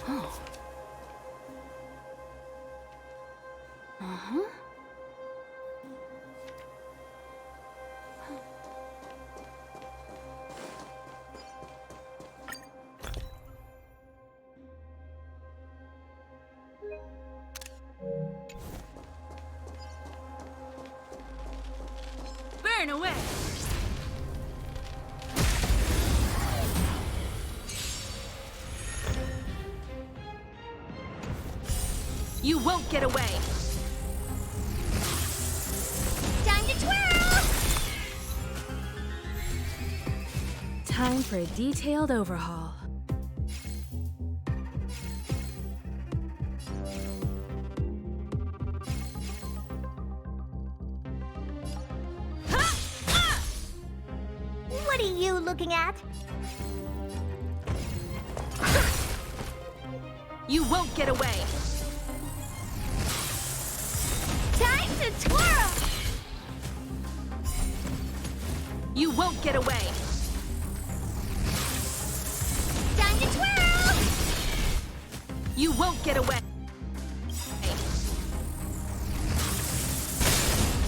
Oh. Uh-huh. Burn away! You won't get away! Time to twirl! Time for a detailed overhaul. What are you looking at? You won't get away! Time to twirl! You won't get away! Time to twirl! You won't get away!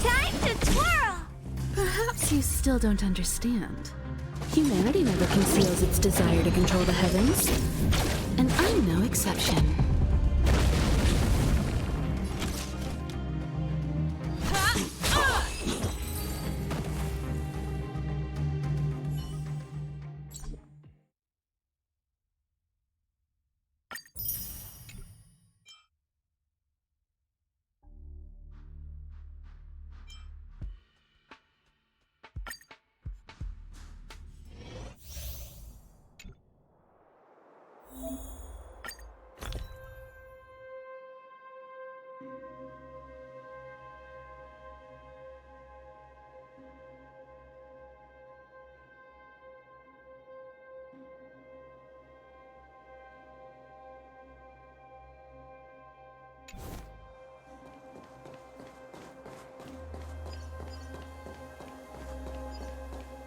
Time to twirl! Perhaps you still don't understand. Humanity never conceals its desire to control the heavens. And I'm no exception.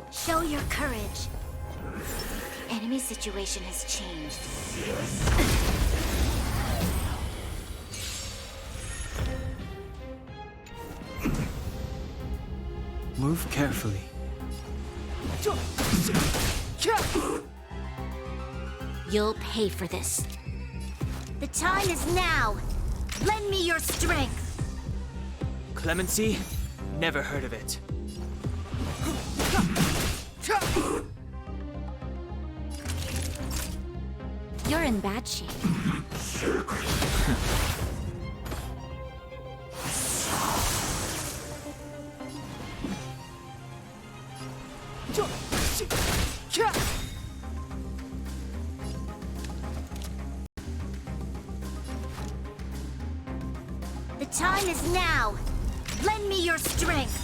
Show your courage. Enemy situation has changed. Move carefully. You'll pay for this. The time is now. Lend me your strength. Clemency? Never heard of it. You're in bad shape. The time is now. Lend me your strength.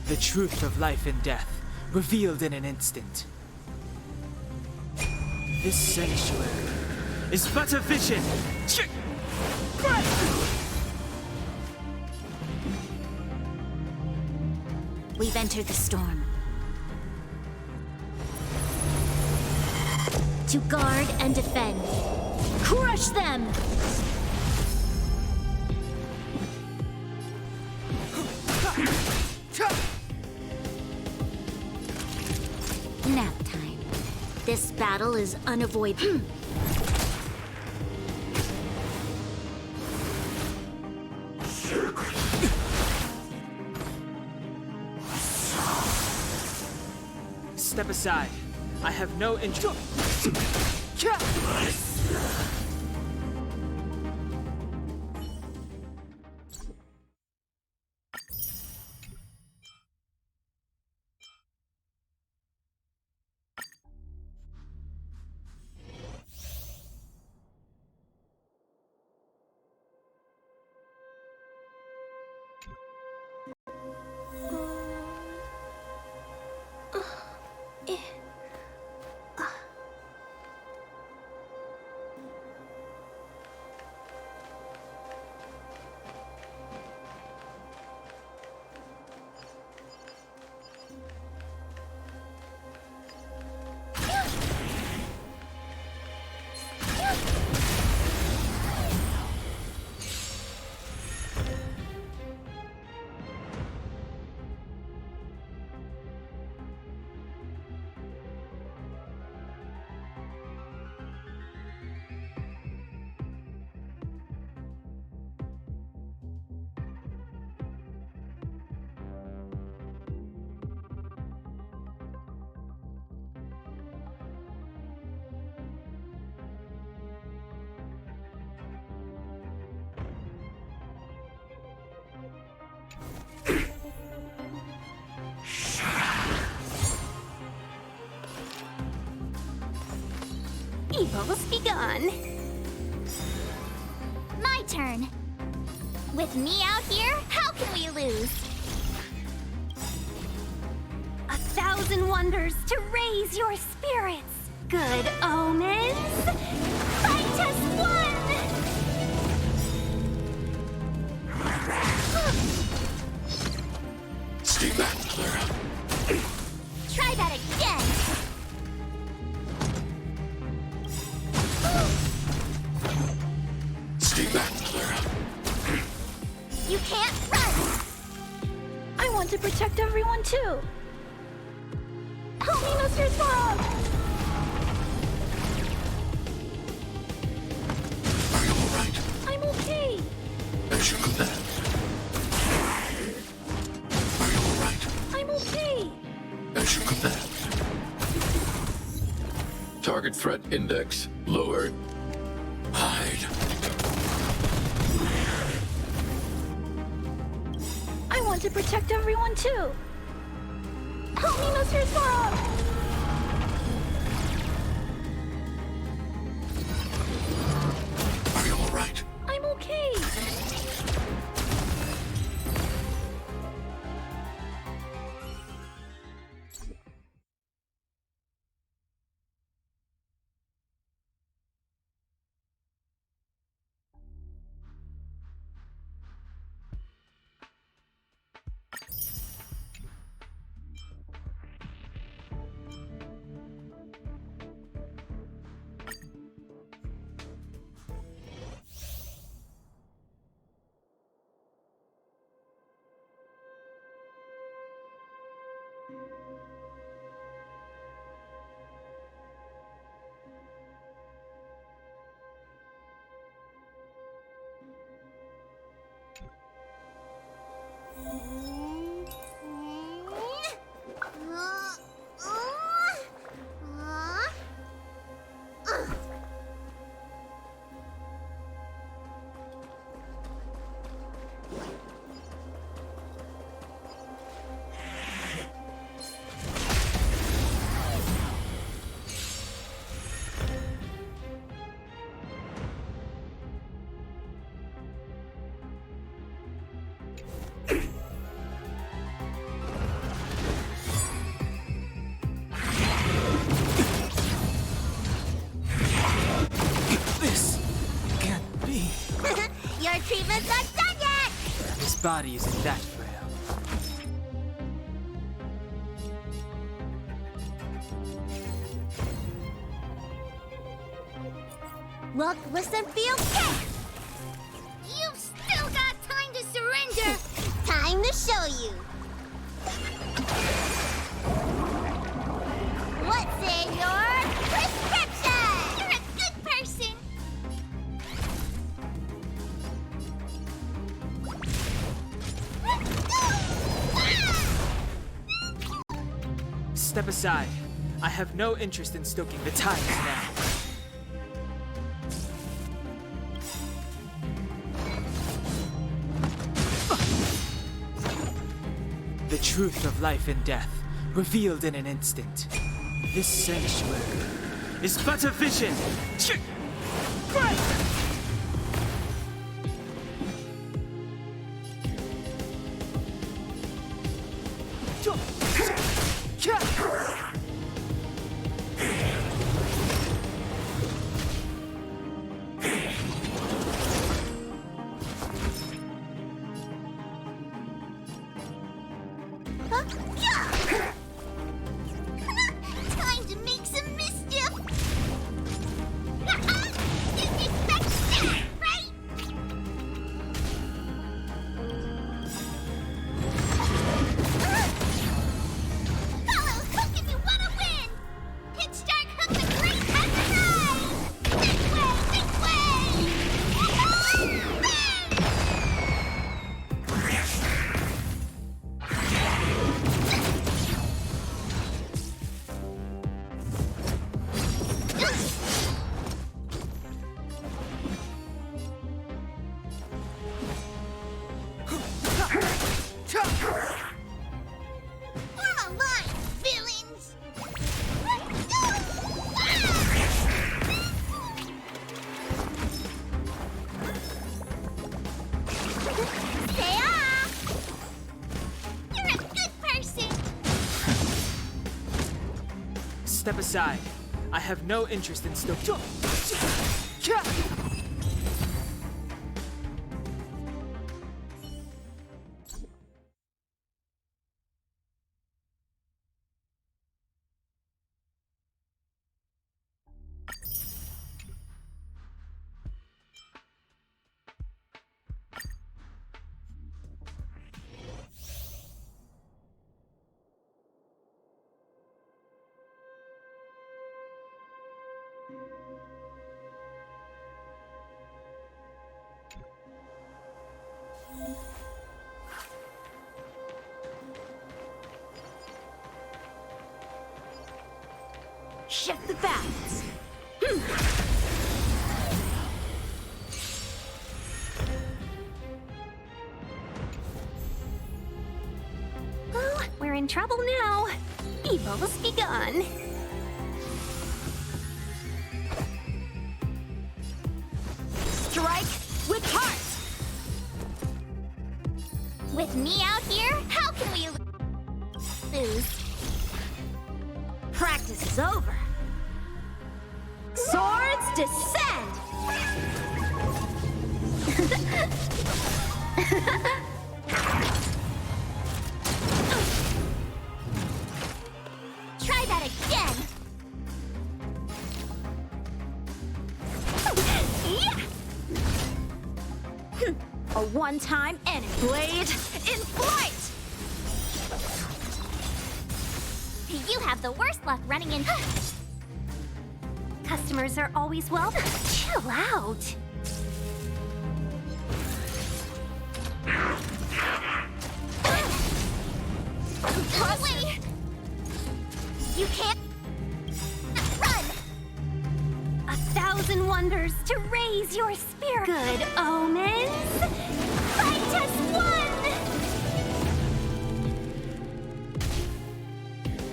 The truth of life and death, revealed in an instant. This sanctuary is but a vision. We've entered the storm. To guard and defend. Crush them! Nap time. This battle is unavoidable. Step aside. I have no interest. Evils be gone. My turn. With me out here, how can we lose? 1,000 wonders to raise your spirits. Good omens. Fight as one! Stay back, Clara. Try that again. Stay back, Clara. You can't run. I want to protect everyone too. Help me, Mr. Frog! Are you all right? I'm okay. As you command. Are you all right? I'm okay. As you command. Target threat index lowered. Hide. I want to protect everyone too. Help me, Mr. Frog! Are you all right? I'm okay. This can't be. Your treatment's not done yet! His body isn't that frail. Look, listen, feel, kick! You've still got time to surrender! Time to show you! What's in your prescription? You're a good person! Step aside. I have no interest in stoking the tides now. The truth of life and death, revealed in an instant. This sanctuary is but a vision. Right! Time to make some mischief! Step aside. I have no interest in stoking. Shift the balance. Oh, we're in trouble now. Evil's begun. Strike with heart. With me out here, how can we lose? Practice is over. Swords descend! Try that again! Yeah! A one-time enemy blade in flight! You have the worst luck running in. Customers are always welcome. Chill out. Away! You can't run. 1,000 wonders to raise your spirit. Good omens. Fight as one.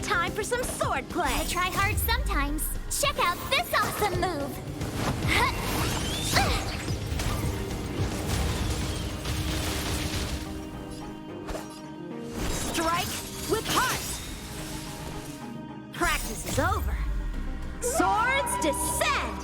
Time for some sword play. I try hard sometimes. Check out this awesome move. Strike with heart. Practice is over. Swords descend.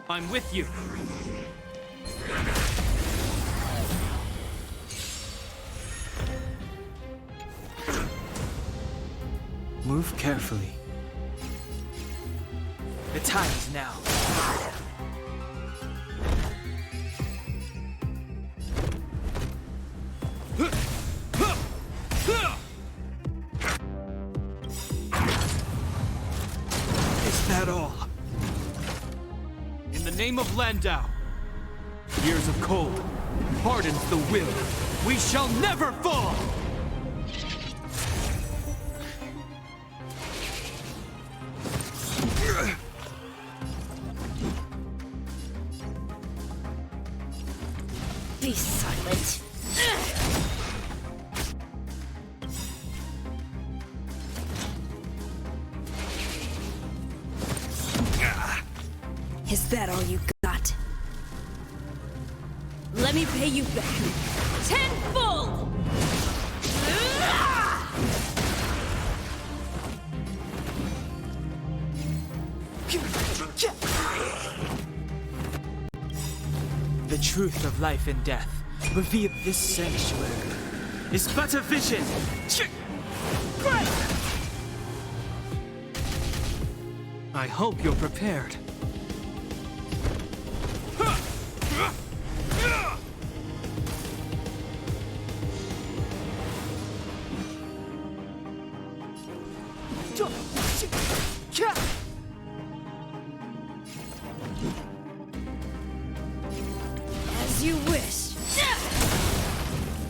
I'm with you. Move carefully. The time is now. Is that all? In the name of Landau, years of cold hardens the will. We shall never fall! Be silent. Is that all you got? Let me pay you back. Tenfold! The truth of life and death revealed. This sanctuary is but a vision. I hope you're prepared. As you wish.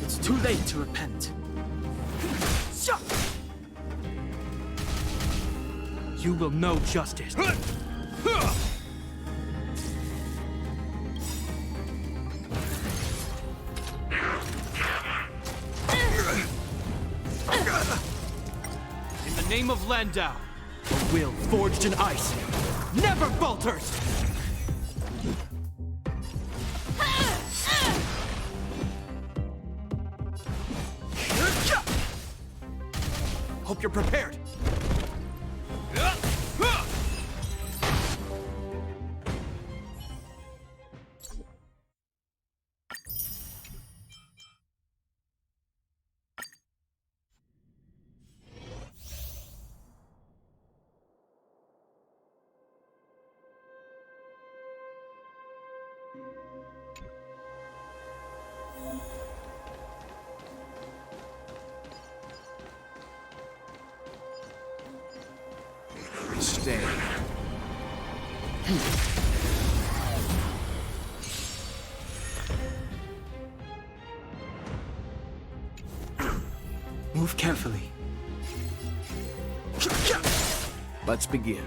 It's too late to repent. You will know justice. In the name of Landau, a will forged in ice never falters! Hope you're prepared. Stay. Move carefully. Let's begin.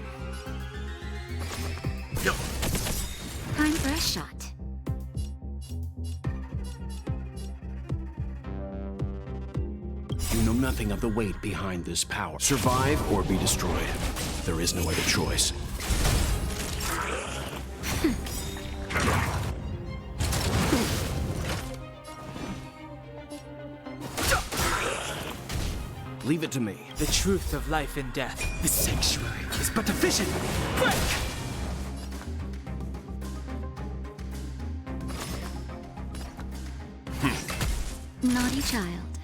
Time for a shot. You know nothing of the weight behind this power. Survive or be destroyed. There is no other choice. Leave it to me. The truth of life and death. The sanctuary is but a vision. Break! Naughty child.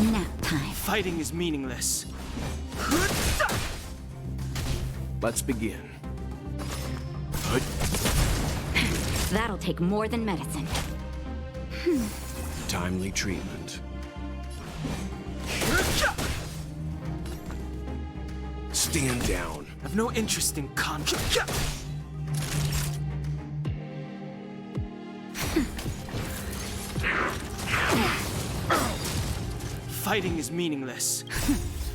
Nap time. Fighting is meaningless. Let's begin. That'll take more than medicine. Timely treatment. Stand down. I've no interest in conflict. Fighting is meaningless.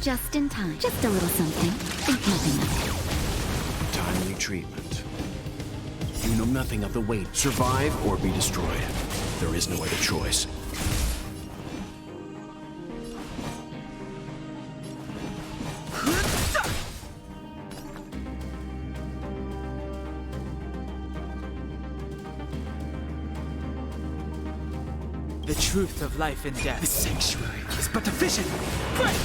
Just in time. Just a little something. Think nothing of it. Timely treatment. You know nothing of the weight. Survive or be destroyed. There is no other choice. The truth of life and death. The sanctuary is but a vision. Break!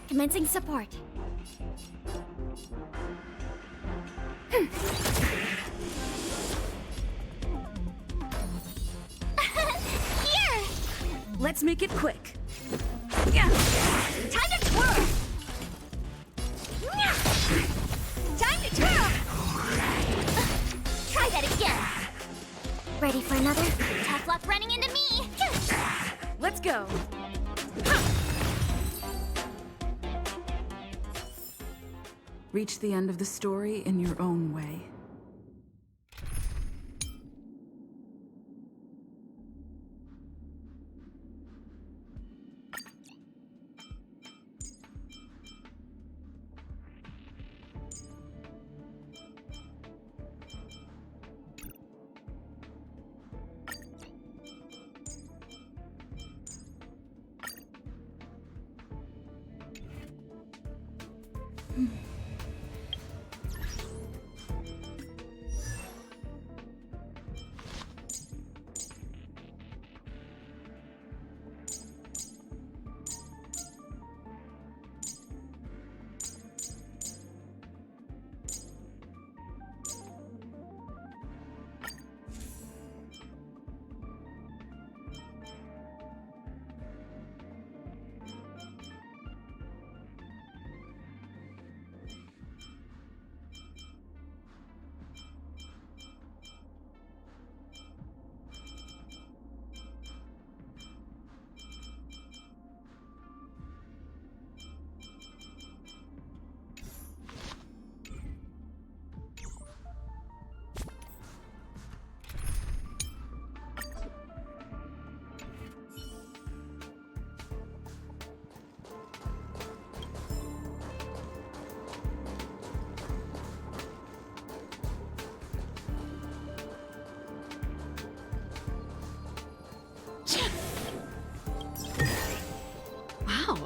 Commencing support. Here! Let's make it quick. Time to twirl! Time to twirl! Try that again. Ready for another? Tough luck running into me! Let's go. Reach the end of the story in your own way. Wow.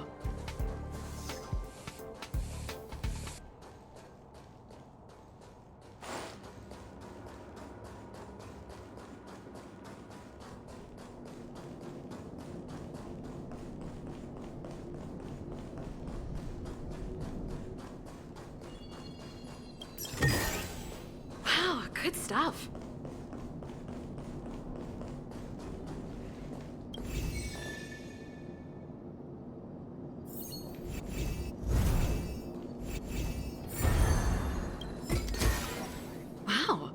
Wow, good stuff. Wow.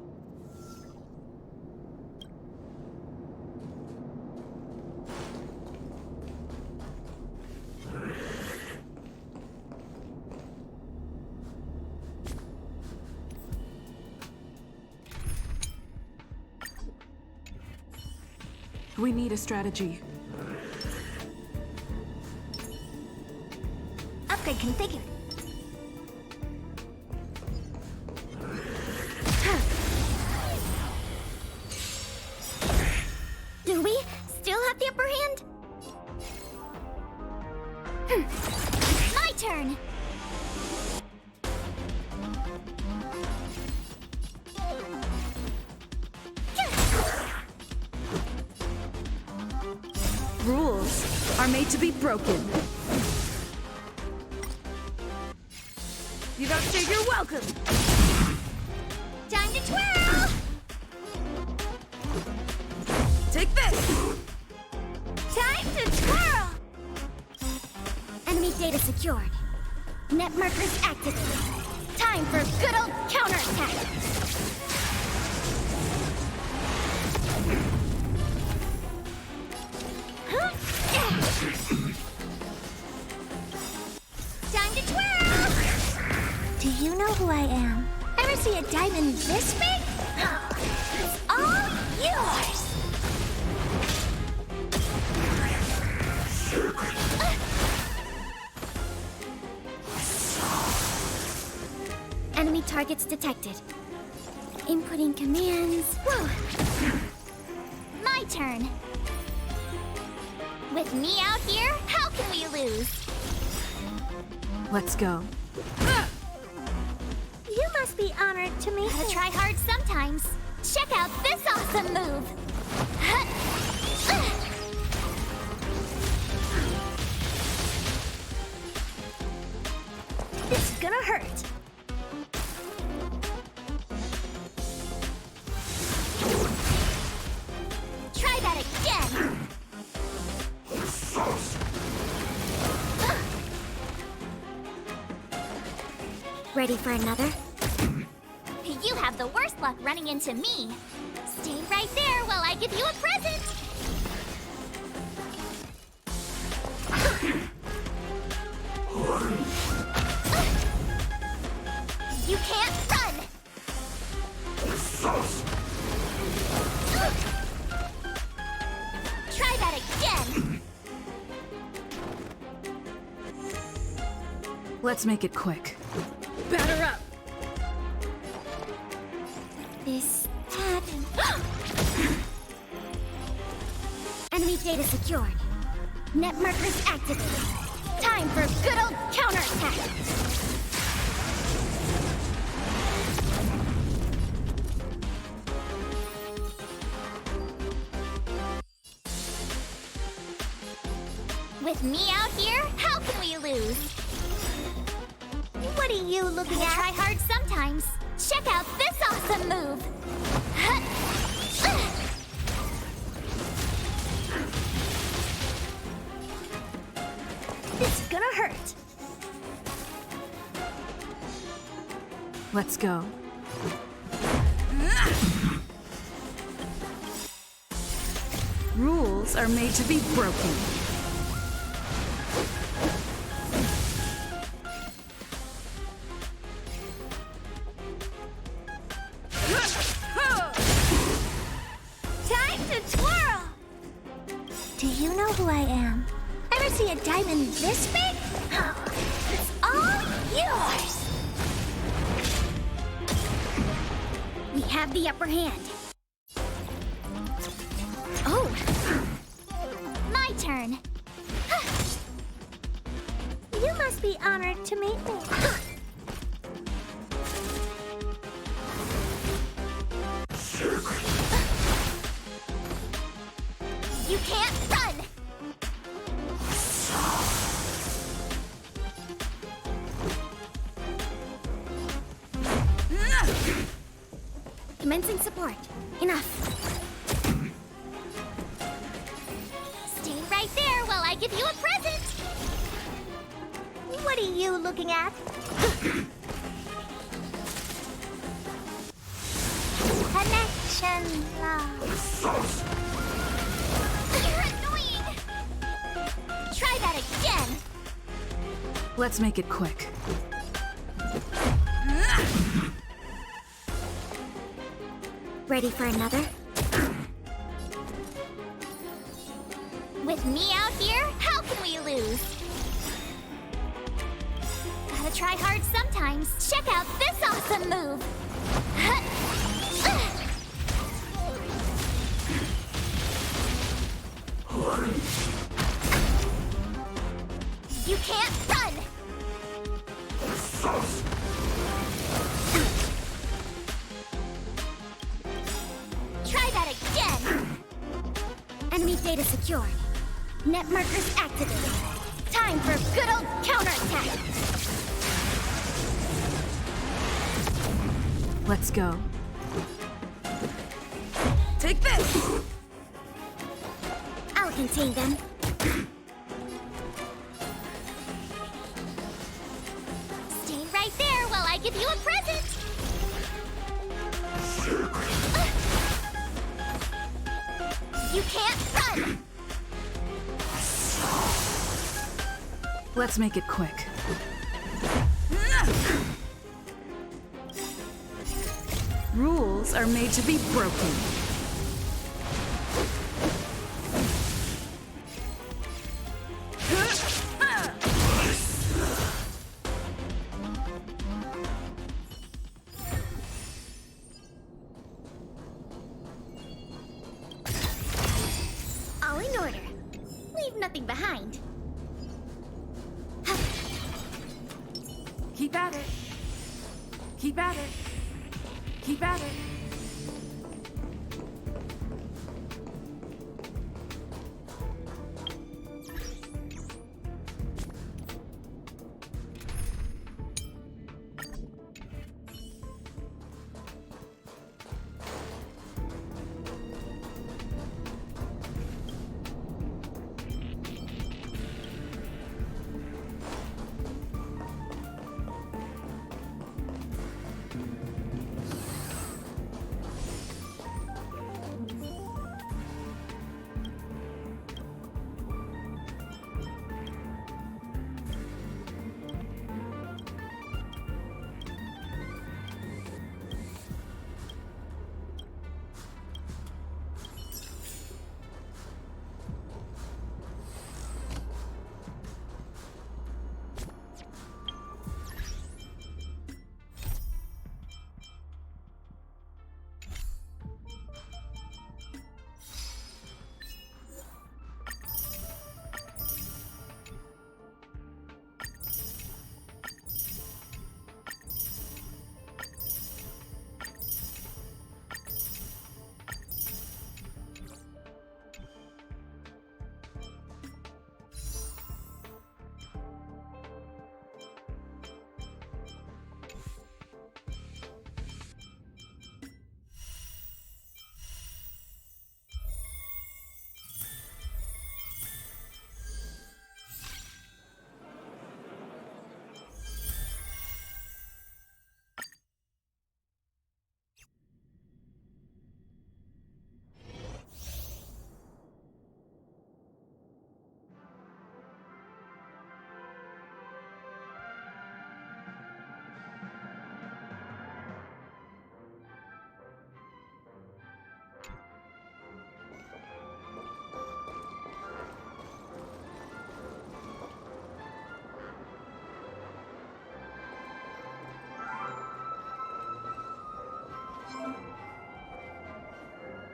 We need a strategy. Upgrade configured. Do we still have the upper hand? My turn! Rules are made to be broken. You don't say you're welcome! Time to twirl! Take this! Time to twirl! Enemy data secured. Net markers activated. Time for a good old counterattack! Time to twirl! Do you know who I am? Ever see a diamond this big? It's all yours! Enemy targets detected. Inputting commands. Whoa! My turn. With me out here, how can we lose? Let's go. You must be honored to meet me. Gotta try hard sometimes. Check out this awesome move. This is gonna hurt. Try that again. Ready for another? You have the worst luck running into me. Stay right there while I give you a present. You can't run! Try that again! Let's make it quick. Batter up! This happened. Enemy data secured. Net markers activated. Time for a good old counterattack! With me out here, how can we lose? What are you looking at? Try hard sometimes. Check out this awesome move! This is gonna hurt. Let's go. Rules are made to be broken. Time to twirl! Do you know who I am? Ever see a diamond this big? Oh, it's all yours! We have the upper hand. Oh! My turn. You must be honored to meet me. You can't run! Commencing support. Enough. Stay right there while I give you a present. What are you looking at? Connection lost. You're annoying. Try that again. Let's make it quick. Ready for another? With me out here, how can we lose? Gotta try hard sometimes. Check out this awesome move! You can't run! Try that again! Enemy data secured. Net markers activated. Time for a good old counterattack! Let's go. Take this! I'll contain them. Stay right there while I give you a present! You can't run! Let's make it quick. Rules are made to be broken. All in order. Leave nothing behind. Keep at it. Keep at it. Keep at it.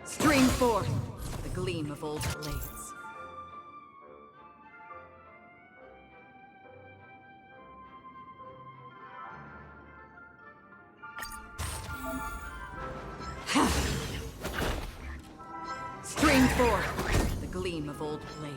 Stream forth the gleam of old blades. Stream forth the gleam of old blades.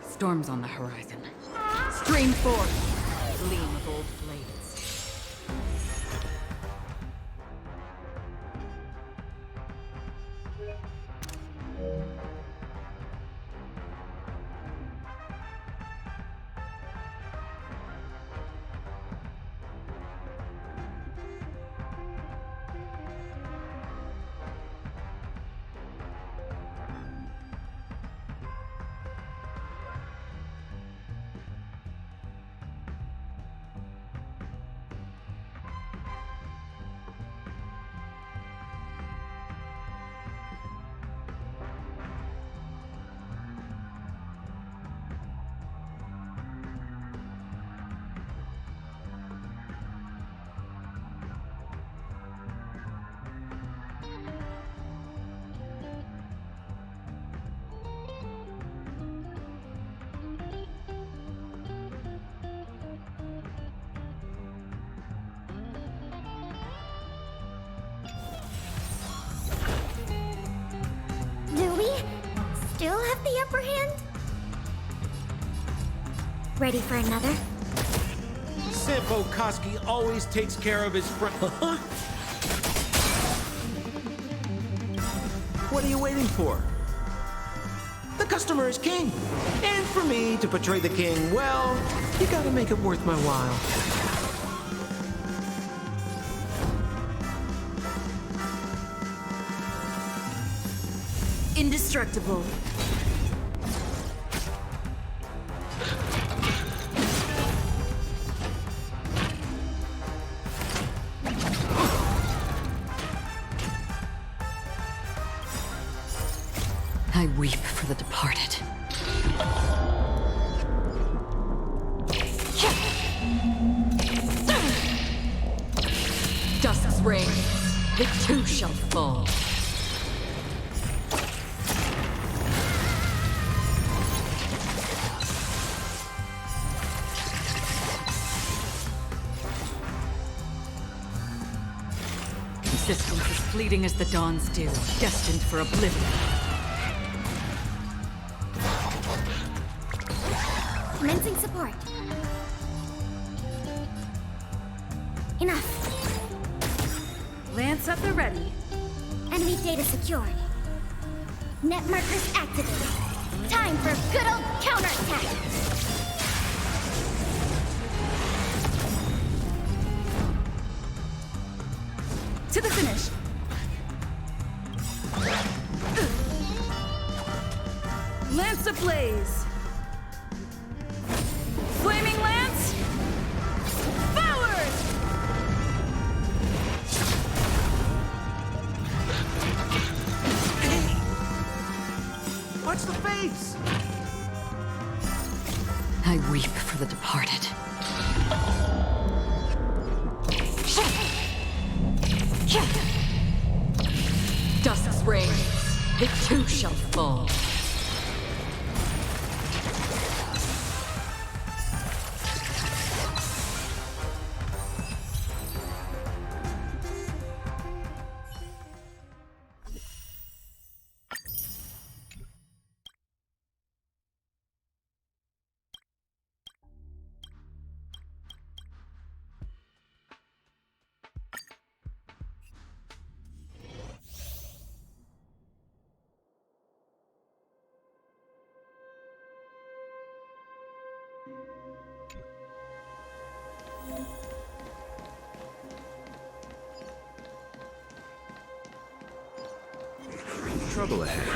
Storms on the horizon. Stream forth the gleam of old blades. Do we still have the upper hand? Ready for another? Sampo Koski always takes care of his friend. What are you waiting for? The customer is king. And for me to portray the king, well, you gotta make it worth my while. Indestructible. I weep for the departed. Dusk's reign, the two shall fall. Existence as fleeting as the dawn's dew, destined for oblivion. Commencing support. Enough. Lance at the ready. Enemy data secured. Net markers activated. Time for a good old counterattack. To the finish. Lance ablaze. Flaming lance. Forward! Watch the face! I weep for the departed. Dusk's reign, the two shall fall. Trouble ahead.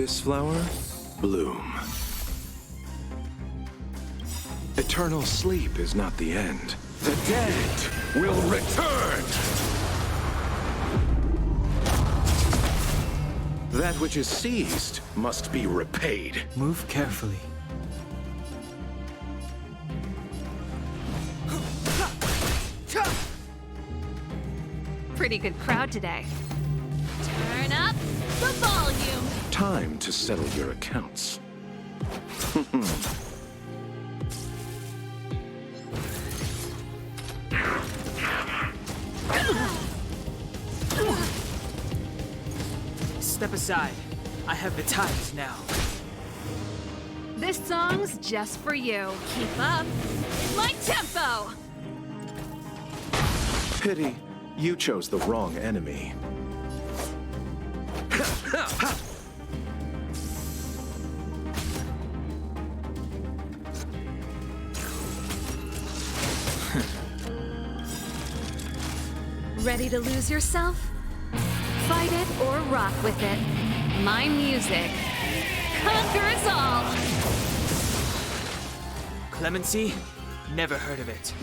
this flower bloom. Eternal sleep is not the end. The dead will return! That which is seized must be repaid. Move carefully. Pretty good crowd today. Turn up the volume. Time to settle your accounts. Step aside. I have the times now. This song's just for you. Keep up my tempo. Pity, you chose the wrong enemy. Ready to lose yourself? Fight it or rock with it. My music conquers all. Clemency? Never heard of it.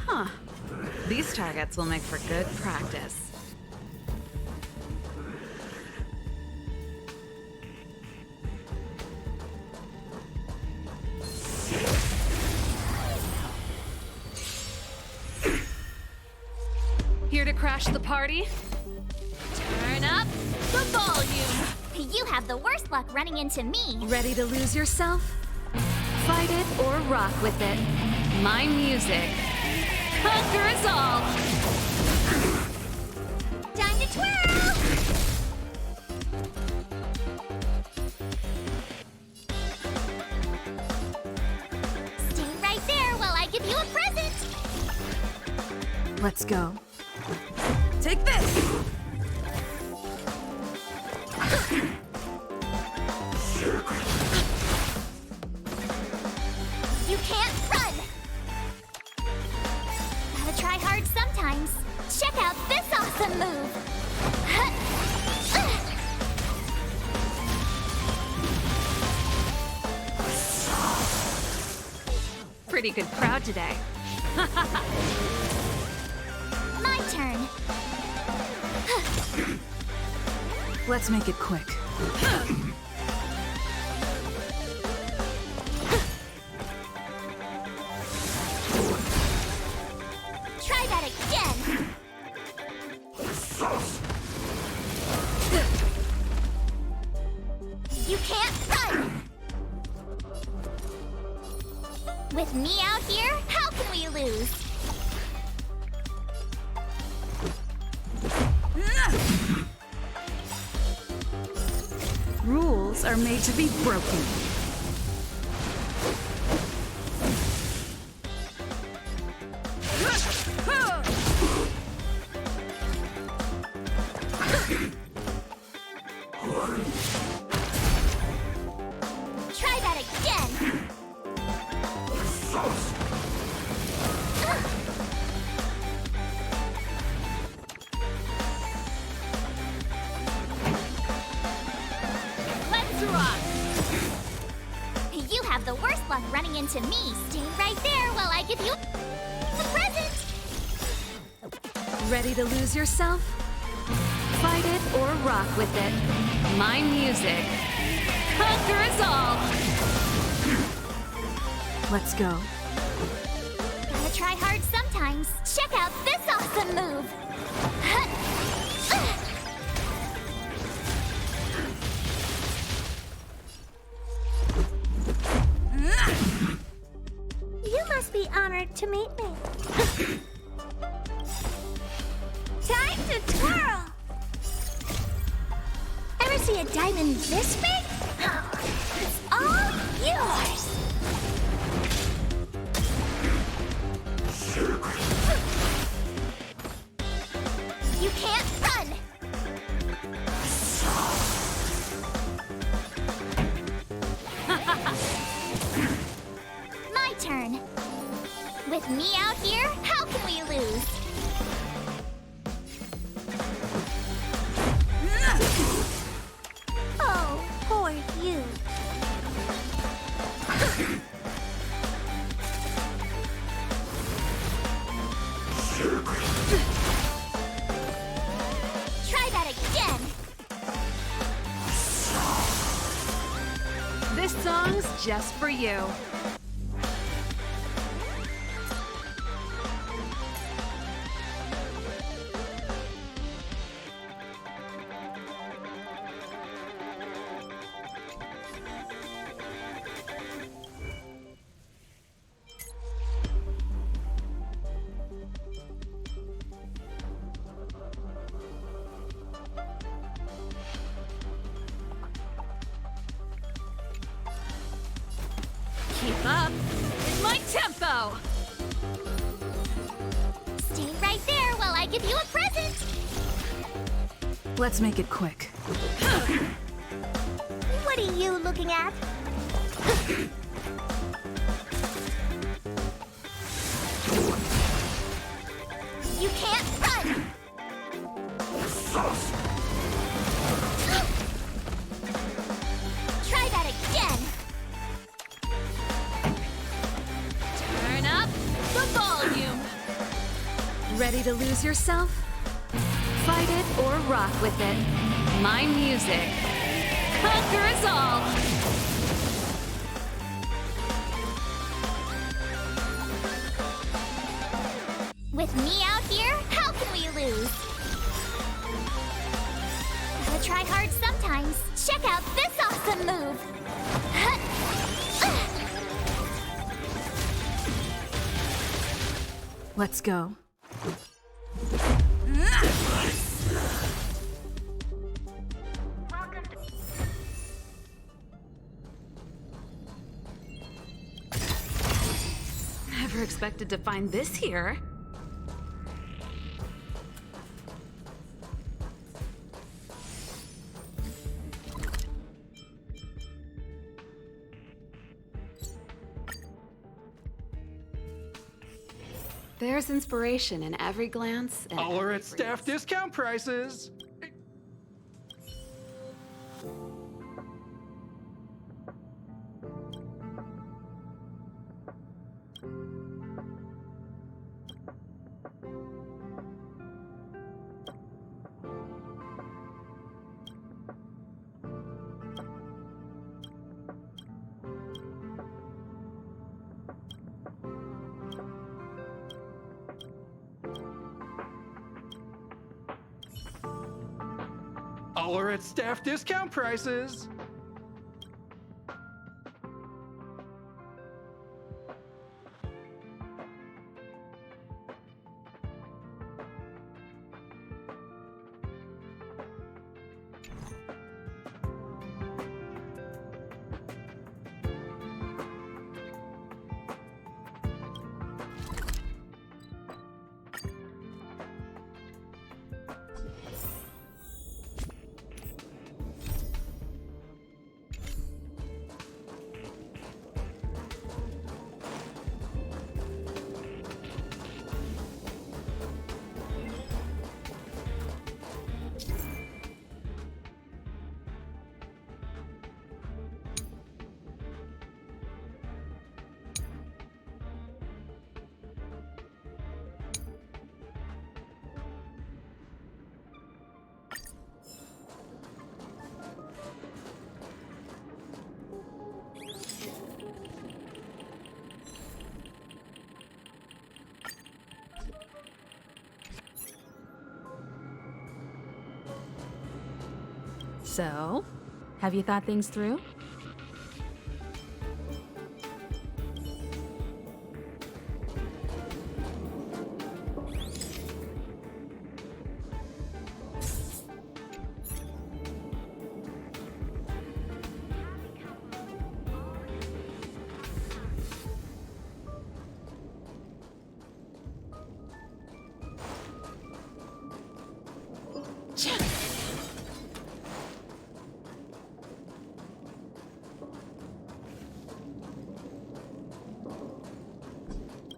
Huh. These targets will make for good practice. Here to crash the party? Turn up the volume. You have the worst luck running into me. Ready to lose yourself? Fight it or rock with it. My music conquers all. Time to twirl! Stay right there while I give you a present. Let's go. Take this! You can't run! Gotta try hard sometimes. Check out this awesome move! Pretty good crowd today. My turn. Let's make it quick. Try that again. You can't run! With me out here, how can we lose? Rules are made to be broken. Try that again. Let's rock! You have the worst luck running into me. Stay right there while I give you a present. Ready to lose yourself? Fight it or rock with it. My music conquers all. Let's go. Gotta try hard sometimes. sometimes. Check out this awesome move. You must be honored to meet me. Time to twirl! Ever see a diamond this big? It's all yours! You can't run! My turn. With me out here, how can we lose? Oh, poor you. Try that again. This song's just for you. Keep up my tempo. Stay right there while I give you a present. Let's make it quick. What are you looking at? You can't run! Try that again! Turn up the volume. Ready to lose yourself? Fight it or rock with it. My music conquers all. With me out here, how can we lose? Gotta try hard sometimes. Check out this awesome move! Let's go. Never expected to find this here. There's inspiration in every glance and All are every at staff breeze. discount prices. All are at staff discount prices. So, have you thought things through?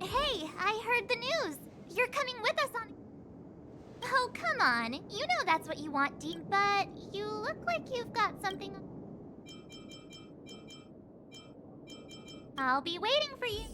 Hey, I heard the news. You're coming with us on. Oh, come on. You know that's what you want, Deke, but you look like you've got something. I'll be waiting for you.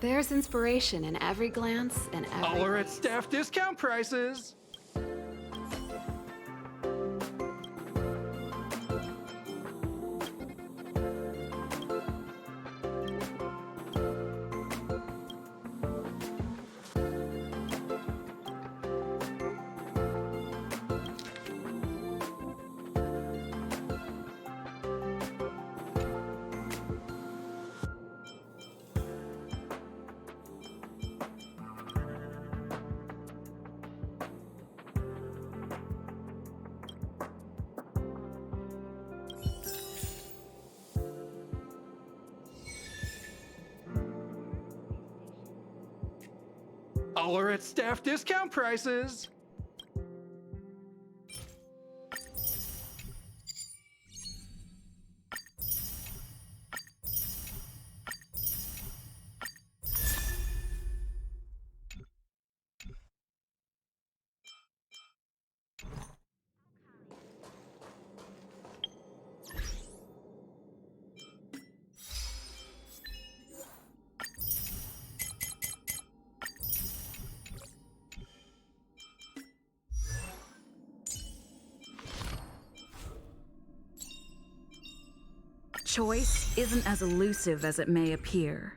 There's inspiration in every glance and every. All are at staff discount prices. All are at staff discount prices. Choice isn't as elusive as it may appear.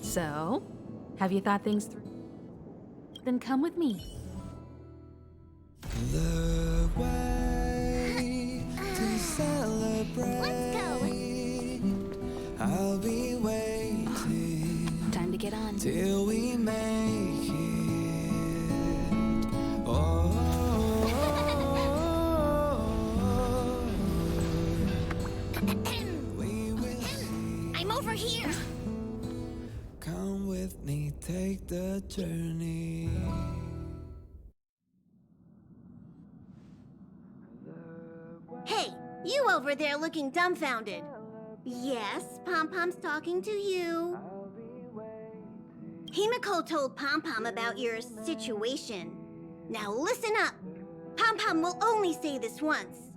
So, have you thought things through? Then come with me. The way to celebrate. Let's go. I'll be waiting Time to get on. till we make it. Oh, we will see. I'm over here. Come with me, take the journey. Hey, you over there looking dumbfounded. Yes, Pom Pom's talking to you. Himiko told Pom Pom about your situation. Now listen up. Pom Pom will only say this once.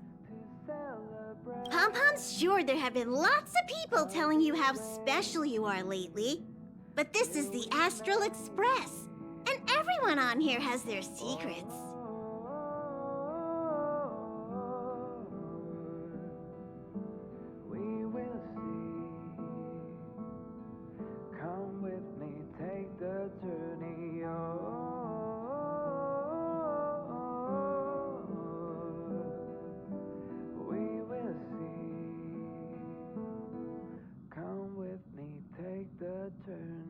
Pom Pom's sure there have been lots of people telling you how special you are lately. But this is the Astral Express, and everyone on here has their secrets. We will see. Come with me, take the journey. We will see. Come with me, take the journey.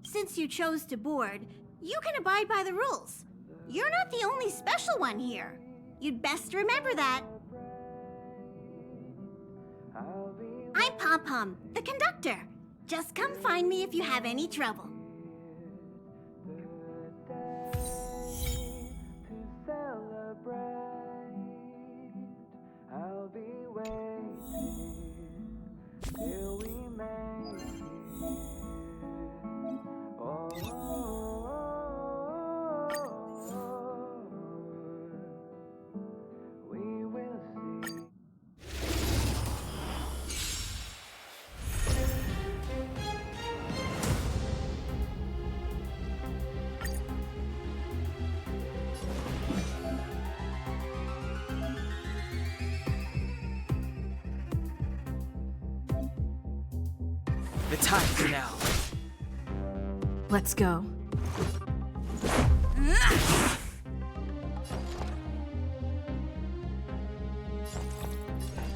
Since you chose to board, you can abide by the rules. You're not the only special one here. You'd best remember that. I'm Pom Pom, the conductor. Just come find me if you have any trouble. The time's now. Let's go.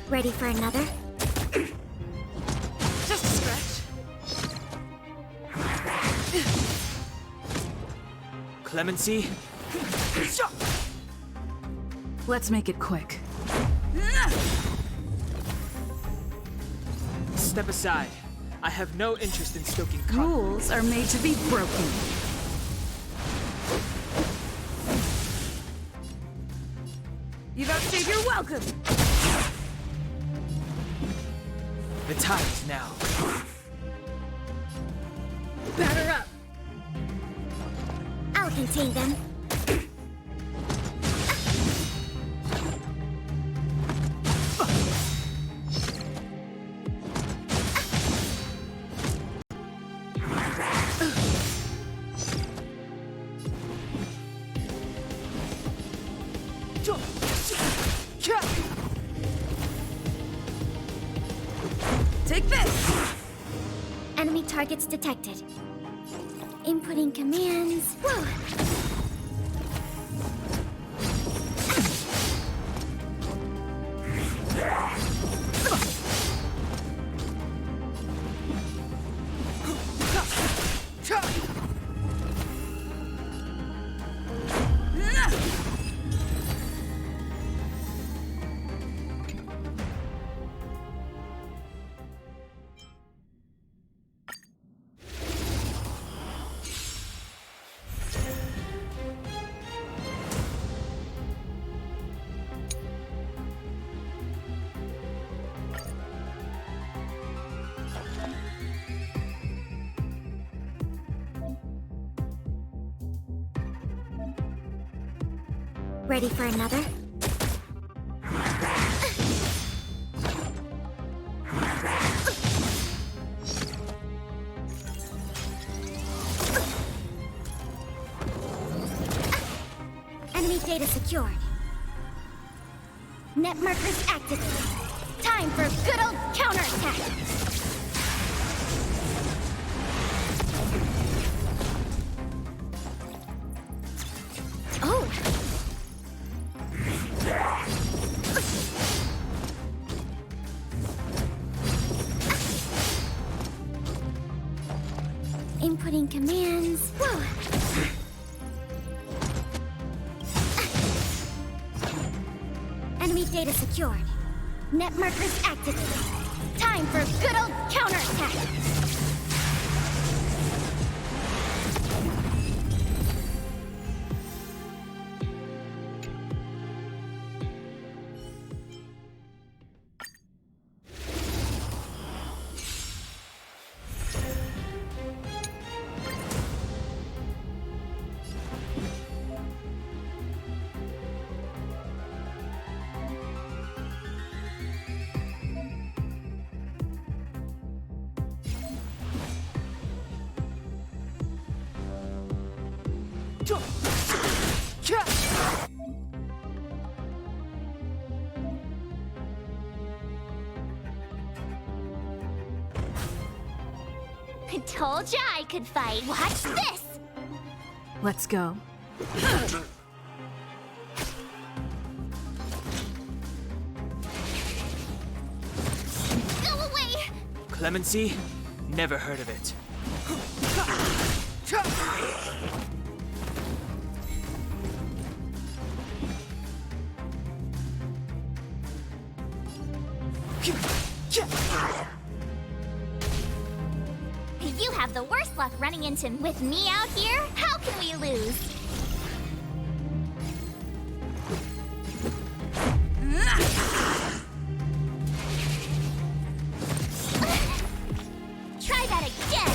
Ready for another? Just a scratch. Clemency? Let's make it quick. Step aside. I have no interest in stoking conflict. Rules are made to be broken. You've outstayed your welcome. The time's now. Batter up. I'll contain them. Take this. Enemy targets detected. Inputting commands. Whoa. Ready for another? Enemy data secured. Net markers activated. Time for good old counterattack. Oh! Inputting commands. Whoa! Enemy data secured. Net markers activated. Time for good old counterattack. Told ya I could fight. Watch this! Let's go. Go away! Clemency? Never heard of it. You have the worst luck running into with me out here. How can we lose? Try that again.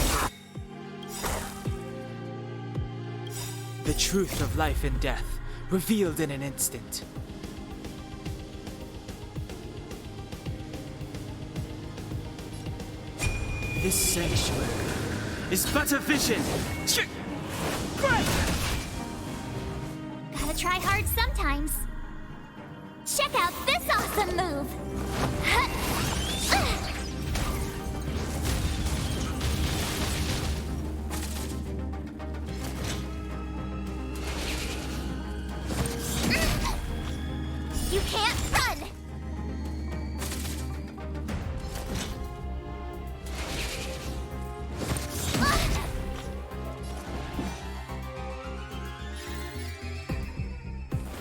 The truth of life and death, revealed in an instant. This sanctuary is but a vision. Gotta try hard sometimes. Check out this awesome move.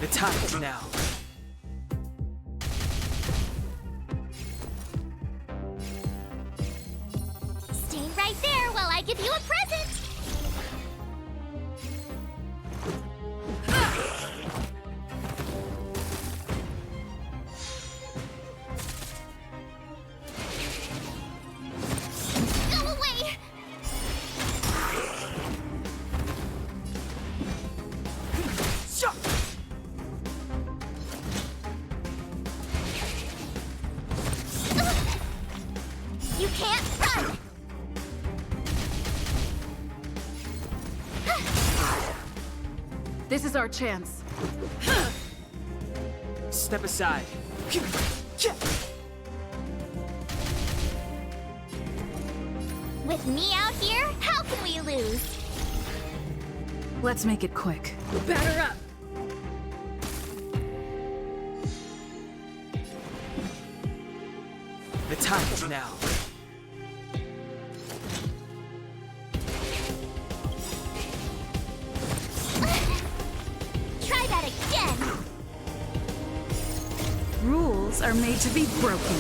The time is now. Stay right there while I give you a present. Go away. You can't run. This is our chance. Step aside. With me out here, how can we lose? Let's make it quick. Batter up! The time is now. Try that again. Rules are made to be broken.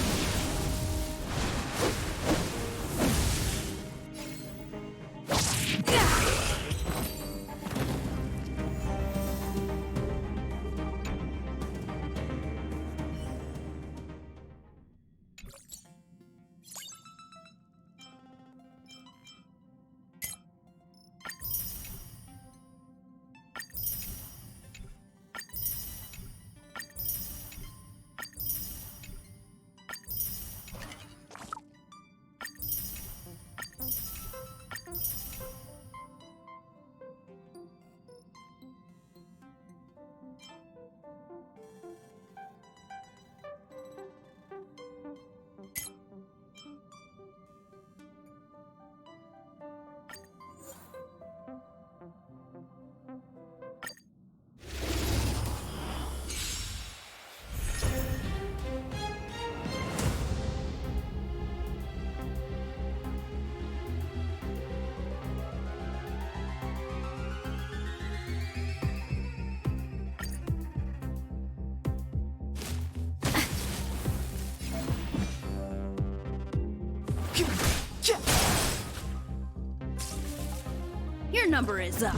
Your number is up.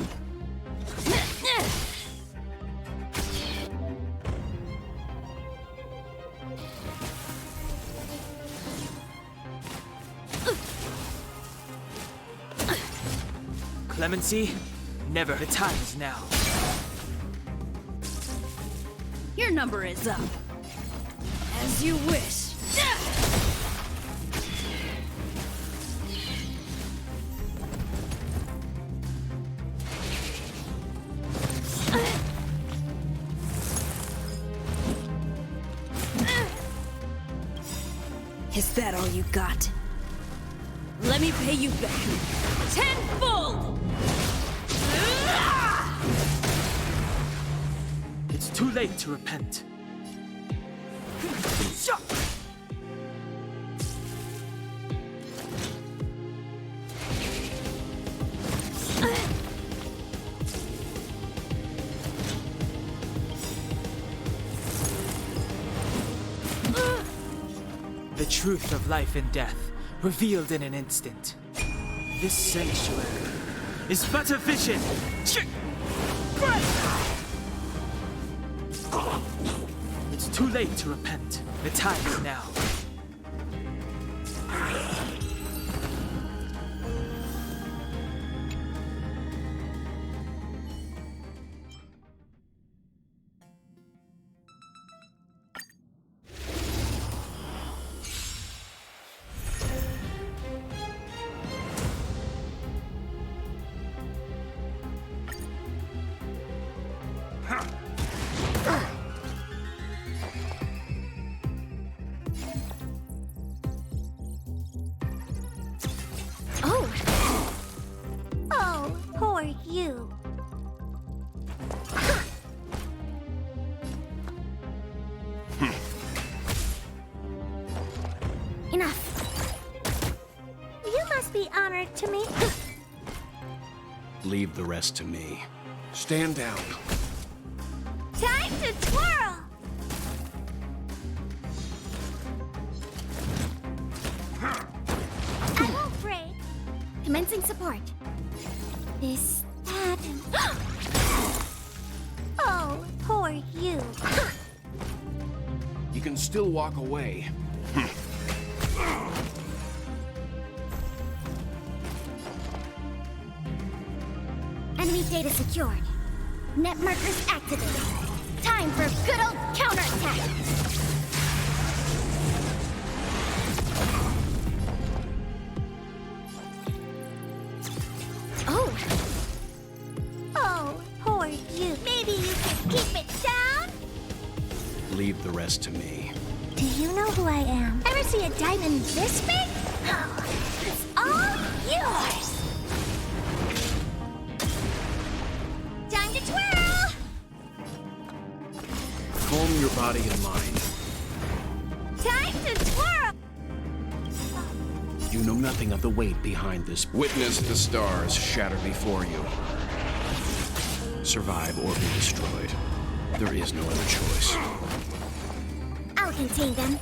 Clemency? Never. The time is now. Your number is up. As you wish. Is that all you got? Let me pay you back. Tenfold! It's too late to repent. The truth of life and death, revealed in an instant. This sanctuary is but a vision. It's too late to repent. The time is now. Oh, poor you. Enough. You must be honored to me. Leave the rest to me. Stand down. Time to twirl! I won't break. Commencing support. Is that... Oh, poor you. You can still walk away. Enemy data secured. Net markers activated. Time for a good old counterattack. Oh. Oh, poor you. Maybe you can keep it down? Leave the rest to me. Do you know who I am? Ever see a diamond this big? Oh, it's all yours. Time to twirl! Calm your body and mind. Time to twirl! You know nothing of the weight behind this. Witness the stars shatter before you. Survive or be destroyed. There is no other choice. I'll contain them.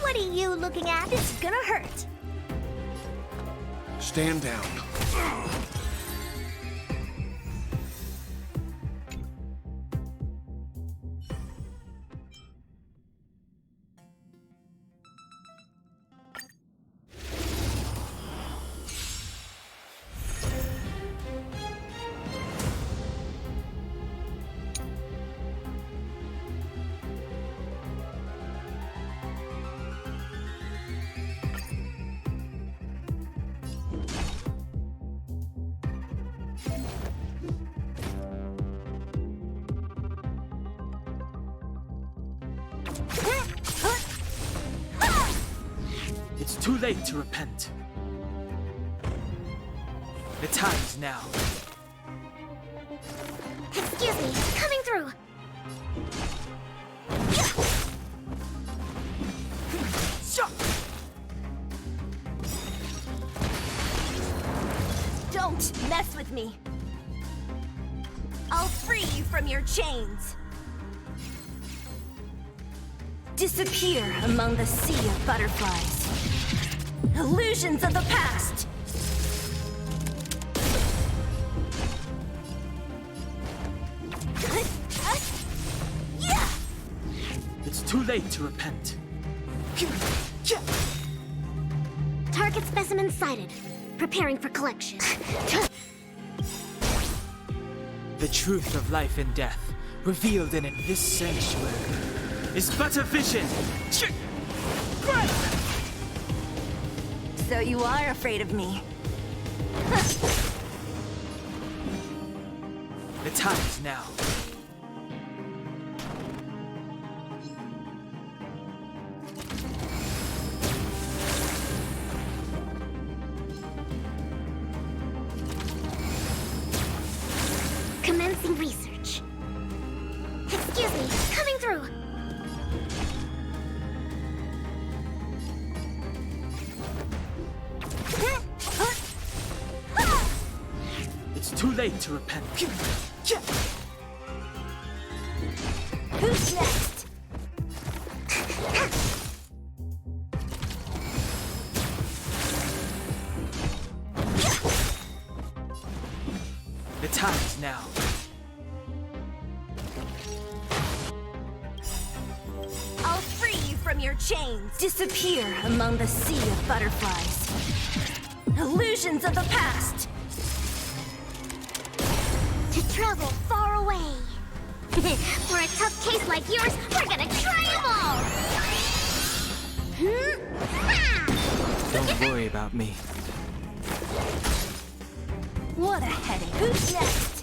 What are you looking at? It's gonna hurt. Stand down. It's too late to repent. The time is now. Excuse me, coming through. Don't mess with me. I'll free you from your chains. Disappear among the sea of butterflies. Illusions of the past. It's too late to repent. Target specimen sighted. Preparing for collection. The truth of life and death, revealed in this sanctuary, is but a vision. So you are afraid of me. The time is now. Commencing research. Excuse me, coming through. It's too late to repent. Who's next? The time is now. I'll free you from your chains. Disappear among the sea of butterflies. Illusions of the past. To travel far away. For a tough case like yours, we're gonna try them all. Don't worry about me. What a headache. Who's next?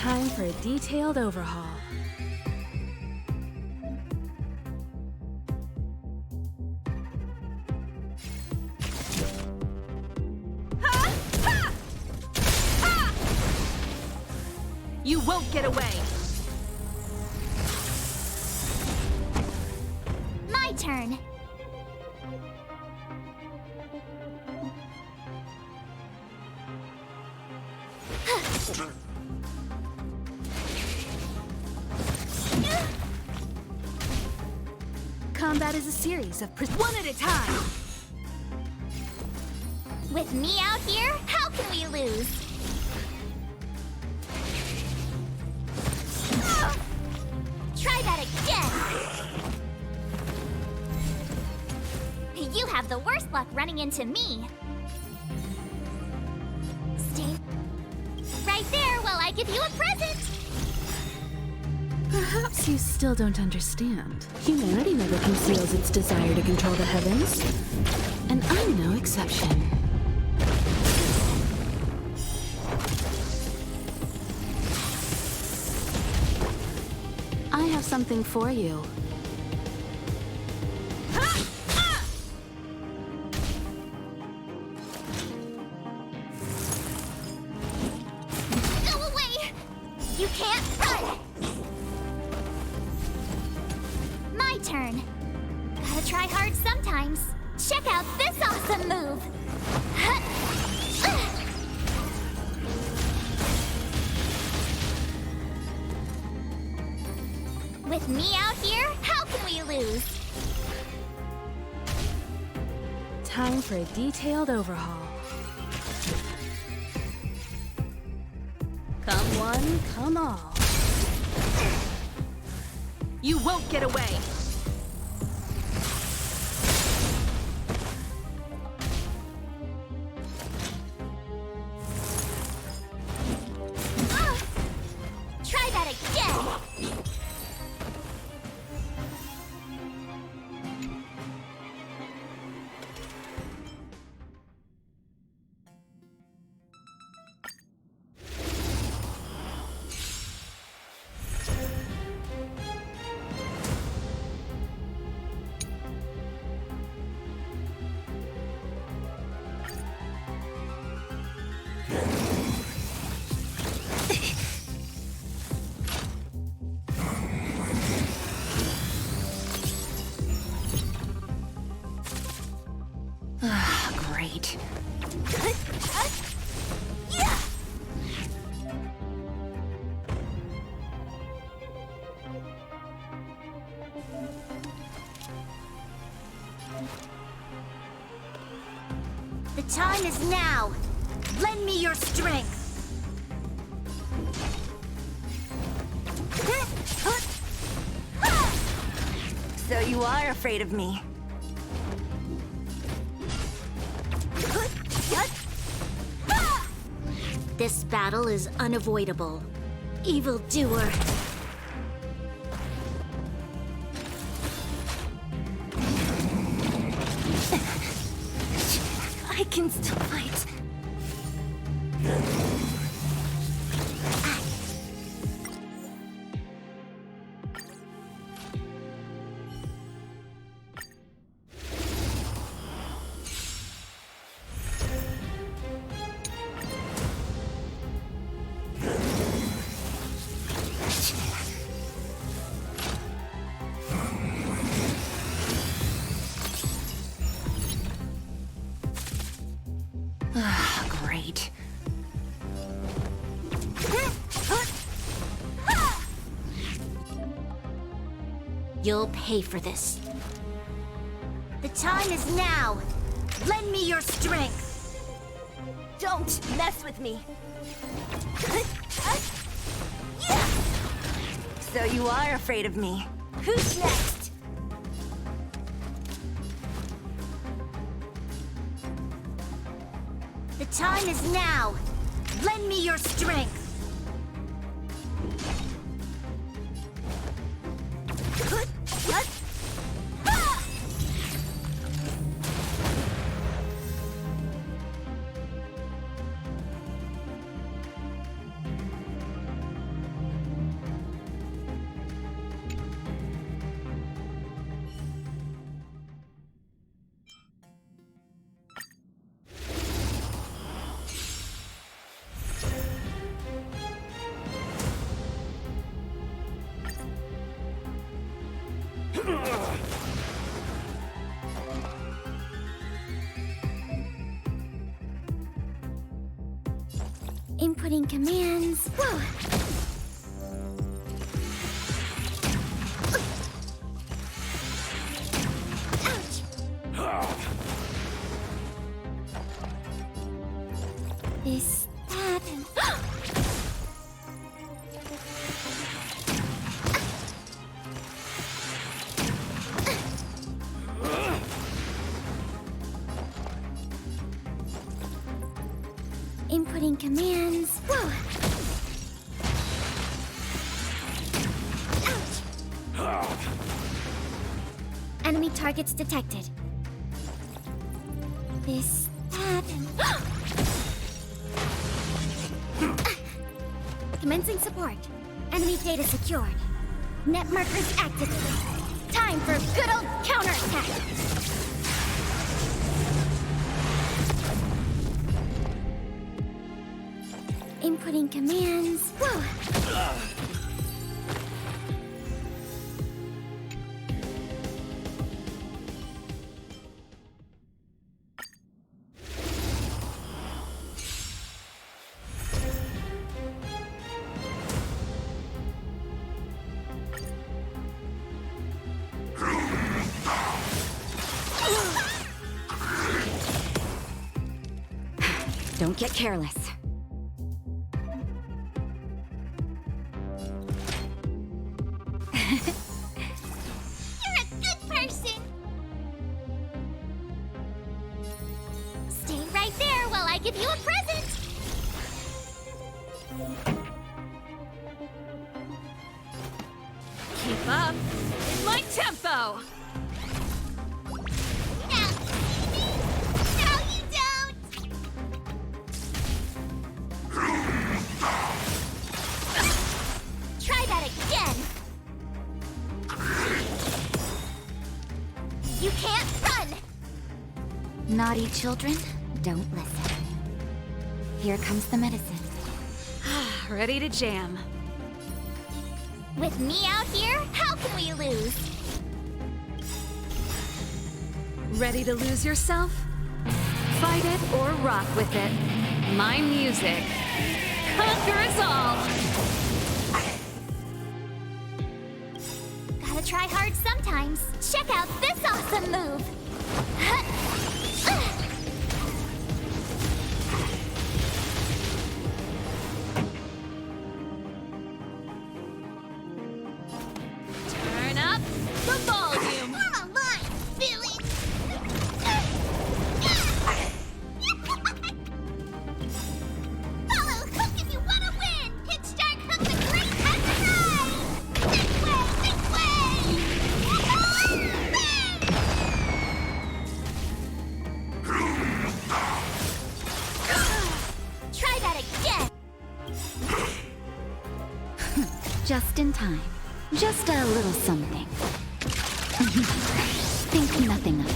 Time for a detailed overhaul. You won't get away! My turn. Combat is a series of One at a time! With me out here, how can we lose? Try that again! You have the worst luck running into me. Stay right there while I give you a present! Perhaps you still don't understand. Humanity never conceals its desire to control the heavens. And I'm no exception. I have something for you. Go away! You can't run! My turn. Gotta try hard sometimes. Check out this awesome move! With me out here, how can we lose? Time for a detailed overhaul. Come one, come all. You won't get away! Try that again! Great. The time is now. Lend me your strength. So you are afraid of me. This battle is unavoidable. Evildoer. I can still fight. Great. You'll pay for this. The time is now. Lend me your strength. Don't mess with me. So you are afraid of me. Who's next? The time is now. Lend me your strength. Inputting commands. Whoa! Ouch! This, that, and... Inputting commands. Whoa! Ouch! Enemy targets detected. This, that, and... Commencing support. Enemy data secured. Net markers activated. Time for good old counterattack. Inputting commands. Whoa! Don't get careless. You're a good person. Stay right there while I give you a present. Keep up with my tempo! Now, no, you don't. Try that again. You can't run. Naughty children, don't listen. Here comes the medicine. Ready to jam. With me out here, how can we lose? Ready to lose yourself? Fight it or rock with it. My music conquers all! Gotta try hard sometimes. Check out this awesome move. Turn up the volume! Come on, Billy. Follow Hook if you want to win. Hit start Hook the Great has the ride. This way, this way. Try that again. Just in time. Just a little something. Think nothing of it.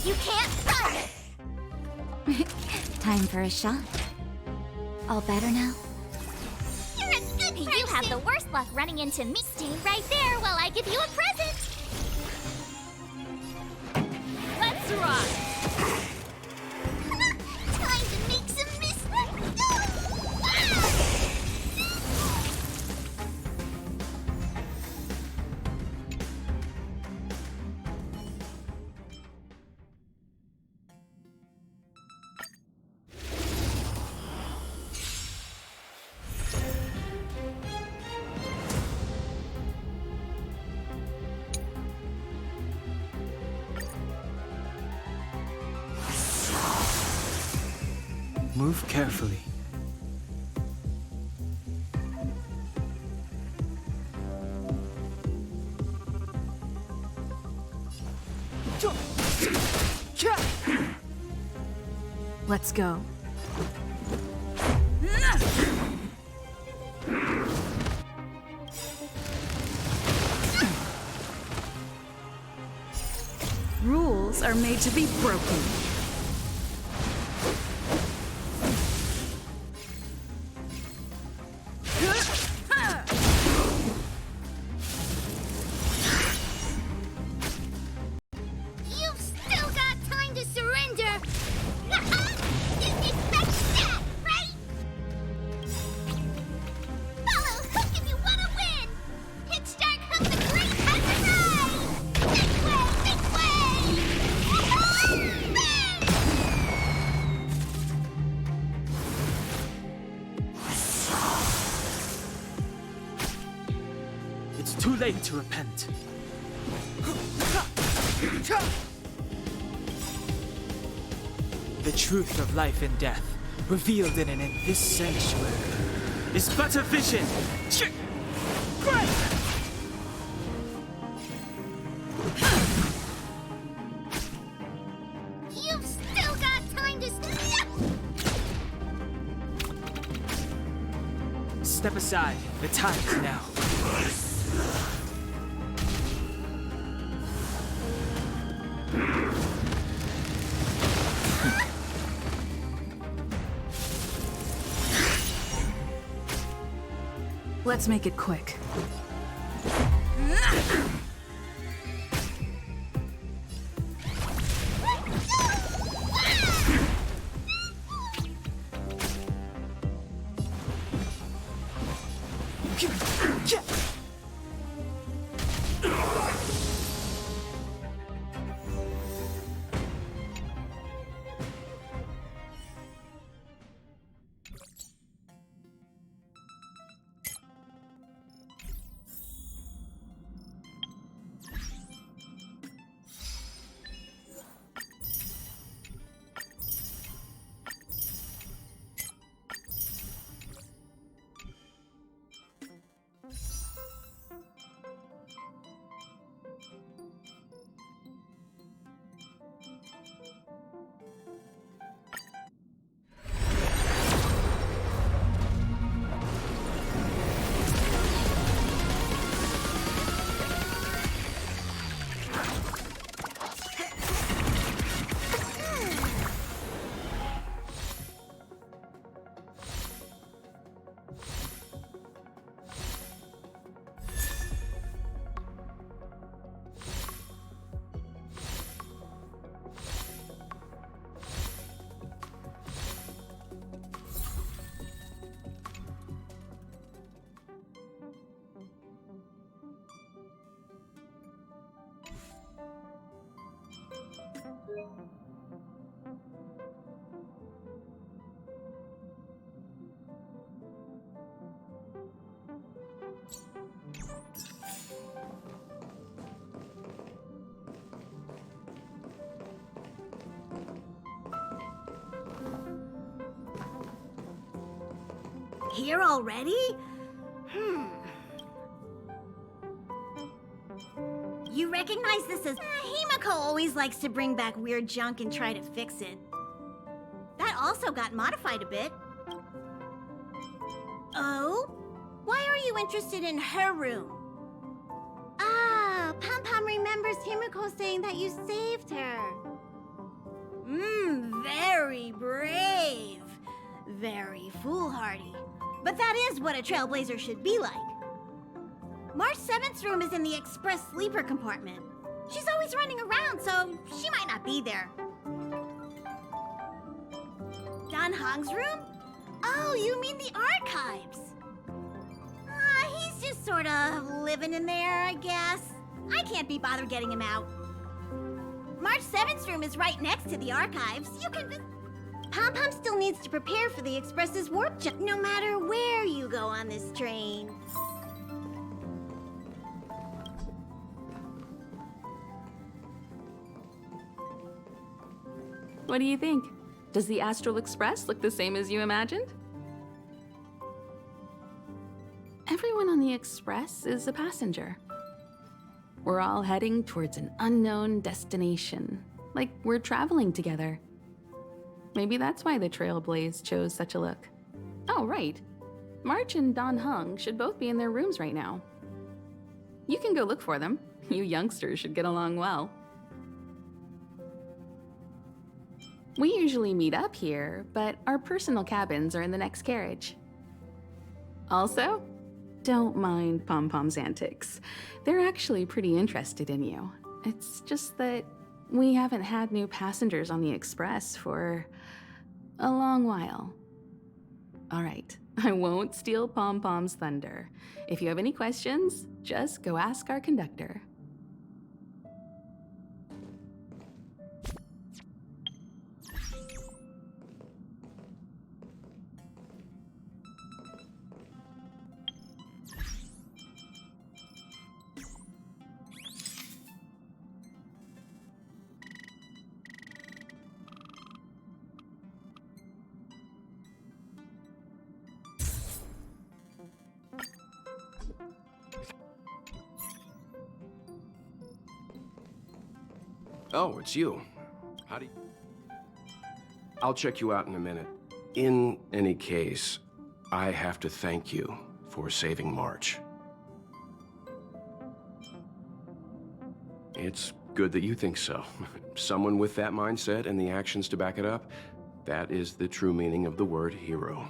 You can't run. Time for a shot. All better now? You're a good person. You have the worst luck running into me. Stay right there while I give you a present. Let's rock! Time to make some Move carefully. Let's go. Rules are made to be broken. too late to repent. The truth of life and death, revealed in this sanctuary, is but a vision. You've still got time to Step aside. The time is now. Let's make it quick. Here already? You recognize this as... Himiko always likes to bring back weird junk and try to fix it. That also got modified a bit. Oh? Why are you interested in her room? Ah, Pom Pom remembers Himiko saying that you saved her. Very brave. Very foolhardy. But that is what a trailblazer should be like. March 7th's room is in the express sleeper compartment. She's always running around, so she might not be there. Dan Hong's room? Oh, you mean the archives. He's just sort of living in there, I guess. I can't be bothered getting him out. March 7th's room is right next to the archives. You can... Pom Pom still needs to prepare for the Express's warp jump no matter where you go on this train. What do you think? Does the Astral Express look the same as you imagined? Everyone on the Express is a passenger. We're all heading towards an unknown destination, like we're traveling together. Maybe that's why the Trailblaze chose such a look. Oh, right. March and Don Hung should both be in their rooms right now. You can go look for them. You youngsters should get along well. We usually meet up here, but our personal cabins are in the next carriage. Also, don't mind Pom Pom's antics. They're actually pretty interested in you. It's just that we haven't had new passengers on the Express for a long while. All right, I won't steal Pom Pom's thunder. If you have any questions, just go ask our conductor. Oh, it's you. How do you... I'll check you out in a minute. In any case, I have to thank you for saving March. It's good that you think so. Someone with that mindset and the actions to back it up, that is the true meaning of the word hero.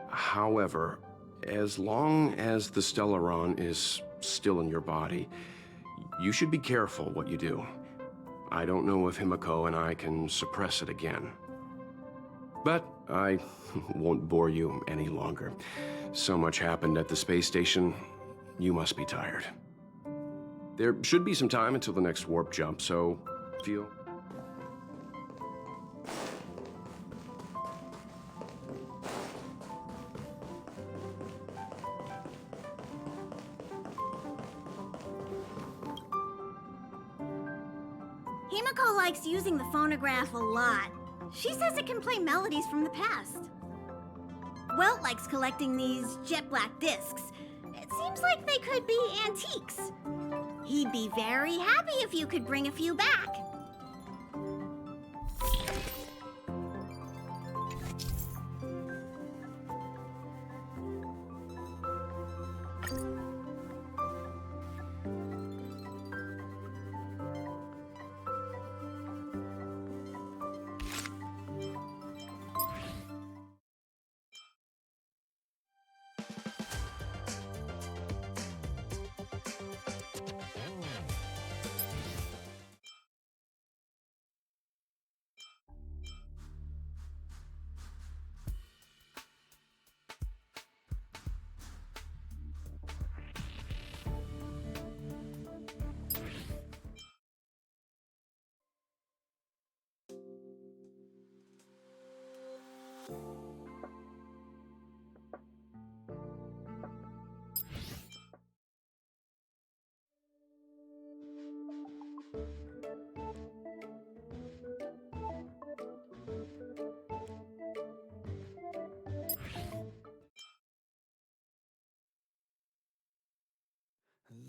However, as long as the Stellaron is still in your body, you should be careful what you do. I don't know if Himiko and I can suppress it again. But I won't bore you any longer. So much happened at the space station, you must be tired. There should be some time until the next warp jump, so feel... Himiko likes using the phonograph a lot. She says it can play melodies from the past. Welt likes collecting these jet black discs. It seems like they could be antiques. He'd be very happy if you could bring a few back.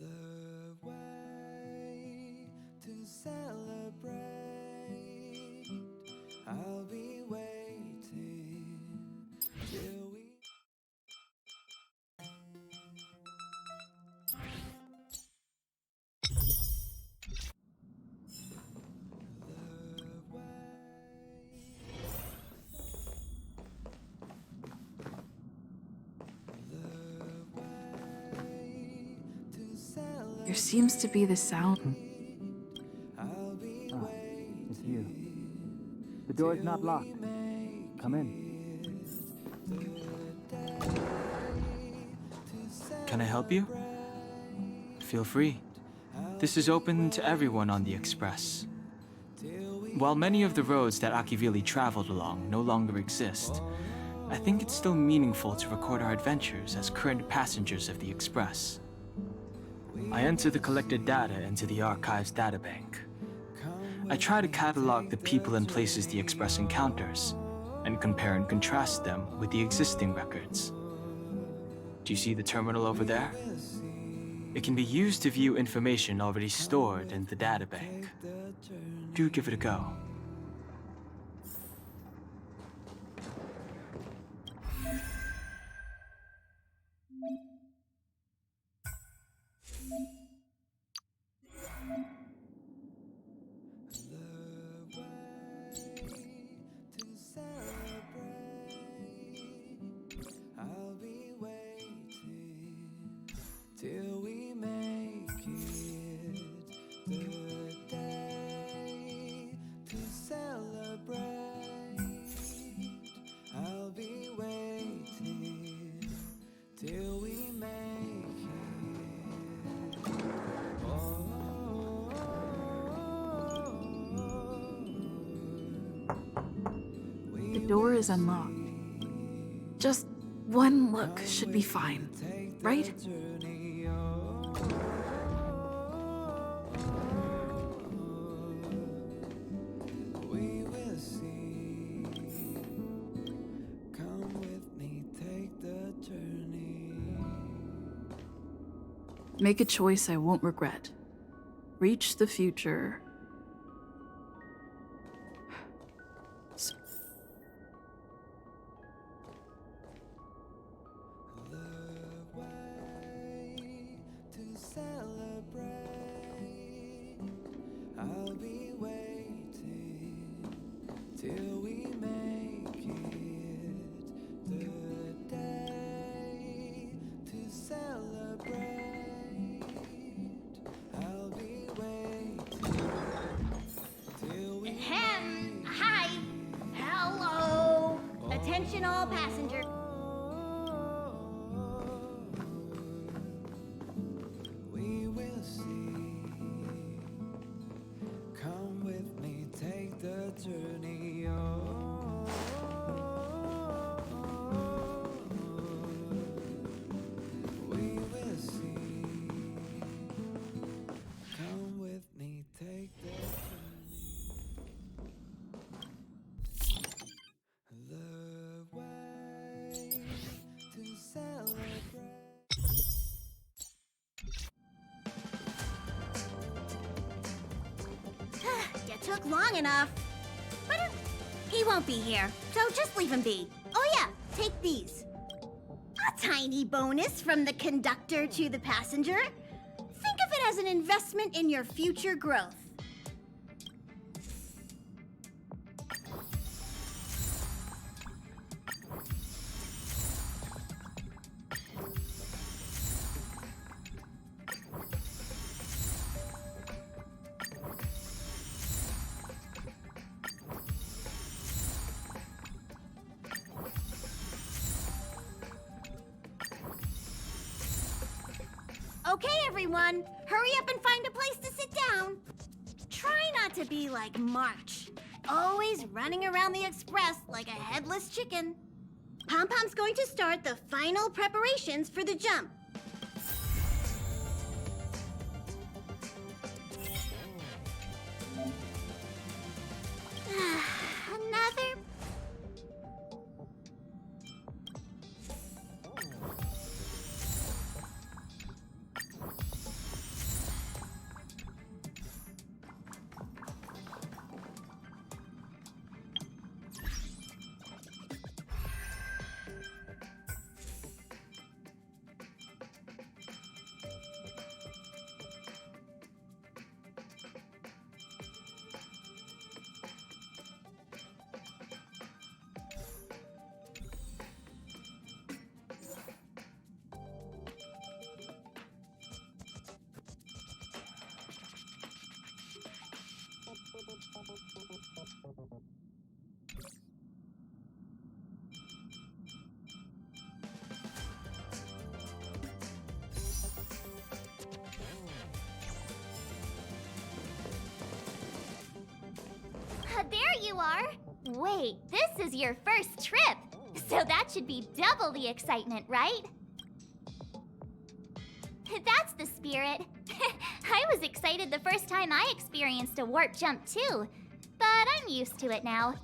The way to celebrate. I'll be waiting till we. There seems to be the sound. It's you. The door's not locked. Come in. Can I help you? Feel free. This is open to everyone on the Express. While many of the roads that Akivili traveled along no longer exist, I think it's still meaningful to record our adventures as current passengers of the Express. I enter the collected data into the Archive's databank. I try to catalog the people and places the Express encounters, and compare and contrast them with the existing records. Do you see the terminal over there? It can be used to view information already stored in the databank. Do give it a go. Till we make it the day to celebrate. I'll be waiting till we make it. The door is unlocked. Just one look should be fine, right? We will see. Come with me, take the journey. Make a choice I won't regret. Reach the future Ahem. Hi. Hello. Attention all passengers. We will see. Come with me, take the journey on. We will see. Come with me, take the the way to celebrate. You took long enough. But he won't be here, so just leave him be. Oh yeah, take these. A tiny bonus from the conductor to the passenger. Think of it as an investment in your future growth. Okay, everyone, hurry up and find a place to sit down. Try not to be like March, always running around the express like a headless chicken. Pom-Pom's going to start the final preparations for the jump. Another. There you are! Wait, this is your first trip! So that should be double the excitement, right? That's the spirit. I was excited the first time I experienced a warp jump too, but I'm used to it now.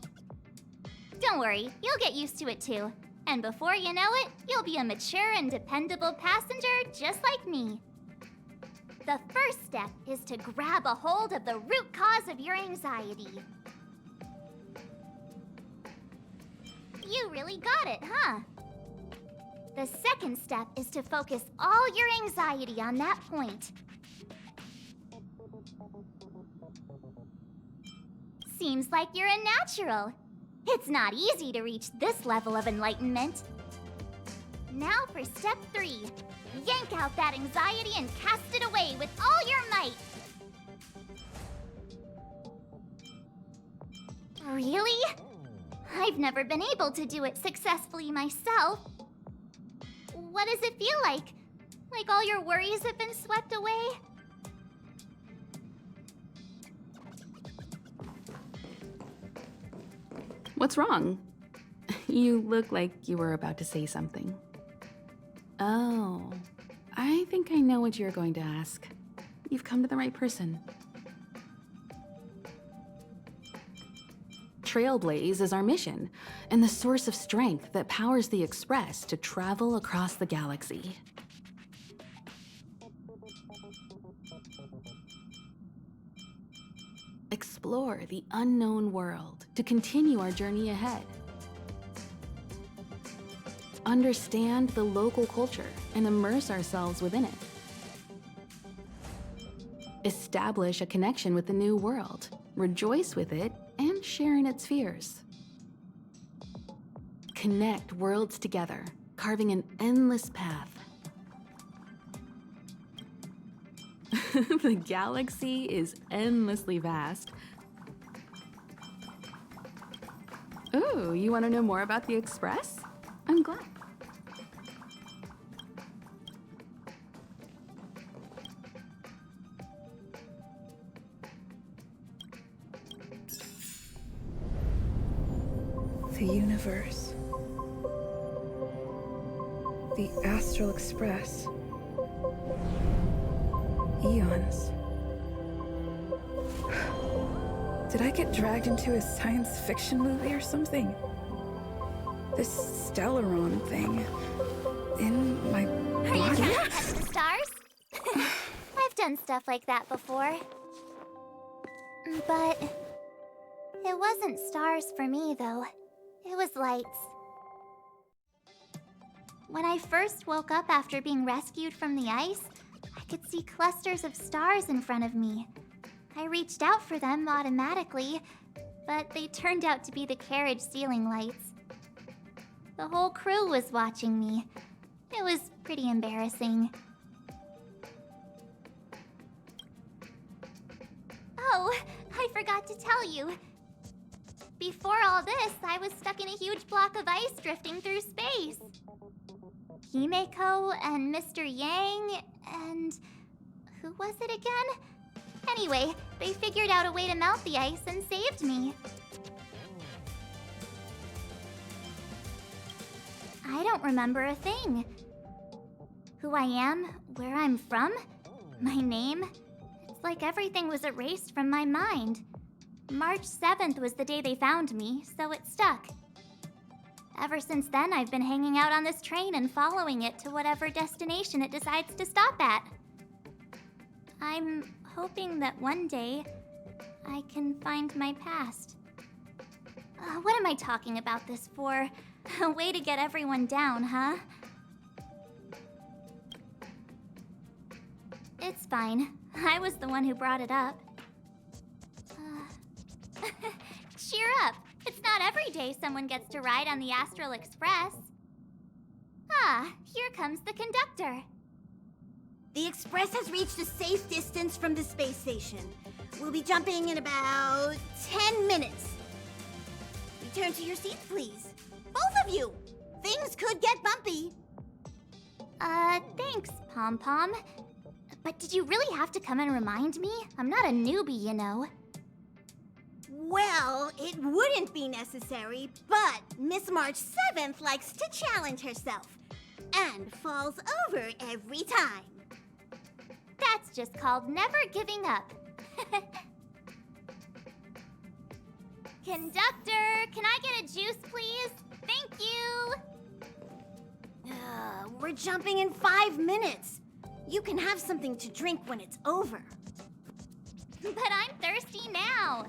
Don't worry, you'll get used to it too. And before you know it, you'll be a mature and dependable passenger just like me. The first step is to grab a hold of the root cause of your anxiety. You really got it, huh? The second step is to focus all your anxiety on that point. Seems like you're a natural. It's not easy to reach this level of enlightenment. Now for step 3. Yank out that anxiety and cast it away with all your might. Really? I've never been able to do it successfully myself. What does it feel like? Like all your worries have been swept away? What's wrong? You look like you were about to say something. Oh, I think I know what you're going to ask. You've come to the right person. Trailblaze is our mission, and the source of strength that powers the Express to travel across the galaxy. Explore the unknown world to continue our journey ahead. Understand the local culture and immerse ourselves within it. Establish a connection with the new world, rejoice with it, and share in its fears. Connect worlds together, carving an endless path. The galaxy is endlessly vast. Ooh, you want to know more about the Express? I'm glad. The universe. The Astral Express. Eons. Did I get dragged into a science fiction movie or something? This Stellaron thing in my Are you body? trying to touch the stars? I've done stuff like that before. But it wasn't stars for me, though. It was lights. When I first woke up after being rescued from the ice, I could see clusters of stars in front of me. I reached out for them automatically, but they turned out to be the carriage ceiling lights. The whole crew was watching me. It was pretty embarrassing. Oh, I forgot to tell you. Before all this, I was stuck in a huge block of ice drifting through space. Himeko and Mr. Yang and... who was it again? Anyway, they figured out a way to melt the ice and saved me. I don't remember a thing. Who I am, where I'm from, my name. It's like everything was erased from my mind. March 7th was the day they found me, so it stuck. Ever since then, I've been hanging out on this train and following it to whatever destination it decides to stop at. I'm hoping that one day I can find my past. What am I talking about this for? A way to get everyone down, huh? It's fine. I was the one who brought it up. Cheer up! It's not every day someone gets to ride on the Astral Express. Ah, here comes the conductor. The Express has reached a safe distance from the space station. We'll be jumping in about 10 minutes. Return to your seats, please. Both of you! Things could get bumpy. Thanks, Pom Pom. But did you really have to come and remind me? I'm not a newbie, you know. Well, it wouldn't be necessary, but Miss March 7th likes to challenge herself and falls over every time. That's just called never giving up. Conductor, can I get a juice, please? Thank you! We're jumping in 5 minutes. You can have something to drink when it's over. But I'm thirsty now.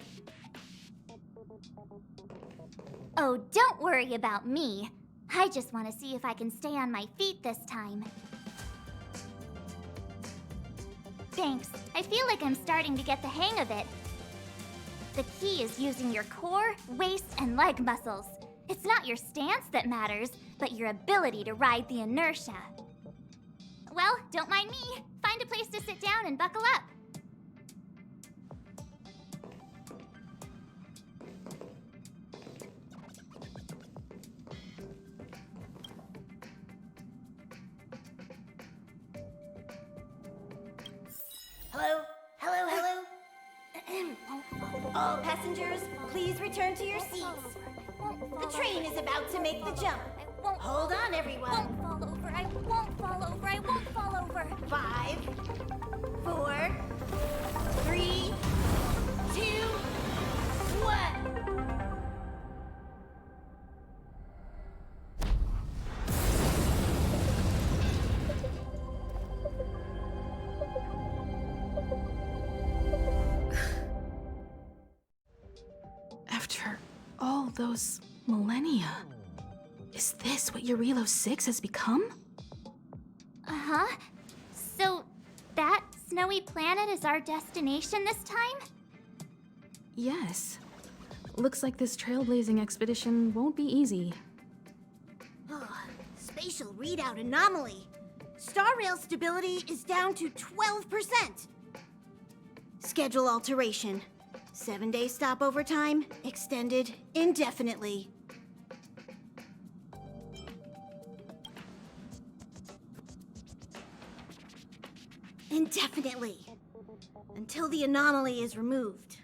Oh, don't worry about me. I just want to see if I can stay on my feet this time. Thanks. I feel like I'm starting to get the hang of it. The key is using your core, waist, and leg muscles. It's not your stance that matters, but your ability to ride the inertia. Well, don't mind me. Find a place to sit down and buckle up. Hello? Hello, hello? All passengers, please return to your seats. The train is about to make the jump. Hold on, everyone. I won't fall over. I won't fall over. I won't fall over. 5, 4, 3, 2, 1. After all those millennia, is this what Eurilo 6 has become? Uh-huh. So, That snowy planet is our destination this time? Yes. Looks like this trailblazing expedition won't be easy. Spatial readout anomaly. Star Rail stability is down to 12%. Schedule alteration. 7-day stopover time extended indefinitely. Indefinitely. Until the anomaly is removed.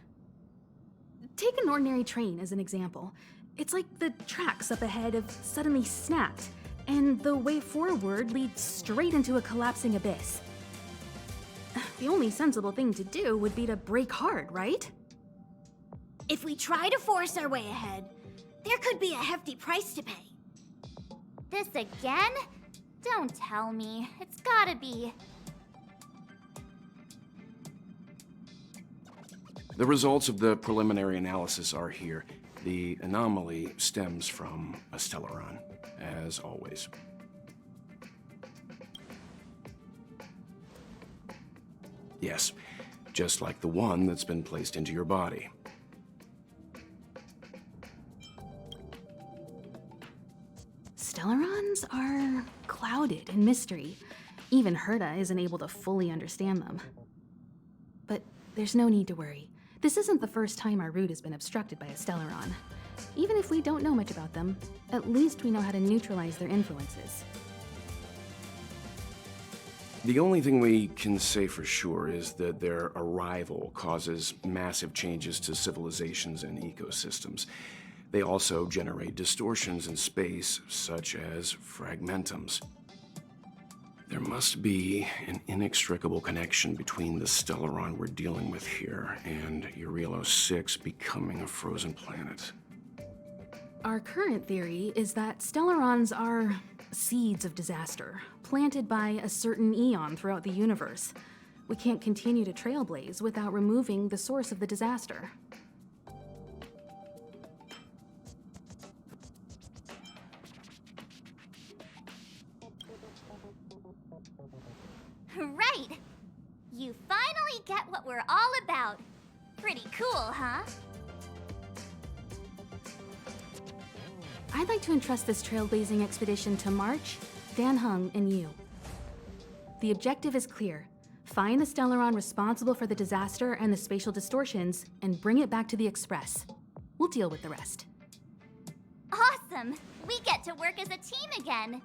Take an ordinary train as an example. It's like the tracks up ahead have suddenly snapped, and the way forward leads straight into a collapsing abyss. The only sensible thing to do would be to brake hard, right? If we try to force our way ahead, there could be a hefty price to pay. This again? Don't tell me. It's gotta be. The results of the preliminary analysis are here. The anomaly stems from a Stellaron, as always. Yes, just like the one that's been placed into your body. Stellarons are clouded in mystery. Even Herta isn't able to fully understand them. But there's no need to worry. This isn't the first time our route has been obstructed by a Stellaron. Even if we don't know much about them, at least we know how to neutralize their influences. The only thing we can say for sure is that their arrival causes massive changes to civilizations and ecosystems. They also generate distortions in space, such as fragmentums. There must be an inextricable connection between the Stellaron we're dealing with here and Eurilo 6 becoming a frozen planet. Our current theory is that Stellarons are seeds of disaster, planted by a certain eon throughout the universe. We can't continue to trailblaze without removing the source of the disaster. Right! You finally get what we're all about. Pretty cool, huh? I'd like to entrust this trailblazing expedition to March, Dan Heng, and you. The objective is clear. Find the Stellaron responsible for the disaster and the spatial distortions, and bring it back to the Express. We'll deal with the rest. Awesome! We get to work as a team again.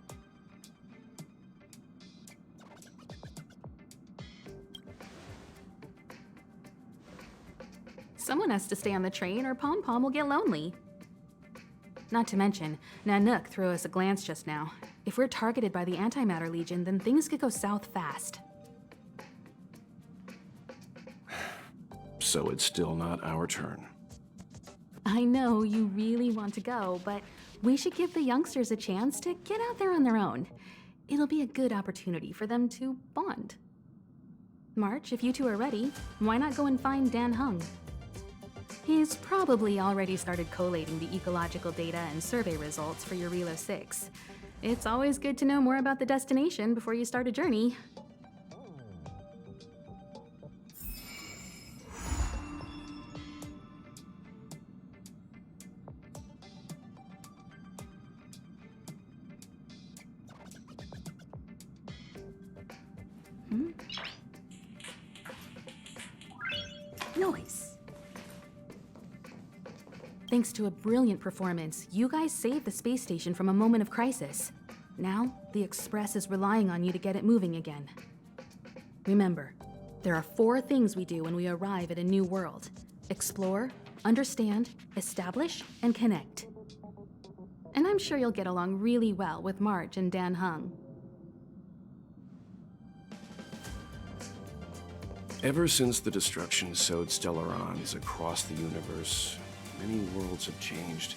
Someone has to stay on the train or Pom Pom will get lonely. Not to mention, Nanook threw us a glance just now. If we're targeted by the Antimatter Legion, then things could go south fast. So it's still not our turn. I know you really want to go, but we should give the youngsters a chance to get out there on their own. It'll be a good opportunity for them to bond. March, if you two are ready, why not go and find Dan Heng? He's probably already started collating the ecological data and survey results for Eurilo 6. It's always good to know more about the destination before you start a journey. Noise. Thanks to a brilliant performance, you guys saved the space station from a moment of crisis. Now, the Express is relying on you to get it moving again. Remember, there are 4 things we do when we arrive at a new world: explore, understand, establish, and connect. And I'm sure you'll get along really well with March and Dan Heng. Ever since the destruction sowed Stellarons across the universe, many worlds have changed.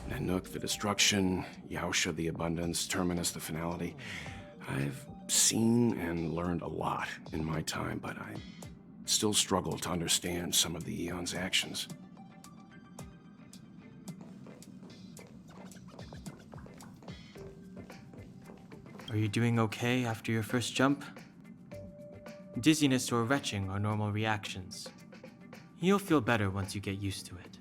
Nanook, the destruction, Yaosha, the abundance, Terminus, the finality. I've seen and learned a lot in my time, but I still struggle to understand some of the Eon's actions. Are you doing okay after your first jump? Dizziness or retching are normal reactions. You'll feel better once you get used to it.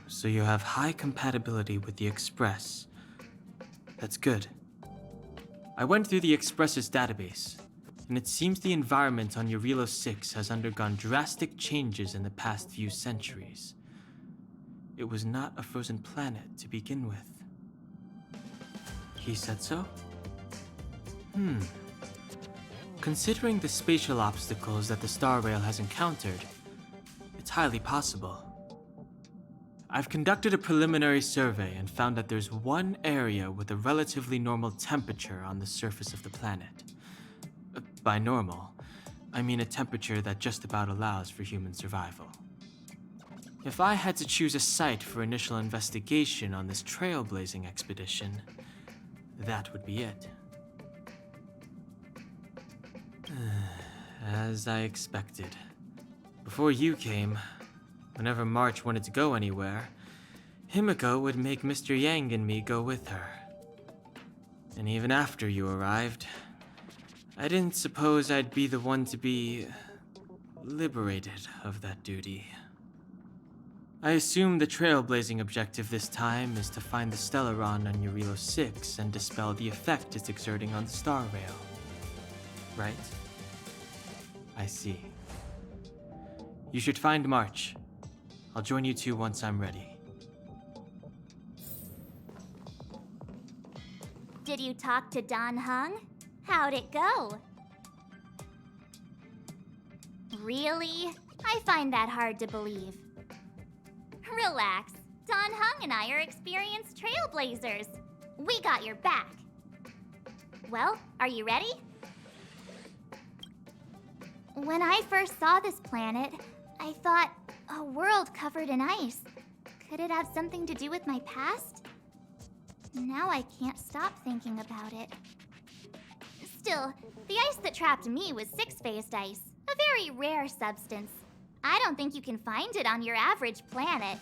So you have high compatibility with the Express. That's good. I went through the Express's database, and it seems the environment on Eurilo 6 has undergone drastic changes in the past few centuries. It was not a frozen planet to begin with. He said so? Considering the spatial obstacles that the Star Rail has encountered, it's highly possible. I've conducted a preliminary survey and found that there's one area with a relatively normal temperature on the surface of the planet. By normal, I mean a temperature that just about allows for human survival. If I had to choose a site for initial investigation on this trailblazing expedition, that would be it. As I expected. Before you came, whenever March wanted to go anywhere, Himiko would make Mr. Yang and me go with her. And even after you arrived, I didn't suppose I'd be the one to be liberated of that duty. I assume the trailblazing objective this time is to find the Stellaron on Eurilo 6 and dispel the effect it's exerting on the Star Rail. Right? I see. You should find March. I'll join you two once I'm ready. Did you talk to Dan Heng? How'd it go? Really? I find that hard to believe. Relax. Dan Heng and I are experienced trailblazers. We got your back. Well, are you ready? When I first saw this planet, I thought, a world covered in ice. Could it have something to do with my past? Now I can't stop thinking about it. Still, the ice that trapped me was six-phased ice, a very rare substance. I don't think you can find it on your average planet.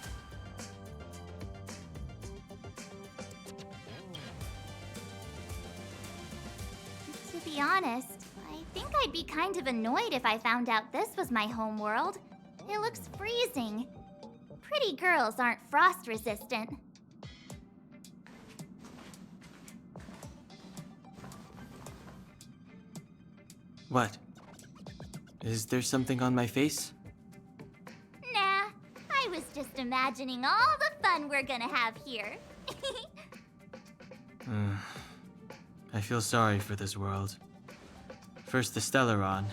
To be honest, I think I'd be kind of annoyed if I found out this was my home world. It looks freezing. Pretty girls aren't frost resistant. What? Is there something on my face? Nah, I was just imagining all the fun we're gonna have here. I feel sorry for this world. First the Stellaron,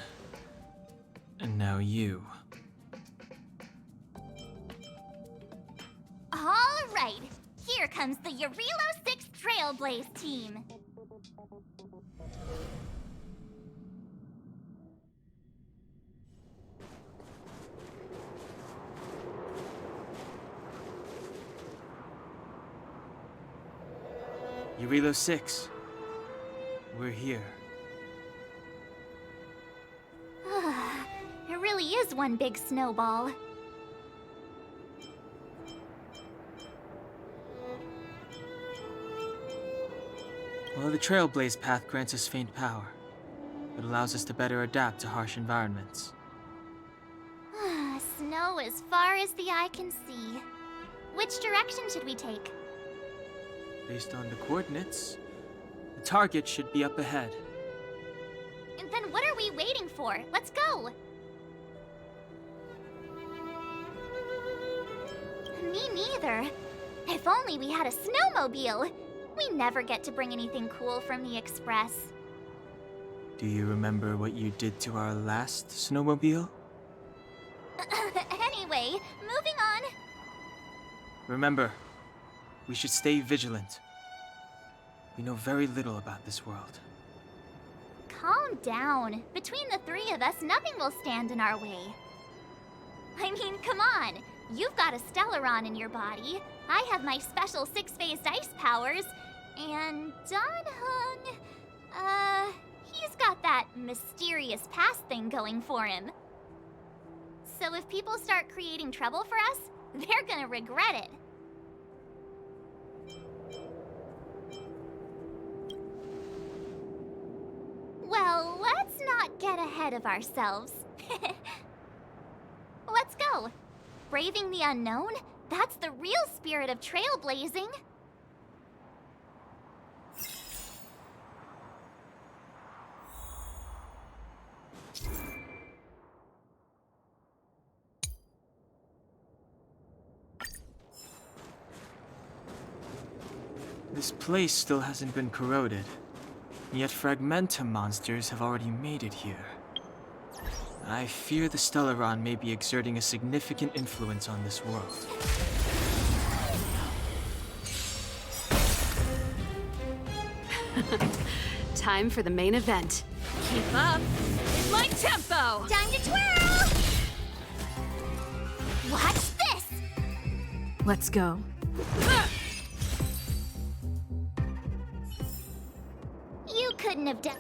and now you. All right, here comes the Eurilo 6 Trailblaze team. Eurilo 6. We're here. It really is one big snowball. Well, the Trailblaze path grants us faint power. It allows us to better adapt to harsh environments. Snow as far as the eye can see. Which direction should we take? Based on the coordinates, the target should be up ahead. And then what are we waiting for? Let's go! Me neither. If only we had a snowmobile. We never get to bring anything cool from the Express. Do you remember what you did to our last snowmobile? Anyway, moving on. Remember, we should stay vigilant. We know very little about this world. Calm down. Between the three of us, nothing will stand in our way. I mean, come on. You've got a Stellaron in your body. I have my special six-phased ice powers. And Dan Heng, he's got that mysterious past thing going for him. So if people start creating trouble for us, they're gonna regret it. Well, let's get ahead of ourselves. Let's go. Braving the unknown? That's the real spirit of trailblazing. This place still hasn't been corroded, yet fragmentum monsters have already made it here. I fear the Stellaron may be exerting a significant influence on this world. Time for the main event. Keep up with my tempo! Time to twirl! Watch this! Let's go. You couldn't have done...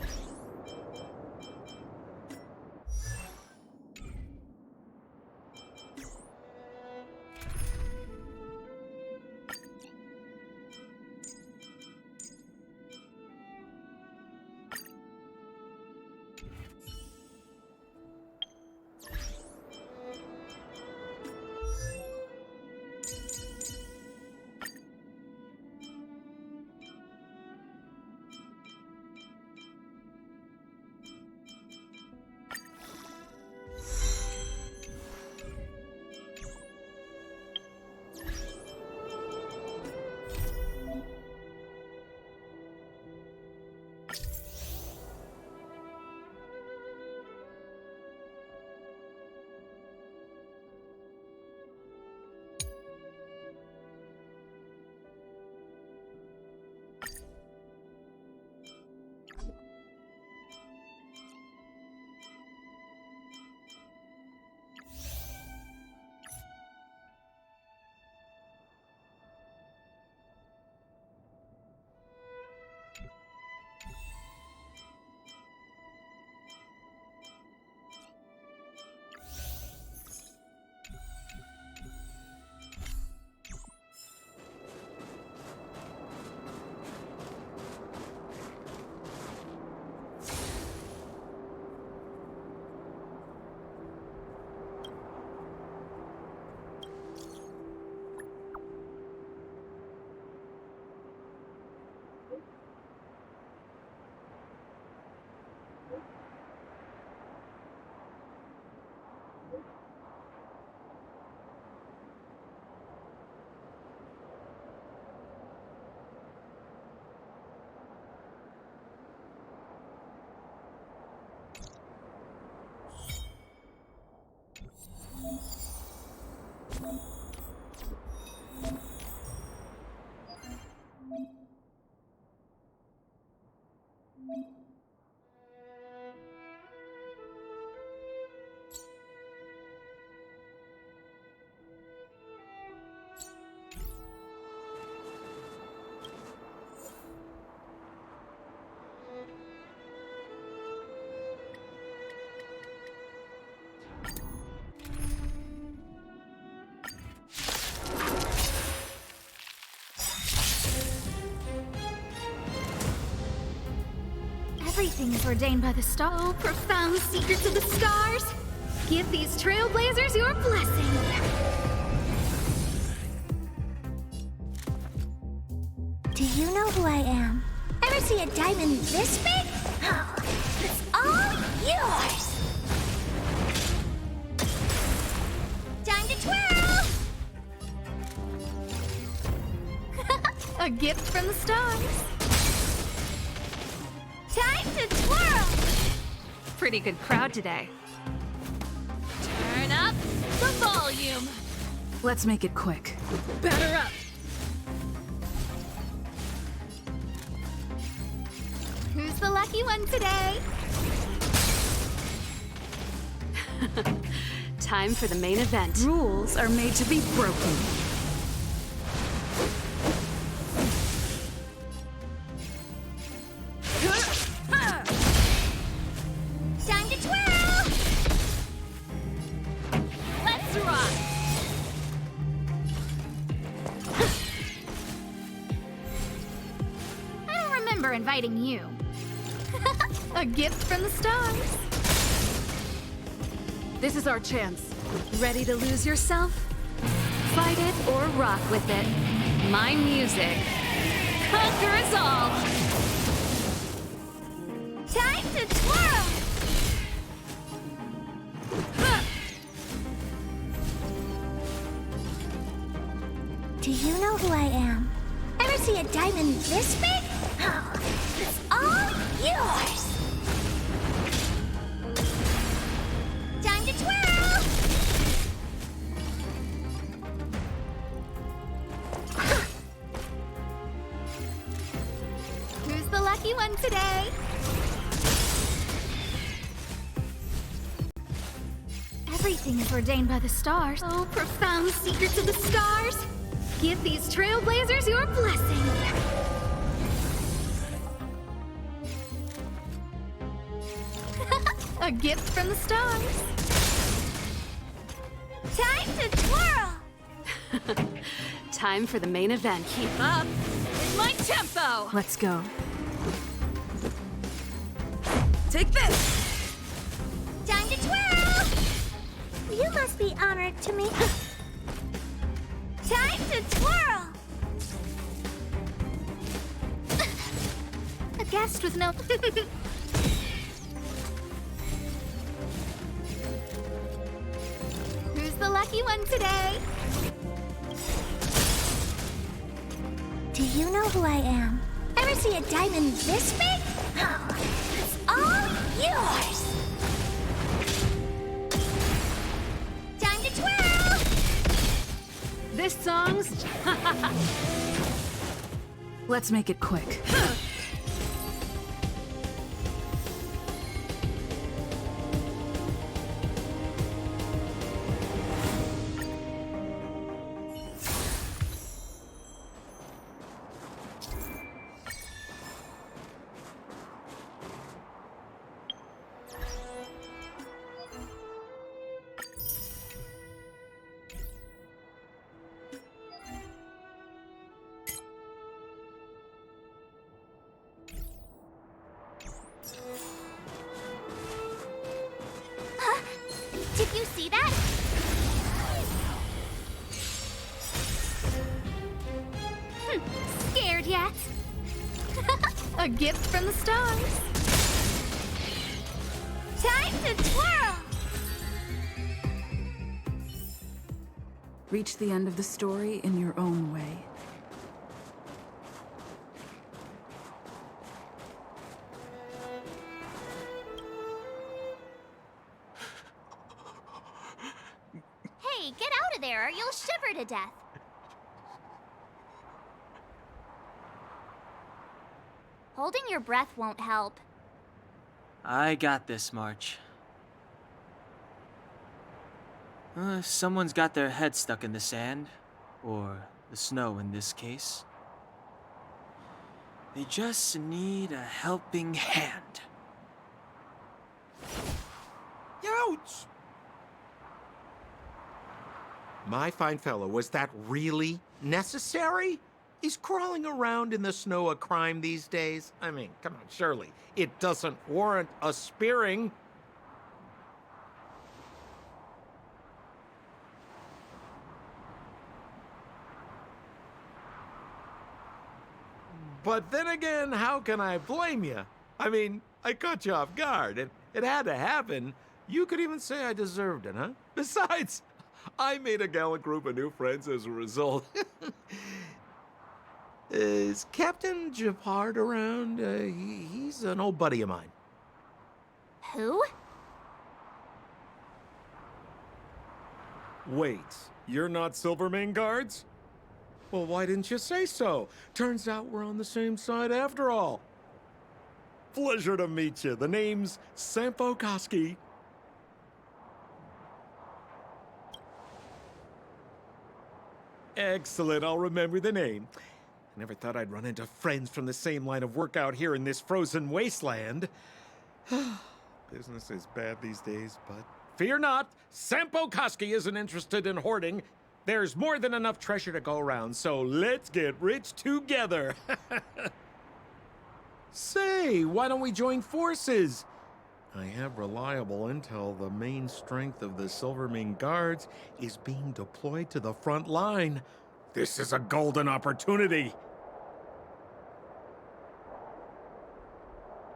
Everything is ordained by the star. Oh, profound secrets of the stars. Give these trailblazers your blessing. Do you know who I am? Ever see a diamond this big? Oh, it's all yours! Time to twirl! A gift from the stars. Time to twirl! Pretty good crowd today. Turn up the volume. Let's make it quick. Batter up. Who's the lucky one today? Time for the main event. Rules are made to be broken. Time to twirl! Let's rock! I don't remember inviting you. A gift from the stars. This is our chance. Ready to lose yourself? Fight it or rock with it. My music conquers all! Time to twirl! Do you know who I am? Ever see a diamond this big? Oh, it's all yours! Time to twirl! Who's the lucky one today? Everything is ordained by the stars. Oh, profound secrets of the stars! Give these trailblazers your blessing! A gift from the stars. Time to twirl! Time for the main event. Keep up with my tempo! Let's go. Take this! Time to twirl! You must be honored to me. Time to twirl! A guest with no... Who's the lucky one today? Do you know who I am? Ever see a diamond this big? Oh, it's all yours! Time to twirl! This song's... Let's make it quick. Did you see that? Scared yet? A gift from the stars. Time to twirl! Reach the end of the story in your own way. Hey, get out of there or you'll shiver to death. Holding your breath won't help. I got this, March. If someone's got their head stuck in the sand, or the snow in this case, they just need a helping hand. Ouch! My fine fellow, was that really necessary? Is crawling around in the snow a crime these days? I mean, come on, surely. It doesn't warrant a spearing. But then again, how can I blame you? I mean, I caught you off guard, and it had to happen. You could even say I deserved it, huh? Besides, I made a gallant group of new friends as a result. Is Captain Japard around? He's an old buddy of mine. Who? Wait, you're not Silvermane guards? Well, why didn't you say so? Turns out we're on the same side after all. Pleasure to meet you. The name's Sampo Koski. Excellent, I'll remember the name. I never thought I'd run into friends from the same line of work out here in this frozen wasteland. Business is bad these days, but fear not. Sampo Koski isn't interested in hoarding. There's more than enough treasure to go around, so let's get rich together. Say, why don't we join forces? I have reliable intel the main strength of the Silvermane Guards is being deployed to the front line. This is a golden opportunity.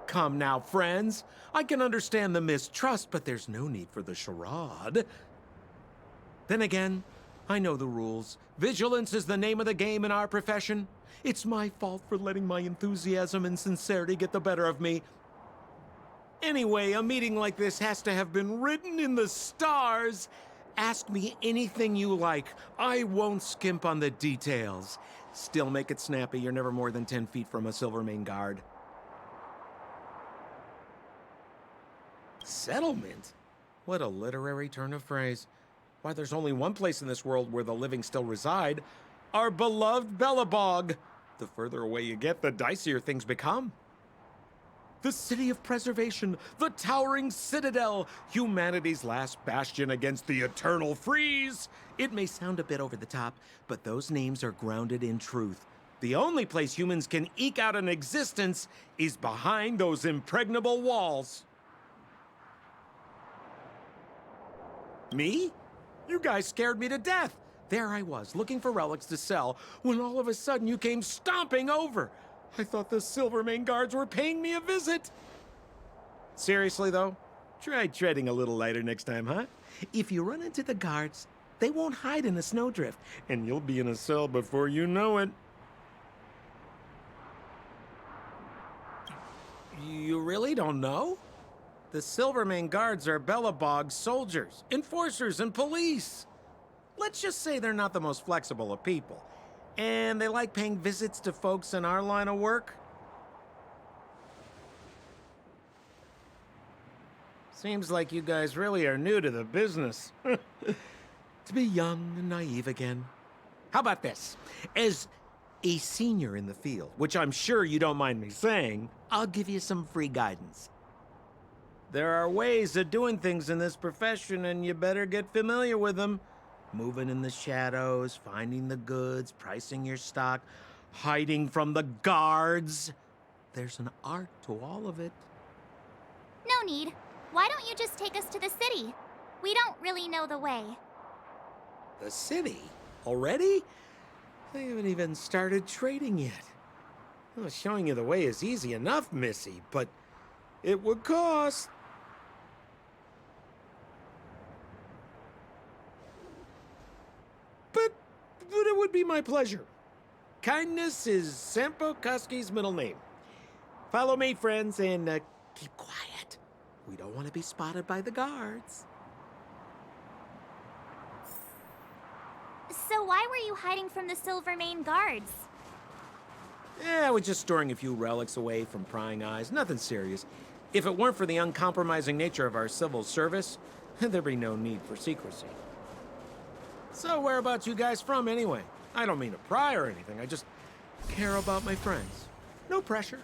Come now, friends. I can understand the mistrust, but there's no need for the charade. Then again, I know the rules. Vigilance is the name of the game in our profession. It's my fault for letting my enthusiasm and sincerity get the better of me. Anyway, a meeting like this has to have been written in the stars. Ask me anything you like. I won't skimp on the details. Still make it snappy. You're never more than 10 feet from a Silvermane Guard. Settlement? What a literary turn of phrase. Why, there's only one place in this world where the living still reside. Our beloved Belobog. The further away you get, the dicier things become. The city of preservation, the towering citadel, humanity's last bastion against the eternal freeze. It may sound a bit over the top, but those names are grounded in truth. The only place humans can eke out an existence is behind those impregnable walls. Me? You guys scared me to death. There I was, looking for relics to sell, when all of a sudden you came stomping over. I thought the Silvermane Guards were paying me a visit. Seriously, though, try treading a little lighter next time, huh? If you run into the guards, they won't hide in a snowdrift, and you'll be in a cell before you know it. You really don't know? The Silvermane Guards are Belobog's soldiers, enforcers, and police. Let's just say they're not the most flexible of people. And they like paying visits to folks in our line of work. Seems like you guys really are new to the business. To be young and naive again. How about this? As a senior in the field, which I'm sure you don't mind me saying, I'll give you some free guidance. There are ways of doing things in this profession, and you better get familiar with them. Moving in the shadows, finding the goods, pricing your stock, hiding from the guards. There's an art to all of it. No need. Why don't you just take us to the city? We don't really know the way. The city? Already? I haven't even started trading yet. Well, showing you the way is easy enough, Missy, but it would cost. But it would be my pleasure. Kindness is Sampo Koski's middle name. Follow me, friends, and keep quiet. We don't want to be spotted by the guards. So why were you hiding from the Silvermane Guards? Yeah, we're just storing a few relics away from prying eyes. Nothing serious. If it weren't for the uncompromising nature of our civil service, there'd be no need for secrecy. So whereabouts you guys from, anyway? I don't mean to pry or anything. I just care about my friends. No pressure.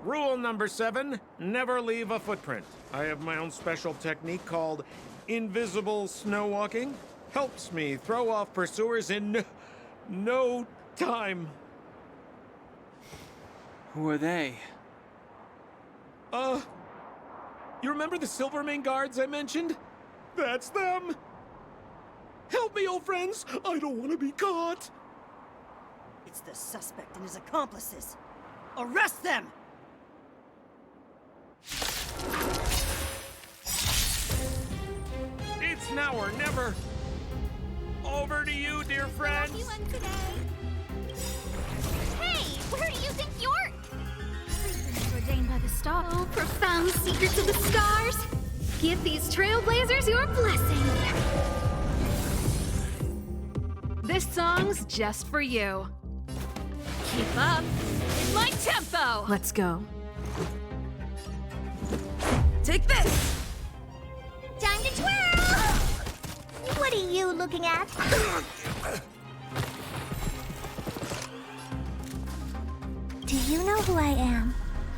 Rule number 7, never leave a footprint. I have my own special technique called invisible snow walking. Helps me throw off pursuers in no time. Who are they? You remember the Silvermane Guards I mentioned? That's them! Help me, old friends! I don't want to be caught! It's the suspect and his accomplices. Arrest them! It's now or never! Over to you, dear friends! Hey, where do you think you're... Ordained by the star. Oh, profound secrets of the stars. Give these trailblazers your blessing. This song's just for you. Keep up in my tempo. Let's go. Take this. Time to twirl! What are you looking at? Do you know who I am?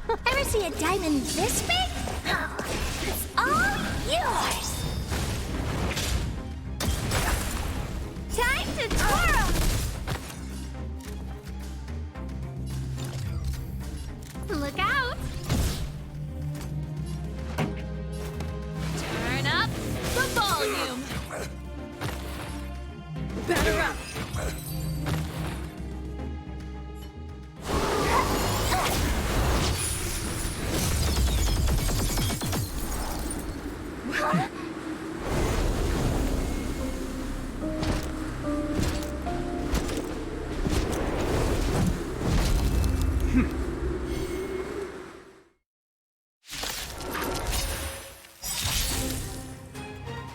Ever see a diamond this big? It's all yours! Time to twirl! Look out!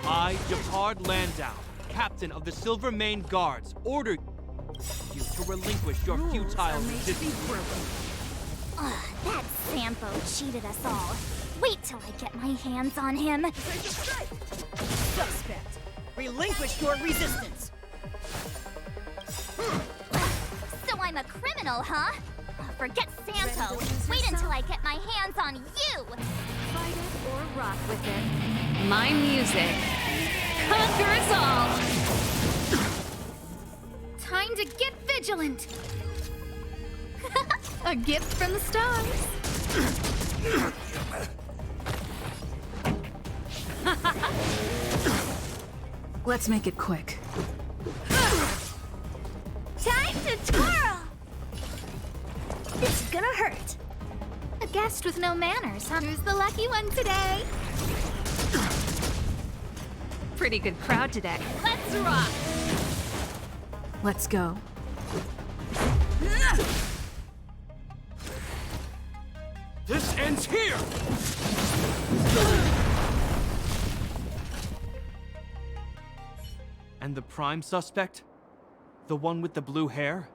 I, Japard Landau, captain of the Silver Mane Guards, order you to relinquish your futile resistance. Ugh, that Sampo cheated us all. Wait till I get my hands on him. Suspect, relinquish your resistance. So I'm a criminal, huh? Forget Santo. Wait until I get my hands on you. Fight it or rock with it. My music conquers all. Time to get vigilant. A gift from the stars. Let's make it quick. Time to twirl. This is gonna hurt. A guest with no manners, huh? Who's the lucky one today? Pretty good crowd today. Let's rock. Let's go. This ends here! And the prime suspect? The one with the blue hair?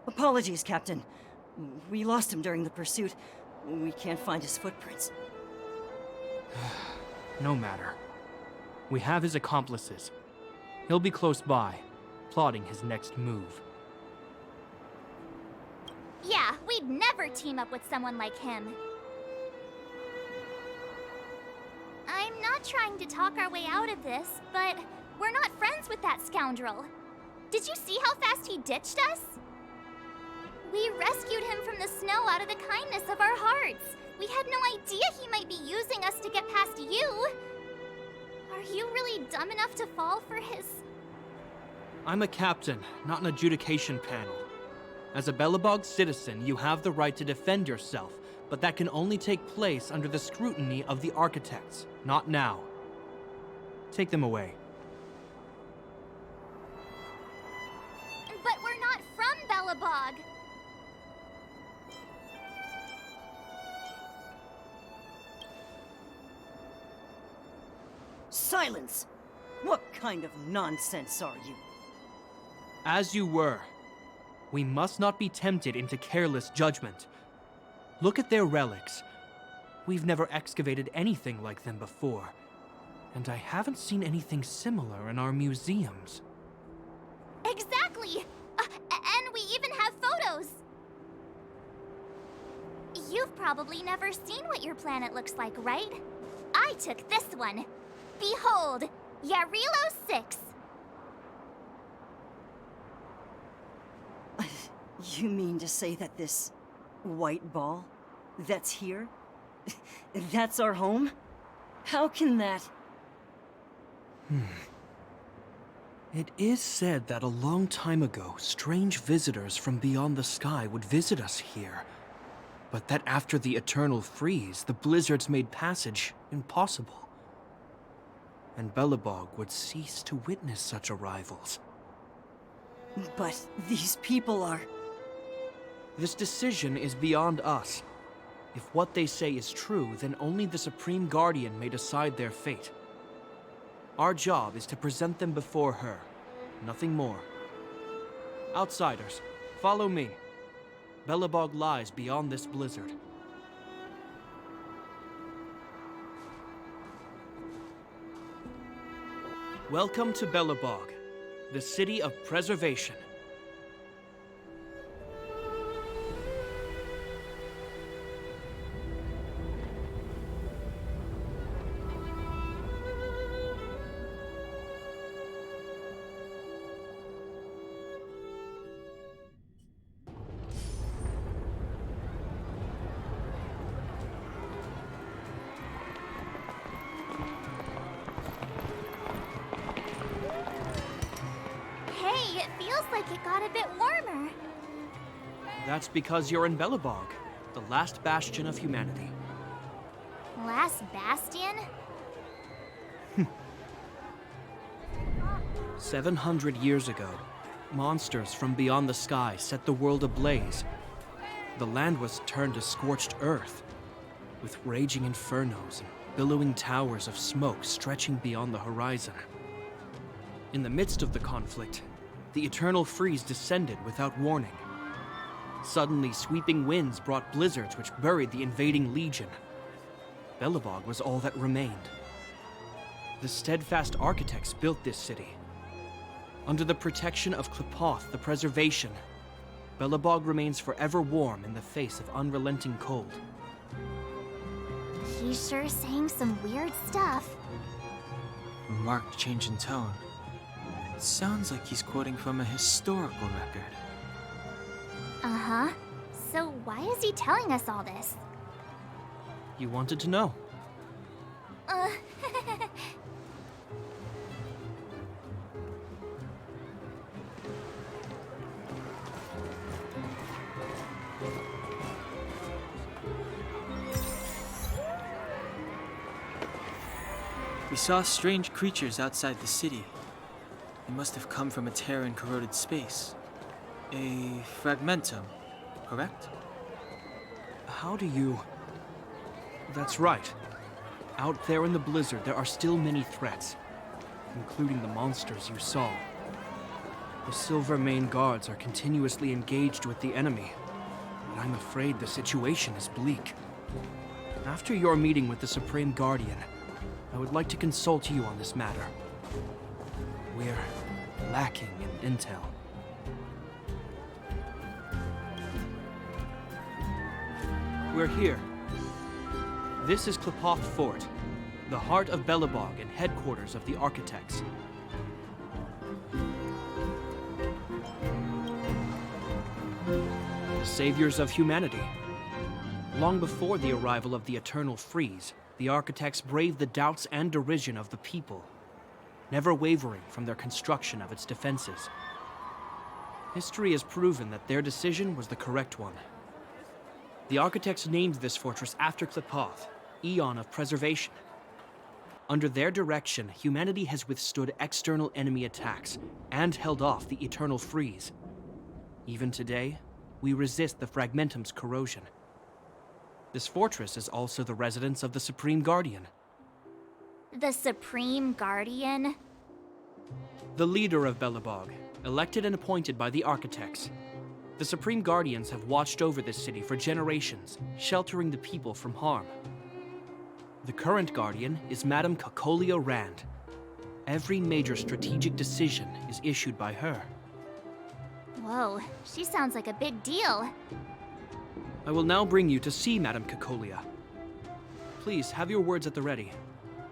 Apologies, Captain. We lost him during the pursuit. We can't find his footprints. No matter. We have his accomplices. He'll be close by, plotting his next move. Yeah, we'd never team up with someone like him. I'm not trying to talk our way out of this, but we're not friends with that scoundrel. Did you see how fast he ditched us? We rescued him from the snow out of the kindness of our hearts. We had no idea he might be using us to get past you. Are you really dumb enough to fall for his... I'm a captain, not an adjudication panel. As a Belobog citizen, you have the right to defend yourself, but that can only take place under the scrutiny of the architects, not now. Take them away. But we're not from Belobog. Silence! What kind of nonsense are you? As you were. We must not be tempted into careless judgment. Look at their relics. We've never excavated anything like them before, and I haven't seen anything similar in our museums. Exactly! And we even have photos! You've probably never seen what your planet looks like, right? I took this one. Behold, Yarilo 6. You mean to say that this white ball that's here, that's our home? How can that... It is said that a long time ago, strange visitors from beyond the sky would visit us here. But that after the eternal freeze, the blizzards made passage impossible. And Belobog would cease to witness such arrivals. But these people are... This decision is beyond us. If what they say is true, then only the Supreme Guardian may decide their fate. Our job is to present them before her, nothing more. Outsiders, follow me. Belobog lies beyond this blizzard. Welcome to Belobog, the city of preservation. Hey, it feels like it got a bit warmer. That's because you're in Belobog, the last bastion of humanity. Last bastion? 700 years ago, monsters from beyond the sky set the world ablaze. The land was turned to scorched earth, with raging infernos and billowing towers of smoke stretching beyond the horizon. In the midst of the conflict, the eternal freeze descended without warning. Suddenly, sweeping winds brought blizzards which buried the invading legion. Belobog was all that remained. The steadfast architects built this city. Under the protection of Klepoth, the Preservation, Belobog remains forever warm in the face of unrelenting cold. He's sure saying some weird stuff. A marked change in tone. It sounds like he's quoting from a historical record. Uh-huh. So why is he telling us all this? You wanted to know. Uh... We saw strange creatures outside the city. They must have come from a tear-and-corroded space. A fragmentum, correct? How do you... That's right. Out there in the blizzard, there are still many threats, including the monsters you saw. The Silvermane guards are continuously engaged with the enemy, but I'm afraid the situation is bleak. After your meeting with the Supreme Guardian, I would like to consult you on this matter. We're lacking in intel. We're here. This is Klepoth Fort, the heart of Belobog and headquarters of the Architects. The saviors of humanity. Long before the arrival of the Eternal Freeze, the Architects braved the doubts and derision of the people, never wavering from their construction of its defenses. History has proven that their decision was the correct one. The Architects named this fortress after Klepoth, Eon of Preservation. Under their direction, humanity has withstood external enemy attacks and held off the Eternal Freeze. Even today, we resist the Fragmentum's corrosion. This fortress is also the residence of the Supreme Guardian. The Supreme Guardian? The leader of Belobog, elected and appointed by the Architects. The Supreme Guardians have watched over this city for generations, sheltering the people from harm. The current Guardian is Madame Cocolia Rand. Every major strategic decision is issued by her. Whoa, she sounds like a big deal. I will now bring you to see Madame Cocolia. Please, have your words at the ready.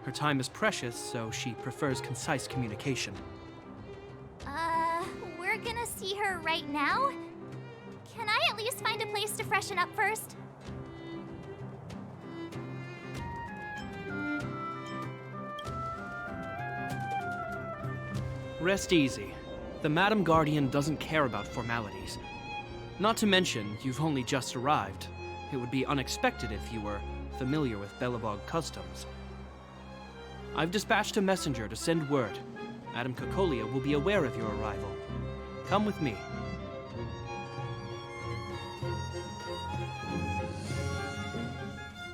Her time is precious, so she prefers concise communication. We're gonna see her right now? Can I at least find a place to freshen up first? Rest easy. The Madame Guardian doesn't care about formalities. Not to mention, you've only just arrived. It would be unexpected if you were familiar with Belobog customs. I've dispatched a messenger to send word. Madame Cocolia will be aware of your arrival. Come with me.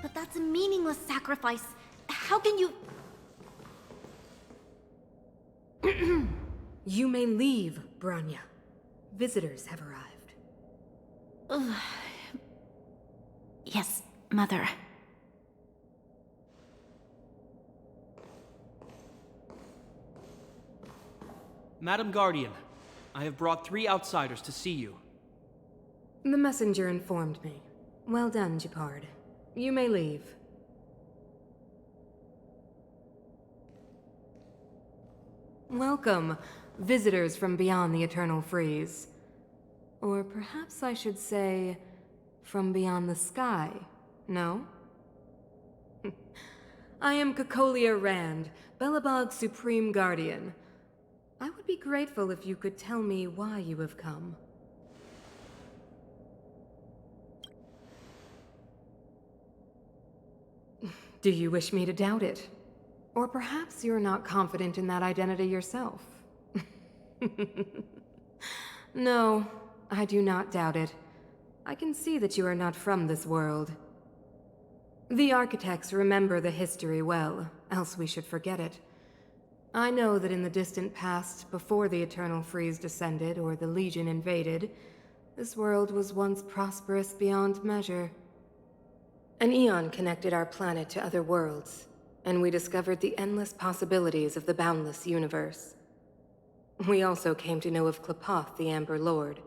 But that's a meaningless sacrifice. How can you... You may leave, Branya. Visitors have arrived. Yes, Mother. Madame Guardian, I have brought 3 outsiders to see you. The messenger informed me. Well done, Gepard. You may leave. Welcome, visitors from beyond the Eternal Freeze. Or perhaps I should say, from beyond the sky, no? I am Cocolia Rand, Belobog's Supreme Guardian. I would be grateful if you could tell me why you have come. Do you wish me to doubt it? Or perhaps you're not confident in that identity yourself? No, I do not doubt it. I can see that you are not from this world. The architects remember the history well, else we should forget it. I know that in the distant past, before the Eternal Freeze descended or the Legion invaded, this world was once prosperous beyond measure. An eon connected our planet to other worlds, and we discovered the endless possibilities of the boundless universe. We also came to know of Klapoth, the Amber Lord.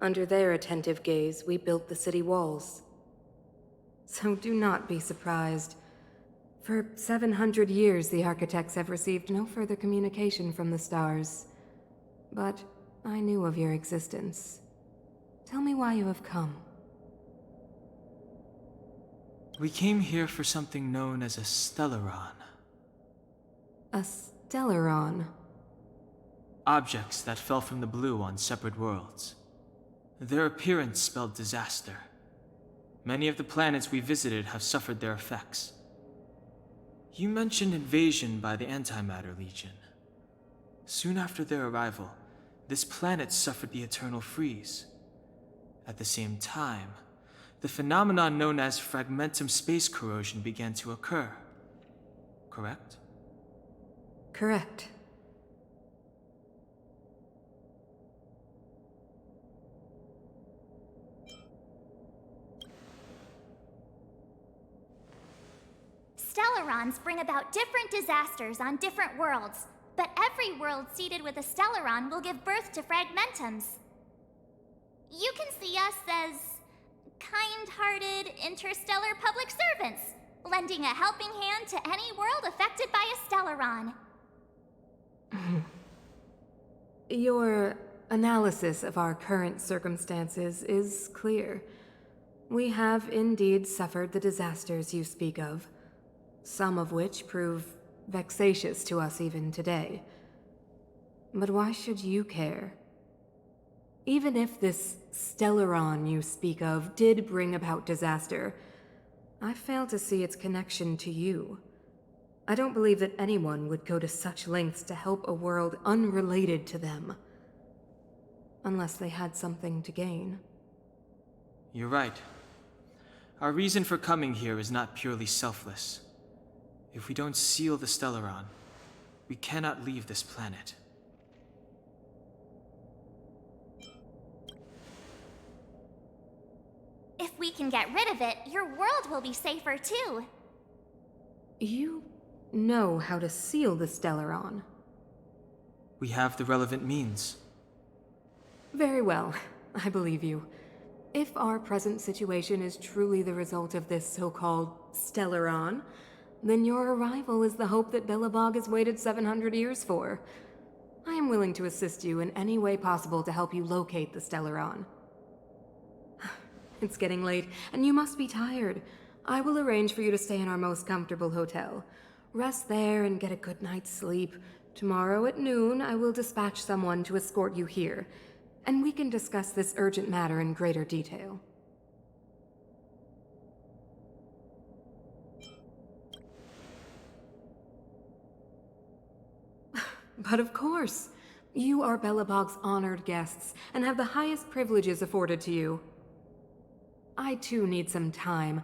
Under their attentive gaze, we built the city walls. So do not be surprised. For 700 years, the architects have received no further communication from the stars. But I knew of your existence. Tell me why you have come. We came here for something known as a Stellaron. A Stellaron? Objects that fell from the blue on separate worlds. Their appearance spelled disaster. Many of the planets we visited have suffered their effects. You mentioned invasion by the Antimatter Legion. Soon after their arrival, this planet suffered the Eternal Freeze. At the same time, the phenomenon known as fragmentum space corrosion began to occur. Correct? Correct. Stellarons bring about different disasters on different worlds, but every world seeded with a Stellaron will give birth to fragmentums. You can see us as kind-hearted interstellar public servants, lending a helping hand to any world affected by a Stellaron. Your analysis of our current circumstances is clear. We have indeed suffered the disasters you speak of, some of which prove vexatious to us even today. But why should you care? Even if this Stellaron you speak of did bring about disaster, I fail to see its connection to you. I don't believe that anyone would go to such lengths to help a world unrelated to them. Unless they had something to gain. You're right. Our reason for coming here is not purely selfless. If we don't seal the Stellaron, we cannot leave this planet. If we can get rid of it, your world will be safer too. You know how to seal the Stellaron. We have the relevant means. Very well, I believe you. If our present situation is truly the result of this so-called Stellaron, then your arrival is the hope that Belobog has waited 700 years for. I am willing to assist you in any way possible to help you locate the Stellaron. It's getting late, and you must be tired. I will arrange for you to stay in our most comfortable hotel. Rest there and get a good night's sleep. Tomorrow at noon, I will dispatch someone to escort you here, and we can discuss this urgent matter in greater detail. But of course, you are Belobog's honored guests, and have the highest privileges afforded to you. I too need some time.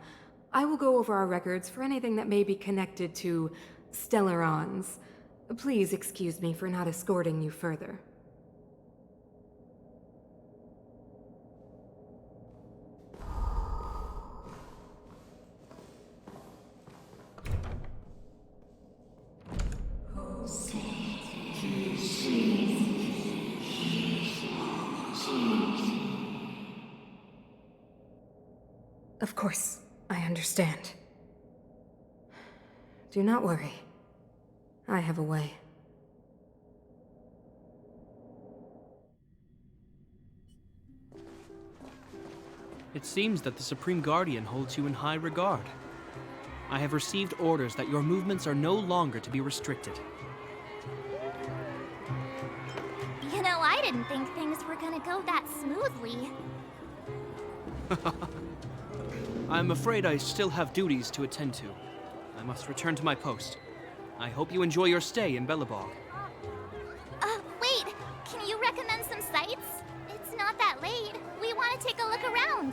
I will go over our records for anything that may be connected to Stellarons. Please excuse me for not escorting you further. Of course, I understand. Do not worry. I have a way. It seems that the Supreme Guardian holds you in high regard. I have received orders that your movements are no longer to be restricted. You know, I didn't think things were gonna go that smoothly. I'm afraid I still have duties to attend to. I must return to my post. I hope you enjoy your stay in Belobog. Wait! Can you recommend some sites? It's not that late. We want to take a look around.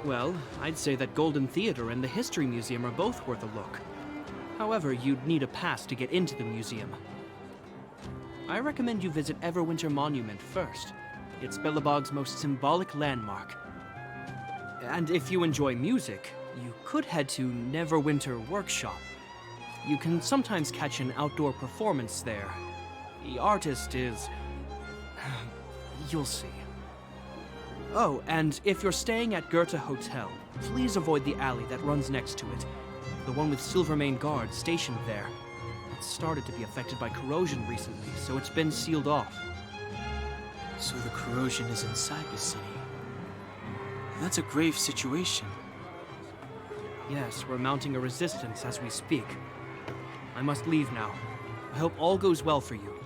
Well, I'd say that Golden Theater and the History Museum are both worth a look. However, you'd need a pass to get into the museum. I recommend you visit Everwinter Monument first. It's Billabog's most symbolic landmark. And if you enjoy music, you could head to Neverwinter Workshop. You can sometimes catch an outdoor performance there. The artist is... you'll see. Oh, and if you're staying at Goethe Hotel, please avoid the alley that runs next to it. The one with Silvermane guards stationed there. It's started to be affected by corrosion recently, so it's been sealed off. So the corrosion is inside the city. That's a grave situation. Yes, we're mounting a resistance as we speak. I must leave now. I hope all goes well for you.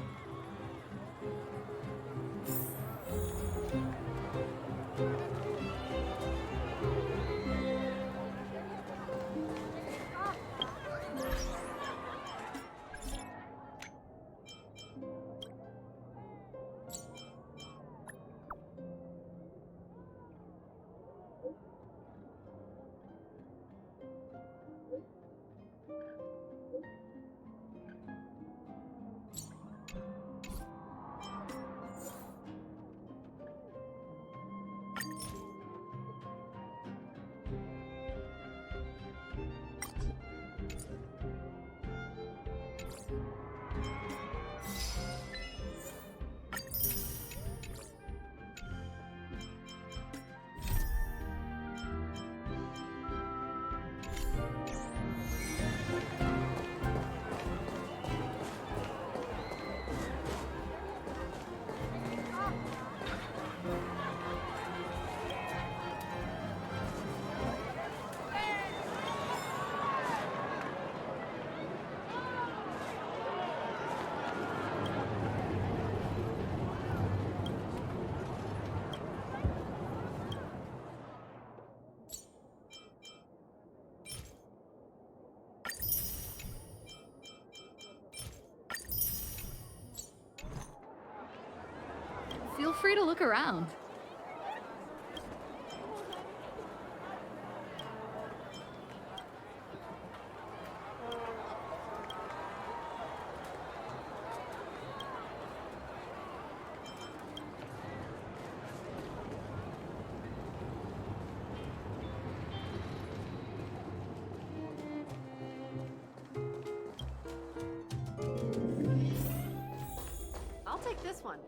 Feel free to look around. I'll take this one.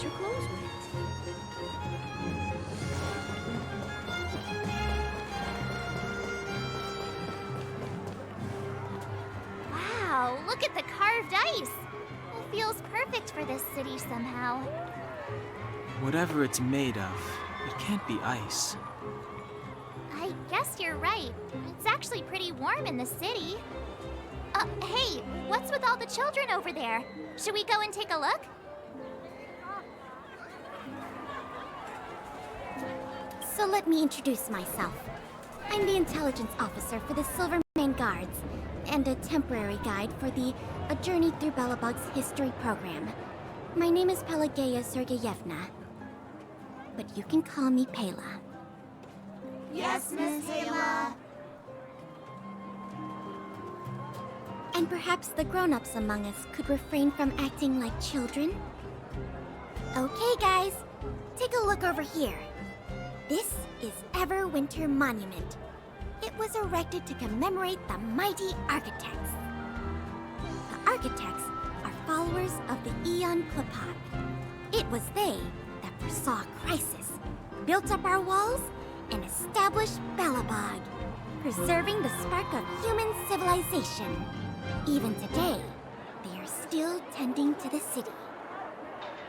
get your clothes wet. Wow, look at the carved ice! It feels perfect for this city somehow. Whatever it's made of, it can't be ice. I guess you're right. It's actually pretty warm in the city. Hey, what's with all the children over there? Should we go and take a look? So let me introduce myself. I'm the intelligence officer for the Silvermane Guards, and a temporary guide for the A Journey Through Belobog's history program. My name is Pelageya Sergeyevna, but you can call me Pela. Yes, Miss Pela. And perhaps the grown-ups among us could refrain from acting like children? Okay, guys, take a look over here. This is Everwinter Monument. It was erected to commemorate the mighty architects. The architects are followers of the Aeon Klapat. It was they that foresaw crisis, built up our walls, and established Belobog, preserving the spark of human civilization. Even today, they are still tending to the city.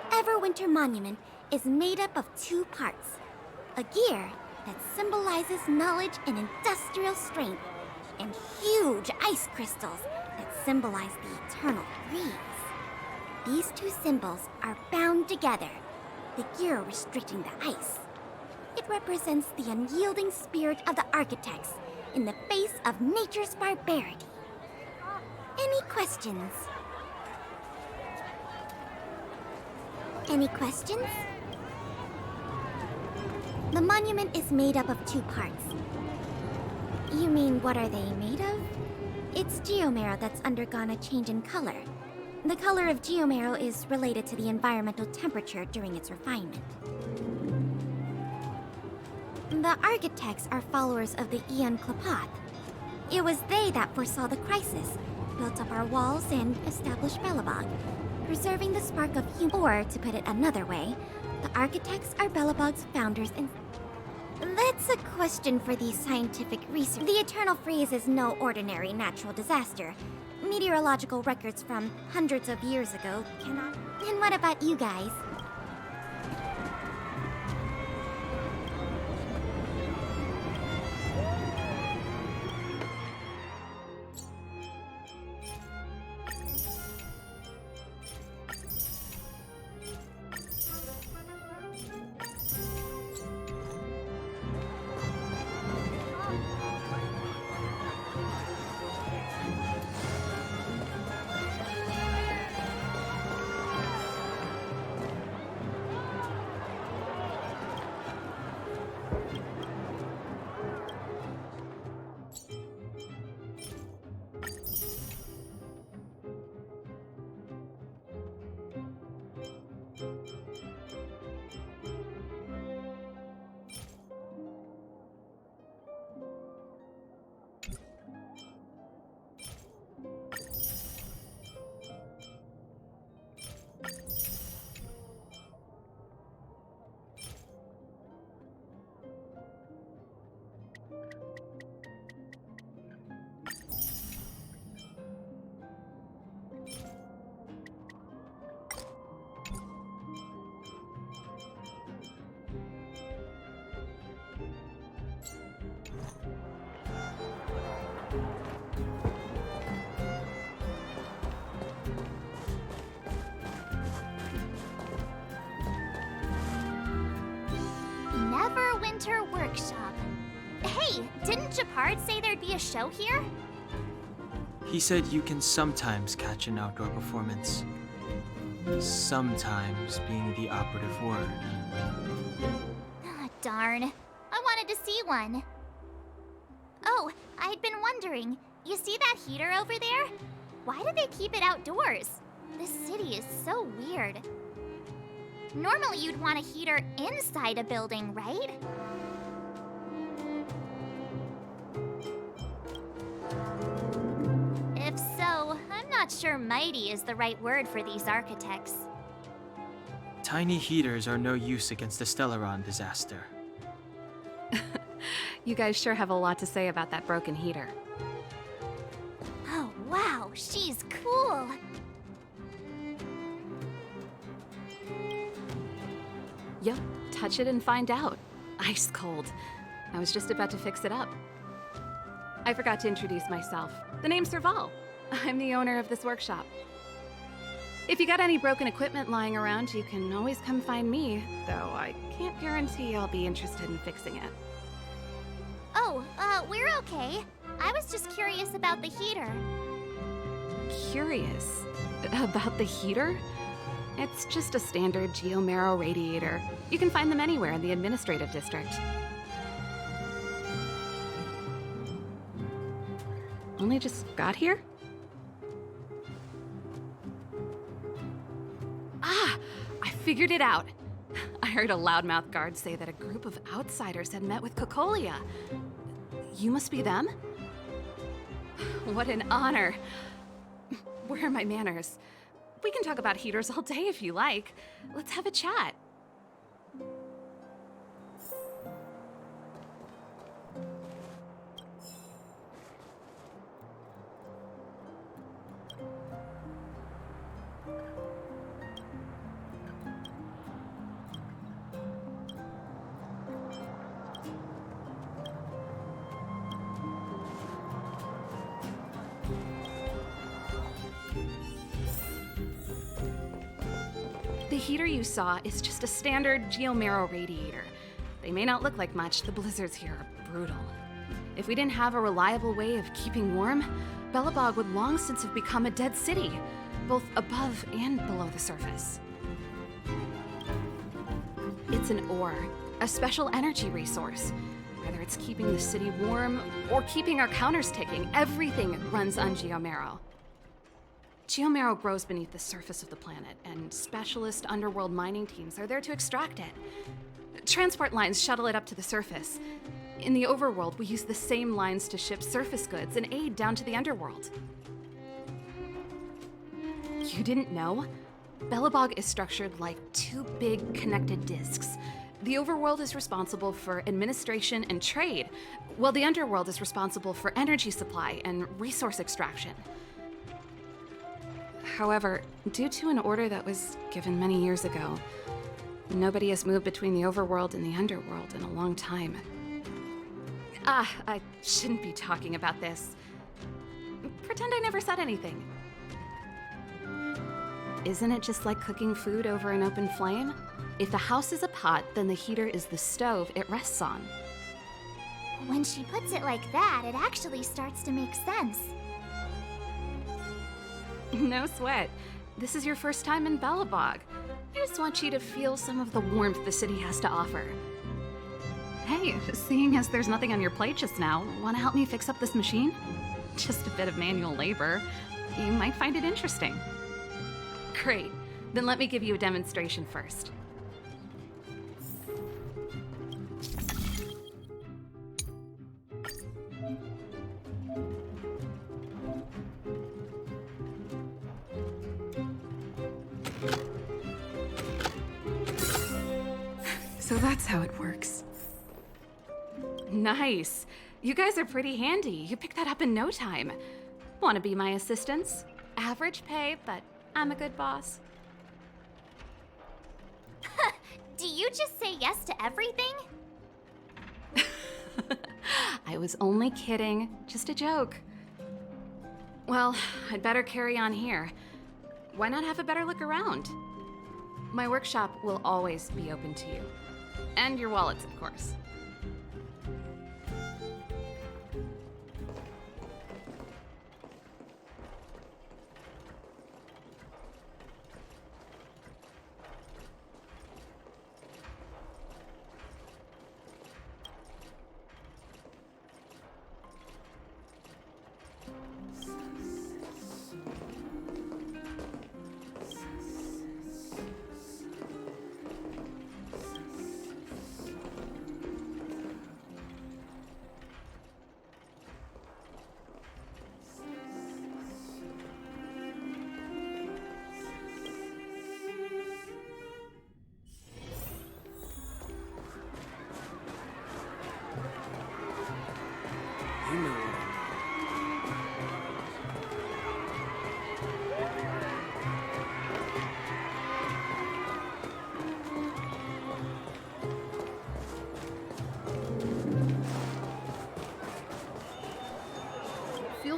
Everwinter Monument is made up of 2 parts. A gear that symbolizes knowledge and industrial strength, and huge ice crystals that symbolize the eternal breeze. These 2 symbols are bound together, the gear restricting the ice. It represents the unyielding spirit of the architects in the face of nature's barbarity. Any questions? Any questions? The monument is made up of 2 parts. You mean, what are they made of? It's geomarrow that's undergone a change in color. The color of geomarrow is related to the environmental temperature during its refinement. The architects are followers of the Aeon Klapat. It was they that foresaw the crisis, built up our walls, and established Belobog, preserving the spark of human. Or, to put it another way, the architects are Belobog's founders and... That's a question for the scientific research. The Eternal Freeze is no ordinary natural disaster. Meteorological records from hundreds of years ago cannot... And what about you guys? Neverwinter Workshop. Hey, didn't Japard say there'd be a show here? He said you can sometimes catch an outdoor performance. Sometimes being the operative word. Ah, darn. I wanted to see one. Oh, I'd been wondering. You see that heater over there? Why do they keep it outdoors? This city is so weird. Normally you'd want a heater inside a building, right? If so, I'm not sure mighty is the right word for these architects. Tiny heaters are no use against the Stellaron disaster. You guys sure have a lot to say about that broken heater. Oh, wow, she's cool. Yep, touch it and find out. Ice cold. I was just about to fix it up. I forgot to introduce myself. The name's Serval. I'm the owner of this workshop. If you got any broken equipment lying around, you can always come find me, though I can't guarantee I'll be interested in fixing it. Oh, we're okay. I was just curious about the heater. Curious? About the heater? It's just a standard geomarrow radiator. You can find them anywhere in the administrative district. Only just got here? Ah! I figured it out! I heard a loudmouth guard say that a group of outsiders had met with Cocolia. You must be them? What an honor. Where are my manners? We can talk about heaters all day if you like. Let's have a chat. The heater you saw is just a standard geomarrow radiator. They may not look like much, the blizzards here are brutal. If we didn't have a reliable way of keeping warm, Belobog would long since have become a dead city, both above and below the surface. It's an ore, a special energy resource. Whether it's keeping the city warm or keeping our counters ticking, everything runs on geomarrow. Geomarrow grows beneath the surface of the planet, and specialist underworld mining teams are there to extract it. Transport lines shuttle it up to the surface. In the overworld, we use the same lines to ship surface goods and aid down to the underworld. You didn't know? Belobog is structured like two big connected disks. The overworld is responsible for administration and trade, while the underworld is responsible for energy supply and resource extraction. However, due to an order that was given many years ago, nobody has moved between the overworld and the underworld in a long time. I shouldn't be talking about this. Pretend I never said anything. Isn't it just like cooking food over an open flame? If the house is a pot, then the heater is the stove it rests on. When she puts it like that, it actually starts to make sense. No sweat. This is your first time in Belobog. I just want you to feel some of the warmth the city has to offer. Hey, seeing as there's nothing on your plate just now, want to help me fix up this machine? Just a bit of manual labor. You might find it interesting. Great. Then let me give you a demonstration first. So that's how it works. Nice. You guys are pretty handy. You picked that up in no time. Want to be my assistants? Average pay, but I'm a good boss. Do you just say yes to everything? I was only kidding. Just a joke. Well, I'd better carry on here. Why not have a better look around? My workshop will always be open to you. And your wallets, of course.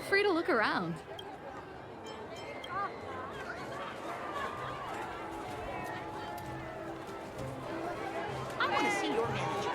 free to look around. I want to see your manager.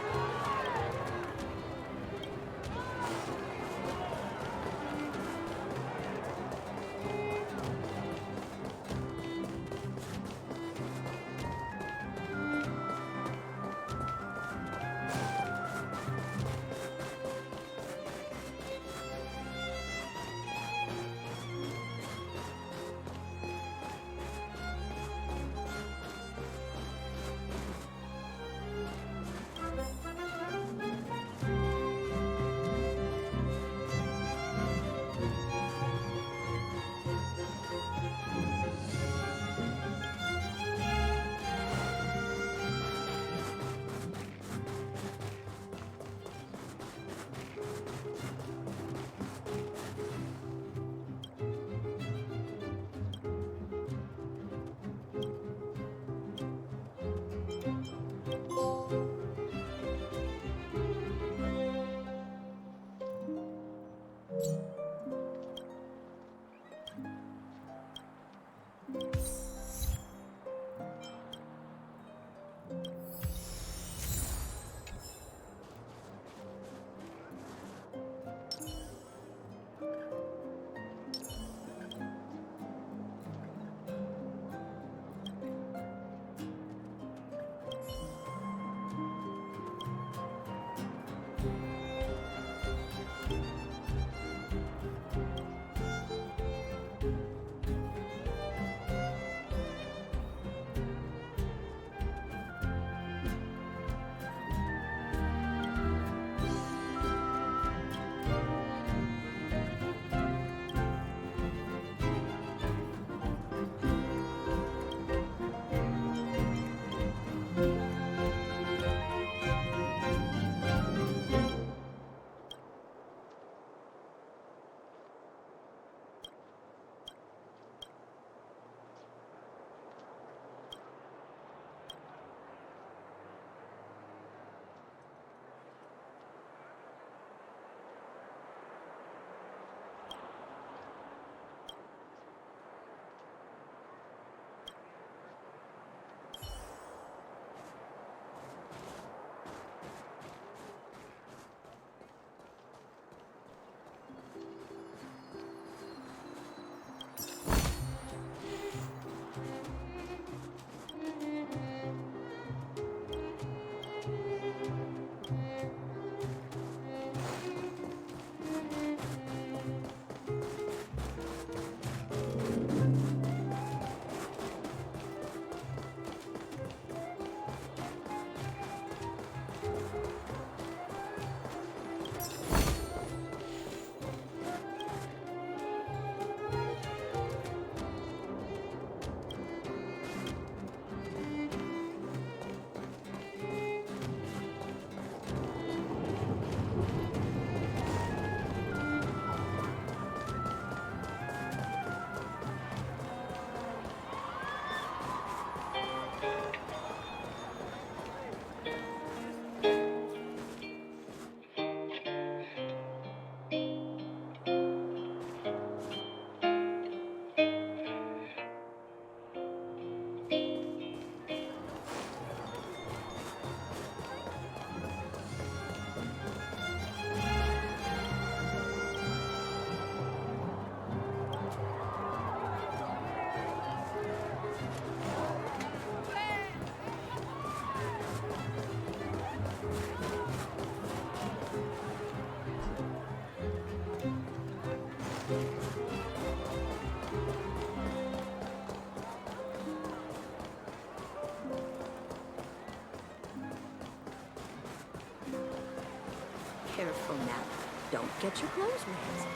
Careful now. Don't get your clothes wet.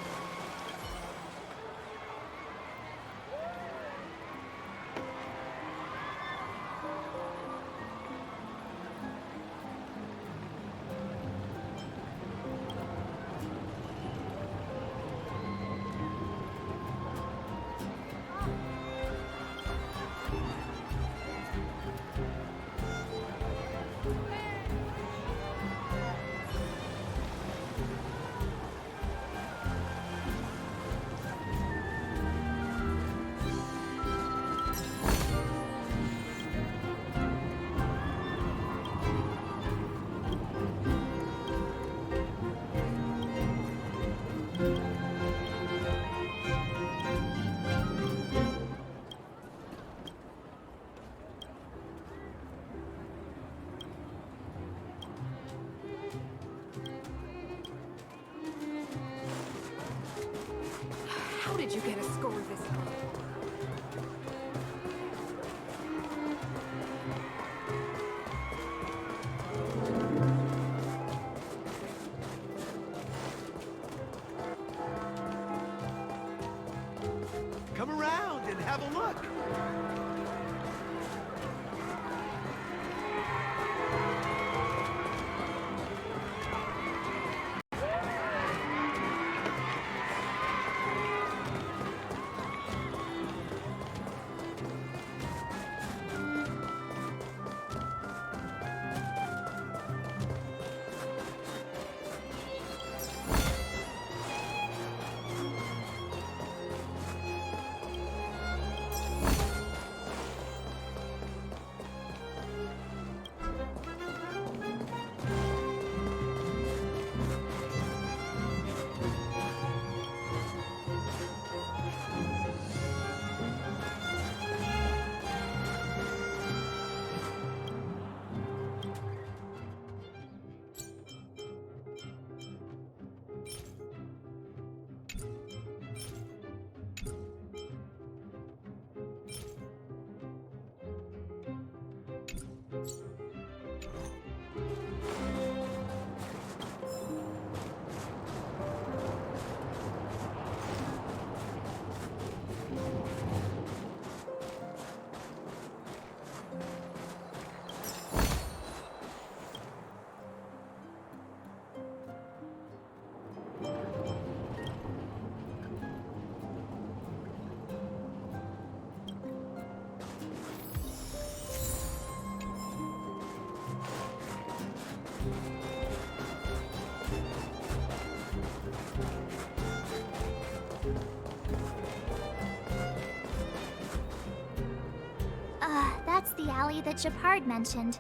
valley that Japard mentioned.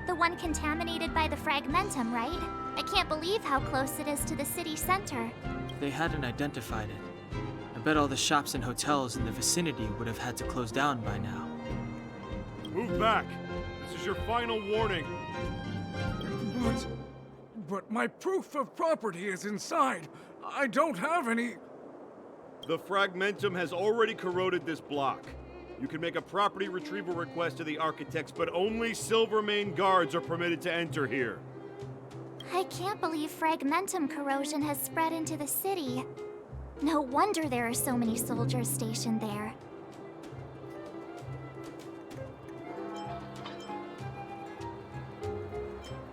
The one contaminated by the fragmentum, right? I can't believe how close it is to the city center. They hadn't identified it. I bet all the shops and hotels in the vicinity would have had to close down by now. Move back! This is your final warning! But my proof of property is inside. I don't have any... The fragmentum has already corroded this block. You can make a property retrieval request to the architects, but only Silvermane guards are permitted to enter here. I can't believe fragmentum corrosion has spread into the city. No wonder there are so many soldiers stationed there.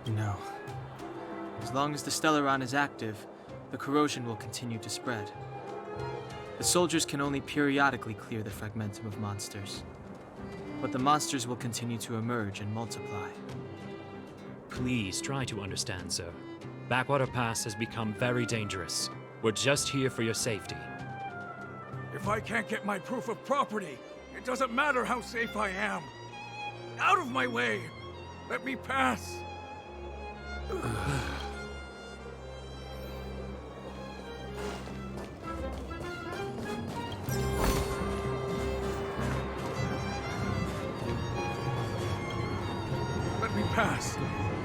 No. As long as the Stellaron is active, the corrosion will continue to spread. The soldiers can only periodically clear the fragmentum of monsters. But the monsters will continue to emerge and multiply. Please try to understand, sir. Backwater Pass has become very dangerous. We're just here for your safety. If I can't get my proof of property, it doesn't matter how safe I am. Out of my way! Let me pass! Let me pass.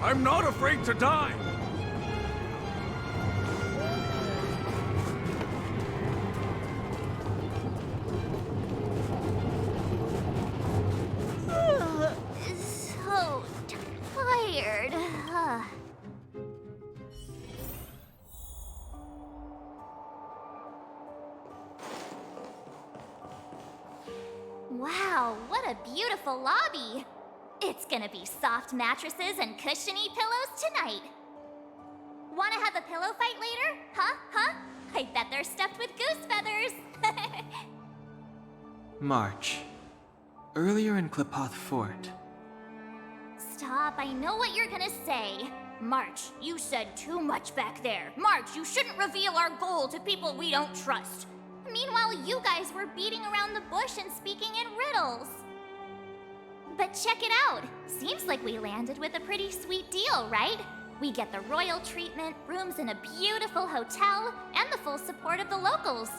I'm not afraid to die! So tired. Wow, what a beautiful lobby! It's gonna be soft mattresses and cushiony pillows tonight. Wanna have a pillow fight later? Huh? I bet they're stuffed with goose feathers. March. Earlier in Klipoth Fort. Stop, I know what you're gonna say. March, you said too much back there. March, you shouldn't reveal our goal to people we don't trust. Meanwhile, you guys were beating around the bush and speaking in riddles. But check it out. Seems like we landed with a pretty sweet deal, right? We get the royal treatment, rooms in a beautiful hotel, and the full support of the locals.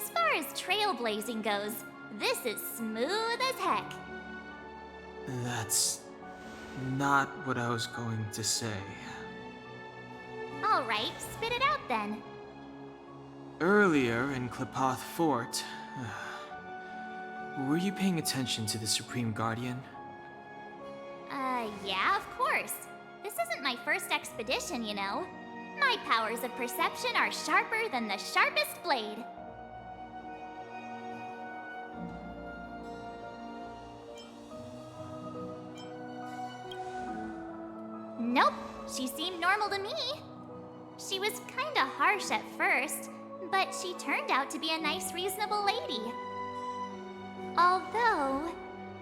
As far as trailblazing goes, this is smooth as heck. That's not what I was going to say. All right, spit it out then. Earlier in Klipoth Fort, were you paying attention to the Supreme Guardian? Yeah, of course. This isn't my first expedition, you know. My powers of perception are sharper than the sharpest blade. Nope, she seemed normal to me. She was kinda harsh at first, but she turned out to be a nice, reasonable lady. Although,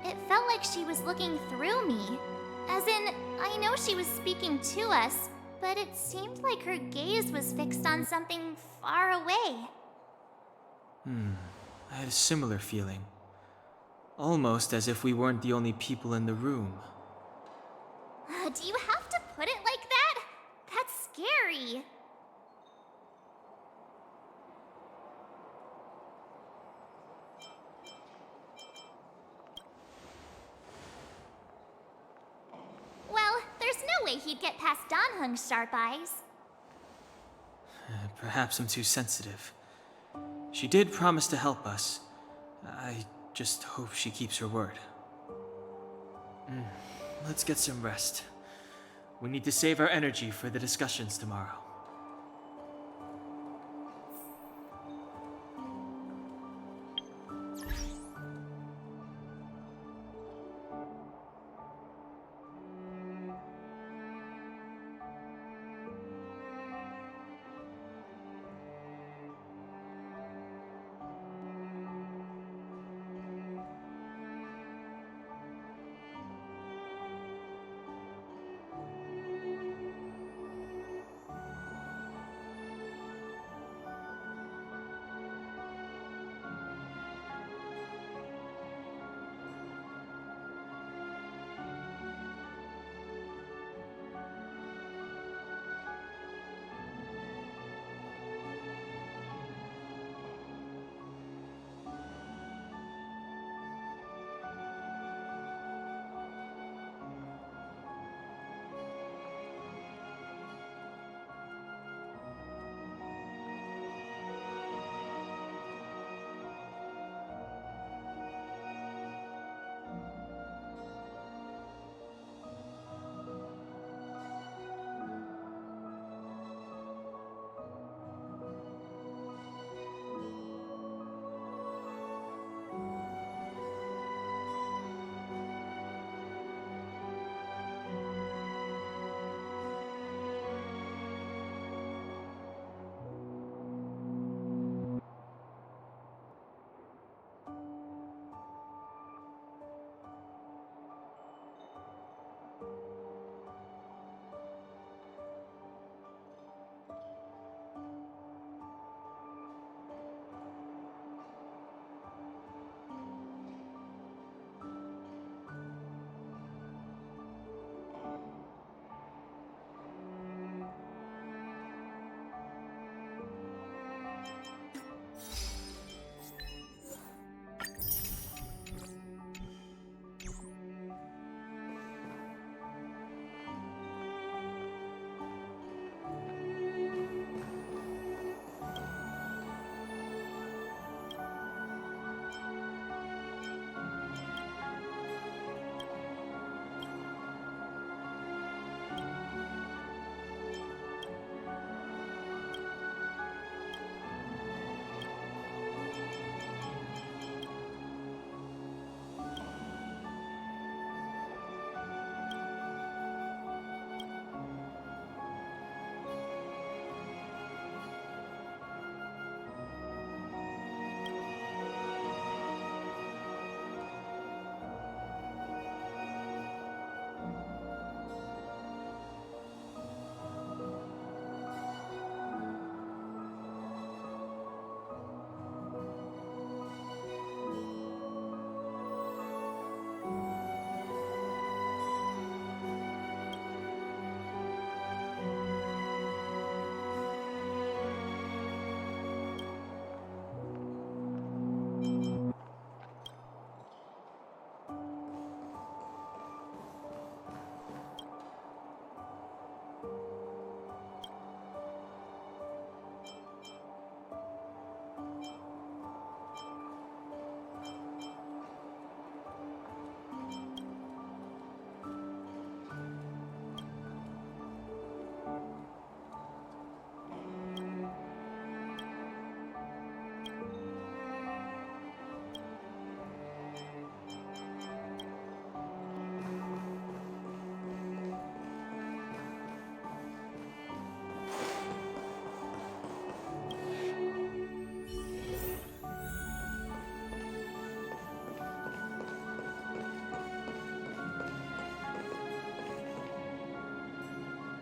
it felt like she was looking through me. As in, I know she was speaking to us, but it seemed like her gaze was fixed on something far away. I had a similar feeling. Almost as if we weren't the only people in the room. Do you have to put it like that? That's scary. Well, there's no way he'd get past Danhung's sharp eyes. Perhaps I'm too sensitive. She did promise to help us. I just hope she keeps her word. Let's get some rest. We need to save our energy for the discussions tomorrow.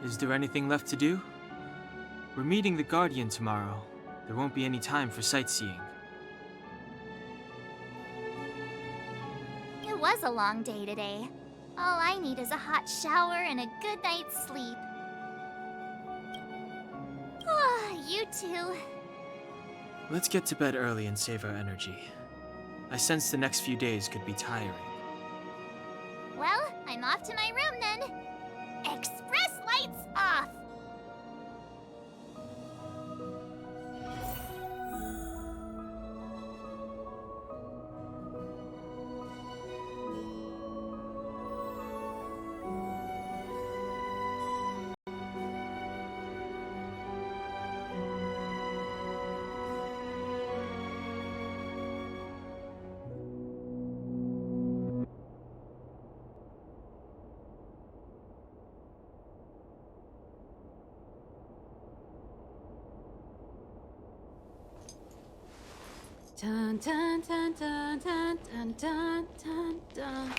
Is there anything left to do? We're meeting the Guardian tomorrow. There won't be any time for sightseeing. It was a long day today. All I need is a hot shower and a good night's sleep. You too. Let's get to bed early and save our energy. I sense the next few days could be tiring. Well, I'm off to my room then. Express lights off! Dun dun dun dun dun dun dun dun dun.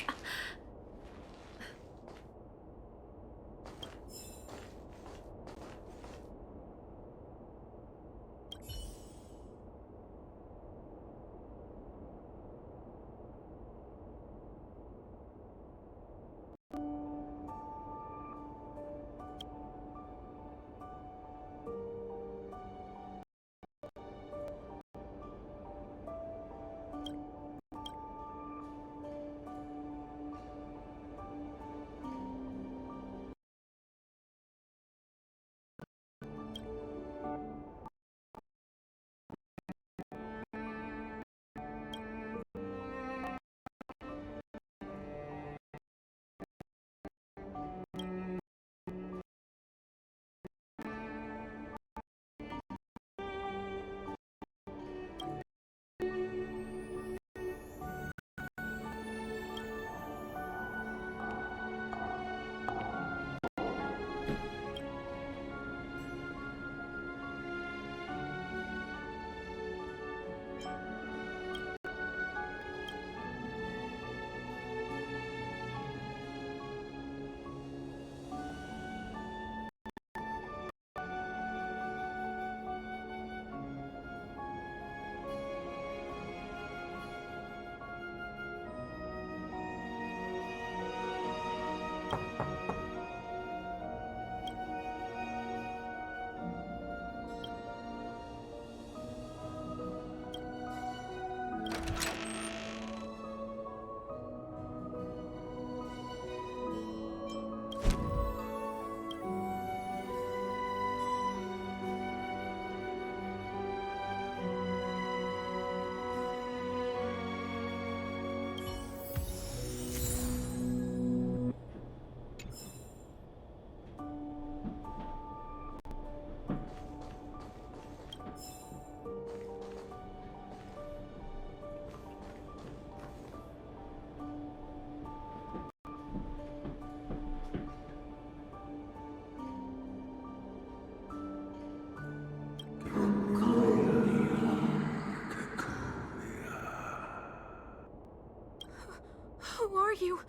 Who are you?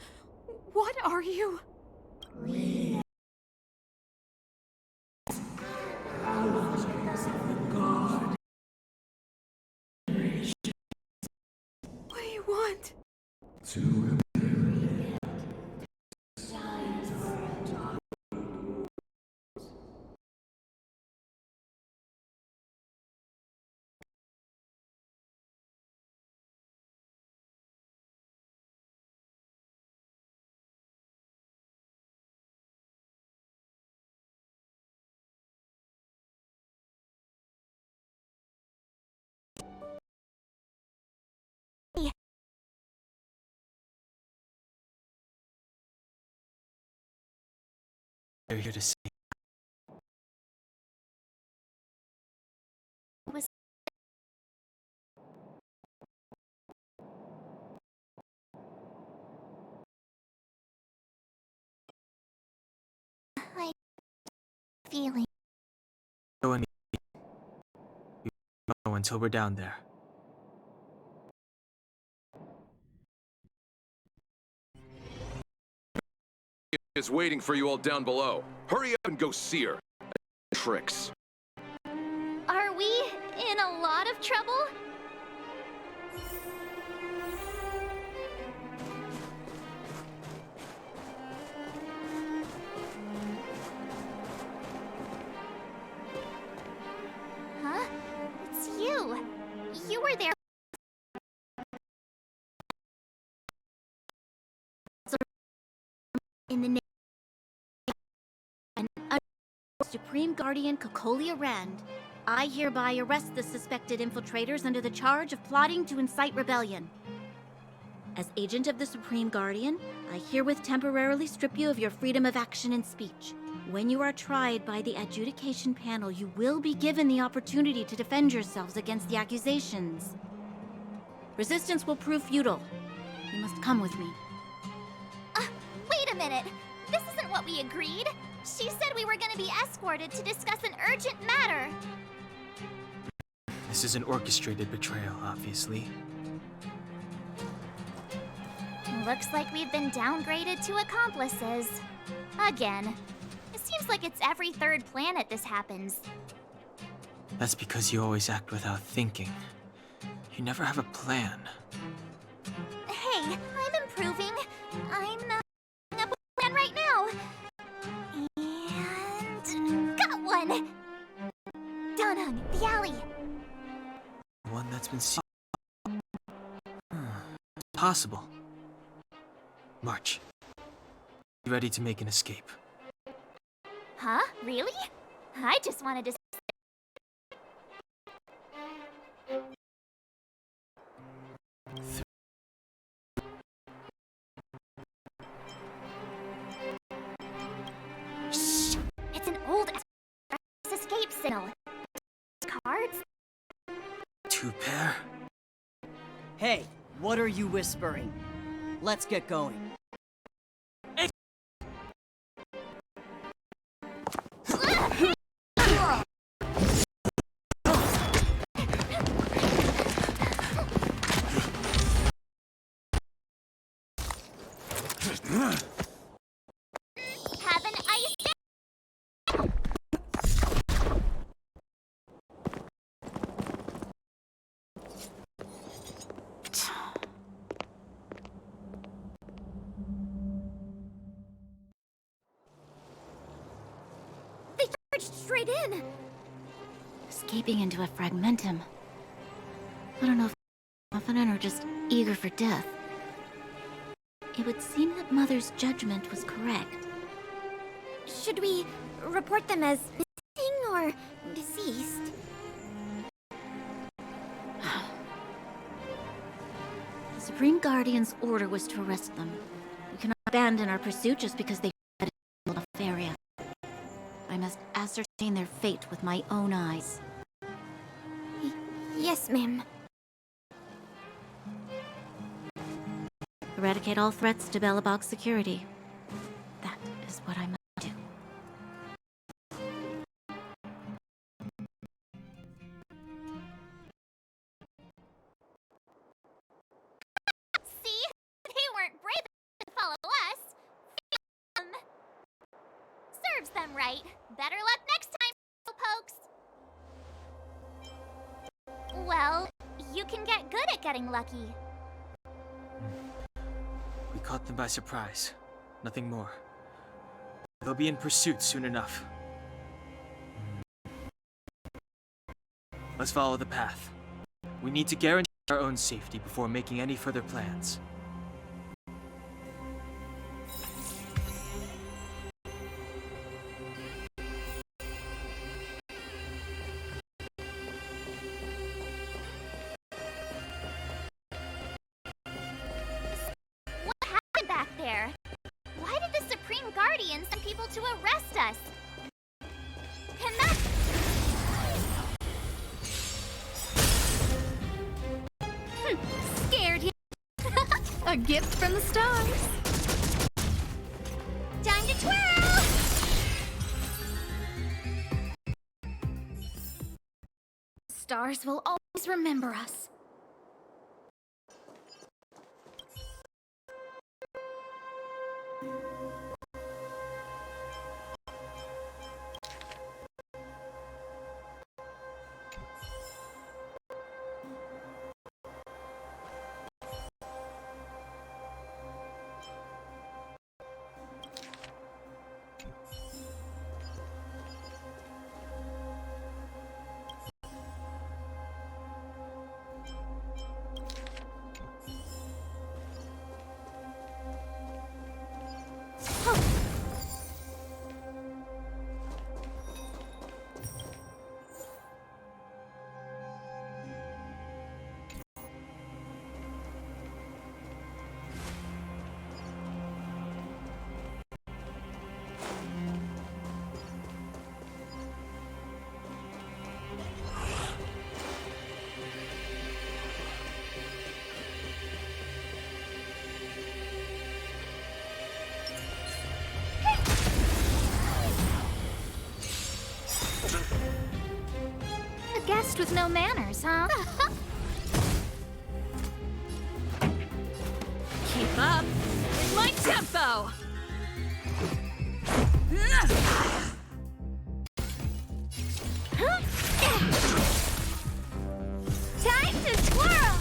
What are you? What do you want? They're here to see. Was I feeling Go and we won't know until we're down there. is waiting for you all down below. Hurry up and go see her. Tricks. Are we in a lot of trouble? Huh? It's you. You were there. In the name of Supreme Guardian Cocolia Rand, I hereby arrest the suspected infiltrators under the charge of plotting to incite rebellion. As agent of the Supreme Guardian, I herewith temporarily strip you of your freedom of action and speech. When you are tried by the adjudication panel, you will be given the opportunity to defend yourselves against the accusations. Resistance will prove futile. You must come with me. Wait a minute! This isn't what we agreed! She said we were gonna be escorted to discuss an urgent matter! This is an orchestrated betrayal, obviously. Looks like we've been downgraded to accomplices. Again. It seems like it's every third planet this happens. That's because you always act without thinking. You never have a plan. Hey, I'm improving. I'm up a plan right now. And got one! Donhung, the alley. One that's been seen. Possible. March. You ready to make an escape? Huh? Really? I just wanted to... Shh! It's an old escape signal. Cards? 2 pair? Hey, what are you whispering? Let's get going. Have an ice... They charged straight in! Escaping into a fragmentum. I don't know if confident or just eager for death. It would seem that Mother's judgment was correct. Should we report them as missing or deceased? The Supreme Guardian's order was to arrest them. We cannot abandon our pursuit just because they fled a enough area. I must ascertain their fate with my own eyes. Yes, ma'am. Eradicate all threats to Belobog's security. That is what I must do. See? They weren't brave enough to follow us. Serves them right. Better luck next time, pokes. Well, you can get good at getting lucky. We caught them by surprise. Nothing more. They'll be in pursuit soon enough. Let's follow the path. We need to guarantee our own safety before making any further plans. What happened back there? Why did the Supreme Guardian send people to arrest us? Can that... Scared you? A gift from the stars. Time to twirl! Stars will always remember us. host with no manners, huh? Keep up with my tempo! Time to twirl!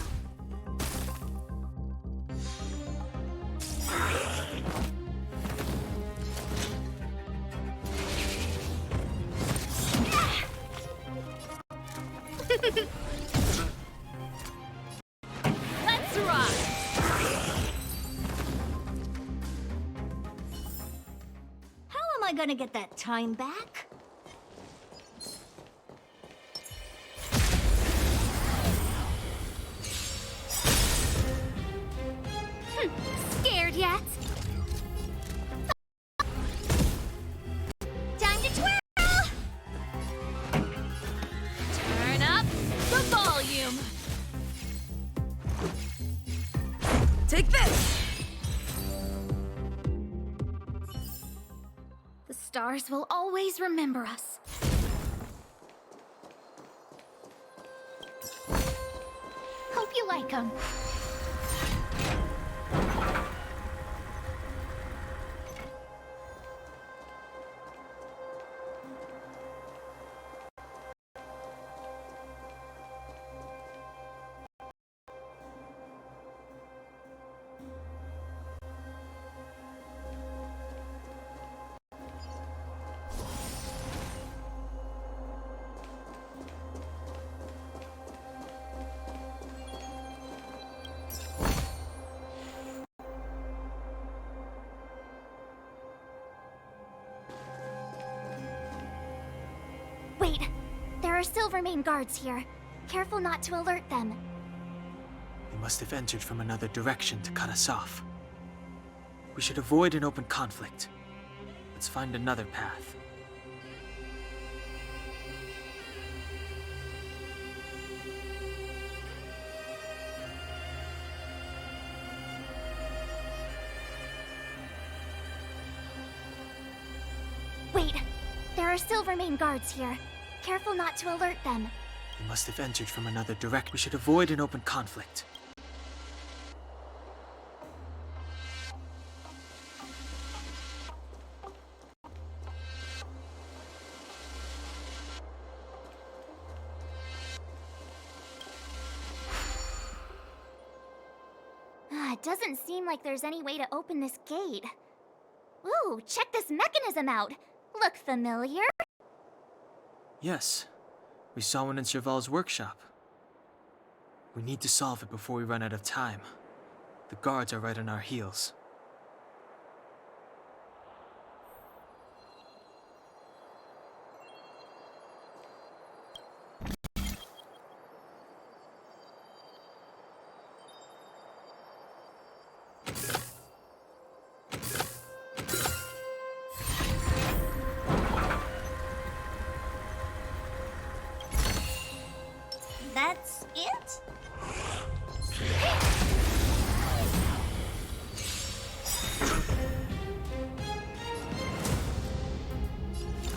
Let's rock! How am I gonna get that time back? Scared yet? Time to twirl! Turn up the volume! Take this! The stars will always remember us. Hope you like them. Wait, there are Silvermane guards here. Careful not to alert them. They must have entered from another direction to cut us off. We should avoid an open conflict. Let's find another path. Wait, there are Silvermane guards here. Careful not to alert them. They must have entered from another direction. We should avoid an open conflict. It doesn't seem like there's any way to open this gate. Ooh, check this mechanism out. Look familiar? Yes, we saw one in Serval's workshop. We need to solve it before we run out of time. The guards are right on our heels. That's it?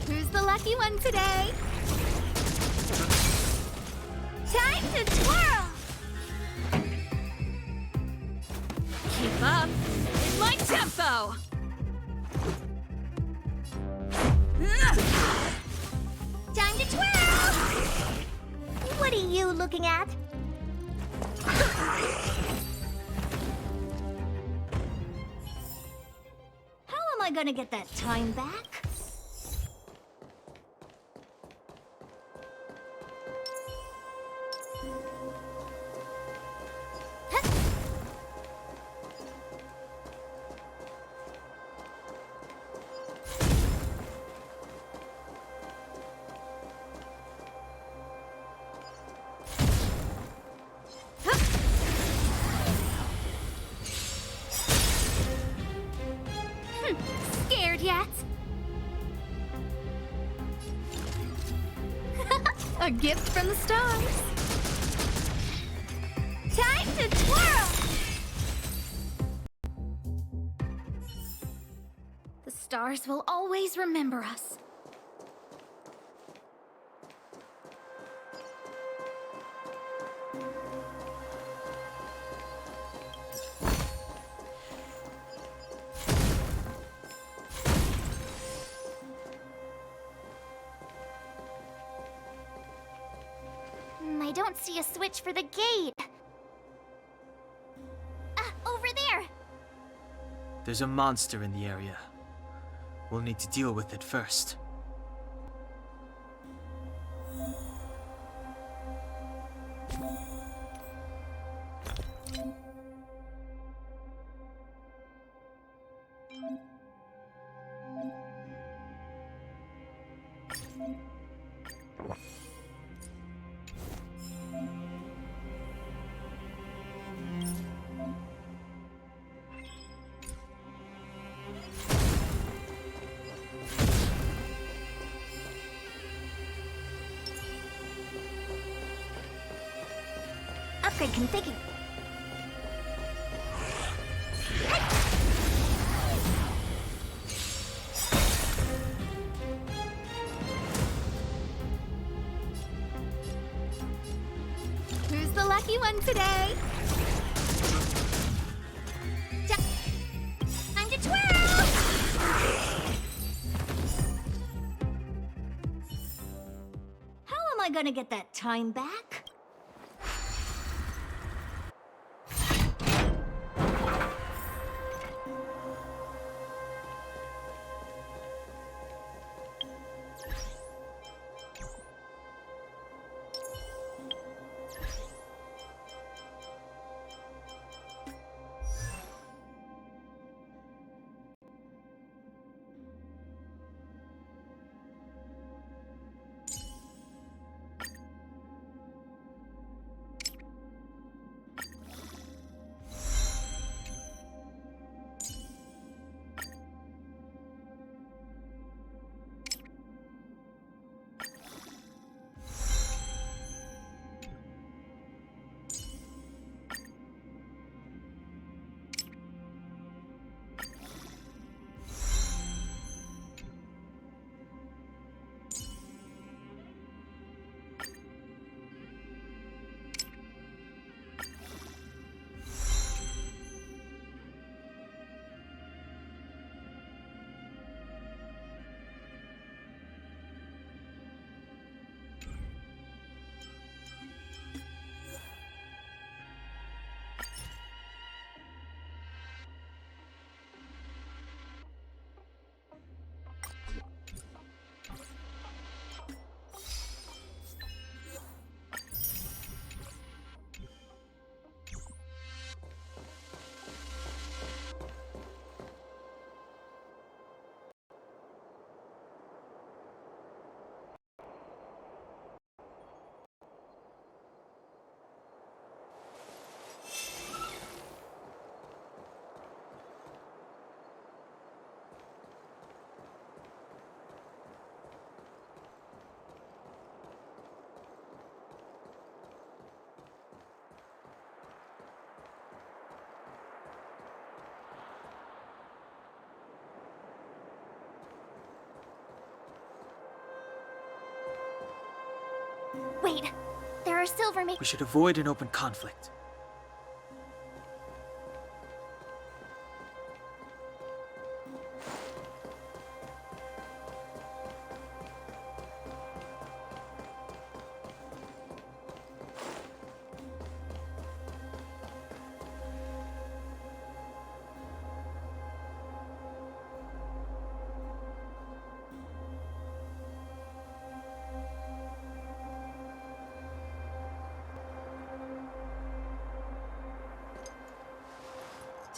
Who's the lucky one today? Time to twirl! Keep up with my tempo! Time to twirl! What are you looking at? How am I gonna get that time back? Scared yet? A gift from the stars. Time to twirl! The stars will always remember us. don't see a switch for the gate. Over there! There's a monster in the area. We'll need to deal with it first. Upgrade configured. Who's the lucky one today? Time to twirl! How am I gonna get that time back? Wait, there are silver We should avoid an open conflict.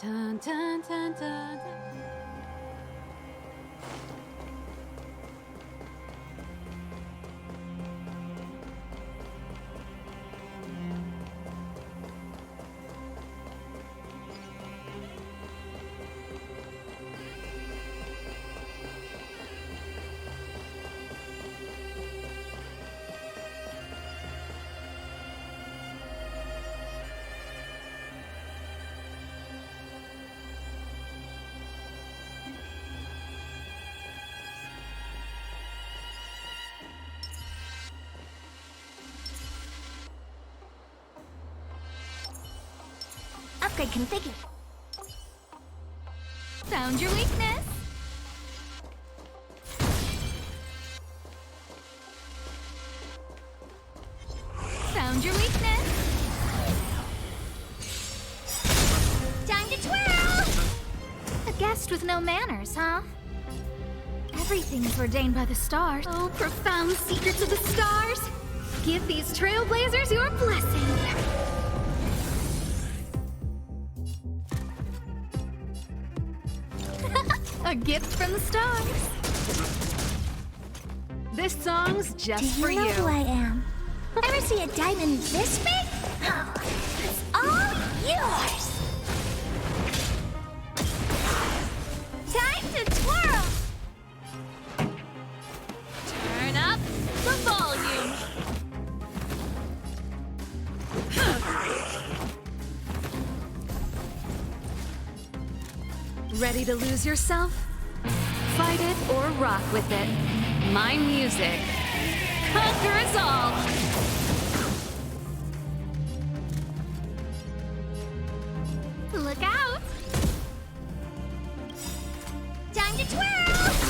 Dun, dun, dun, dun, dun. Upgrade configured. Found your weakness. Found your weakness. Time to twirl! A guest with no manners, huh? Everything is ordained by the stars. Oh, profound secrets of the stars! Give these trailblazers your blessing. A gift from the stars. This song's just Do for you know you. who I am? Ever see a diamond this big? Oh, it's all yours. Time to twirl! Turn up the volume. Ready to lose yourself? Fight it or rock with it. My music. Conquer us all! Look out! Time to twirl!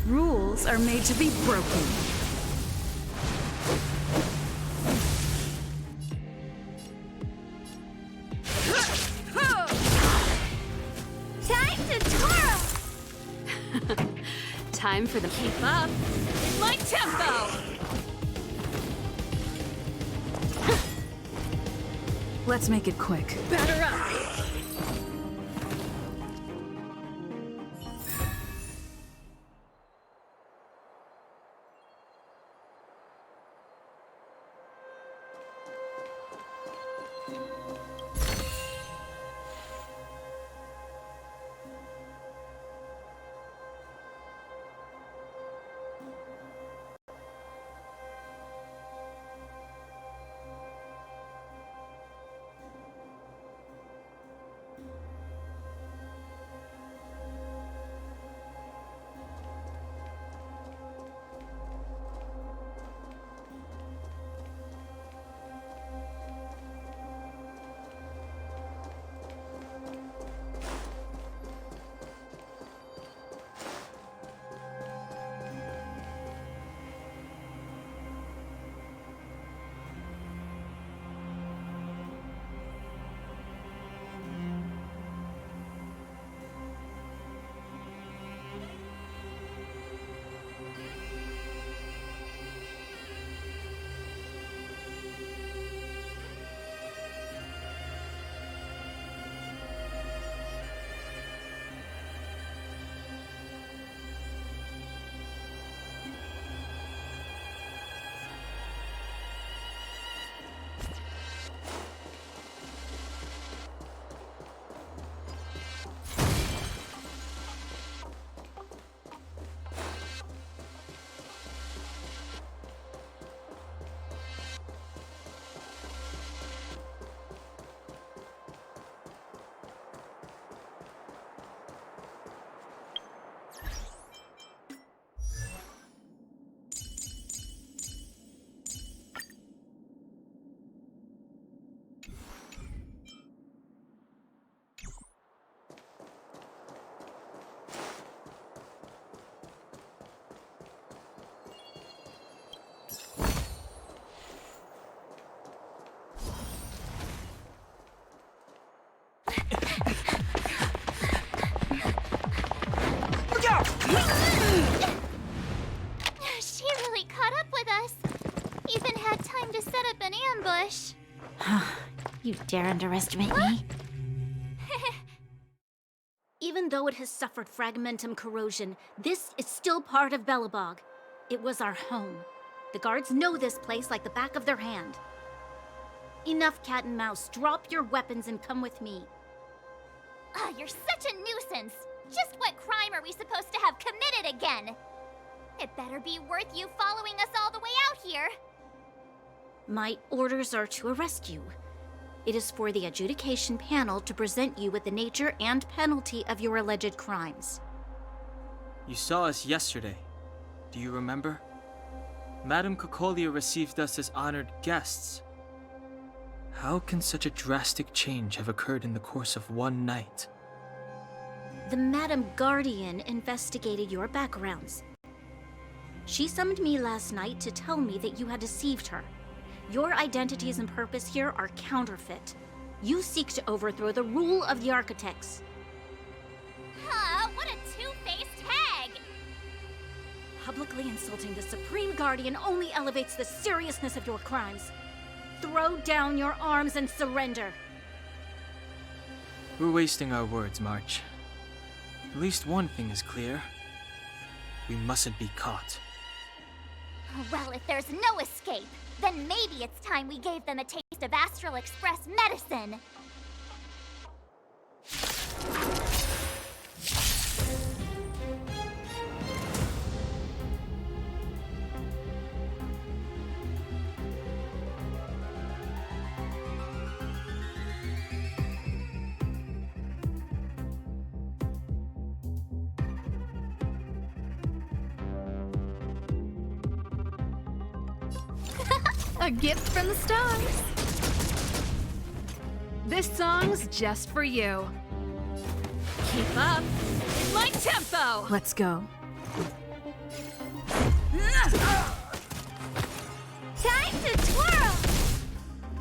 Rules are made to be broken. Time to twirl! Time for the keep up. With my tempo! Let's make it quick. Batter up! She really caught up with us. Even had time to set up an ambush. You dare underestimate me? Even though it has suffered fragmentum corrosion, this is still part of Belobog. It was our home. The guards know this place like the back of their hand. Enough cat and mouse. Drop your weapons and come with me. Ah, you're such a nuisance. Just what crime are we supposed to have committed again? It better be worth you following us all the way out here. My orders are to arrest you. It is for the adjudication panel to present you with the nature and penalty of your alleged crimes. You saw us yesterday. Do you remember? Madame Cocolia received us as honored guests. How can such a drastic change have occurred in the course of one night? The Madam Guardian investigated your backgrounds. She summoned me last night to tell me that you had deceived her. Your identities and purpose here are counterfeit. You seek to overthrow the rule of the Architects. Huh, what a two-faced hag! Publicly insulting the Supreme Guardian only elevates the seriousness of your crimes. Throw down your arms and surrender. We're wasting our words, March. At least one thing is clear. We mustn't be caught. Well, if there's no escape, then maybe it's time we gave them a taste of Astral Express medicine. A gift from the stars. This song's just for you. Keep up. It's my tempo. Let's go. Time to twirl!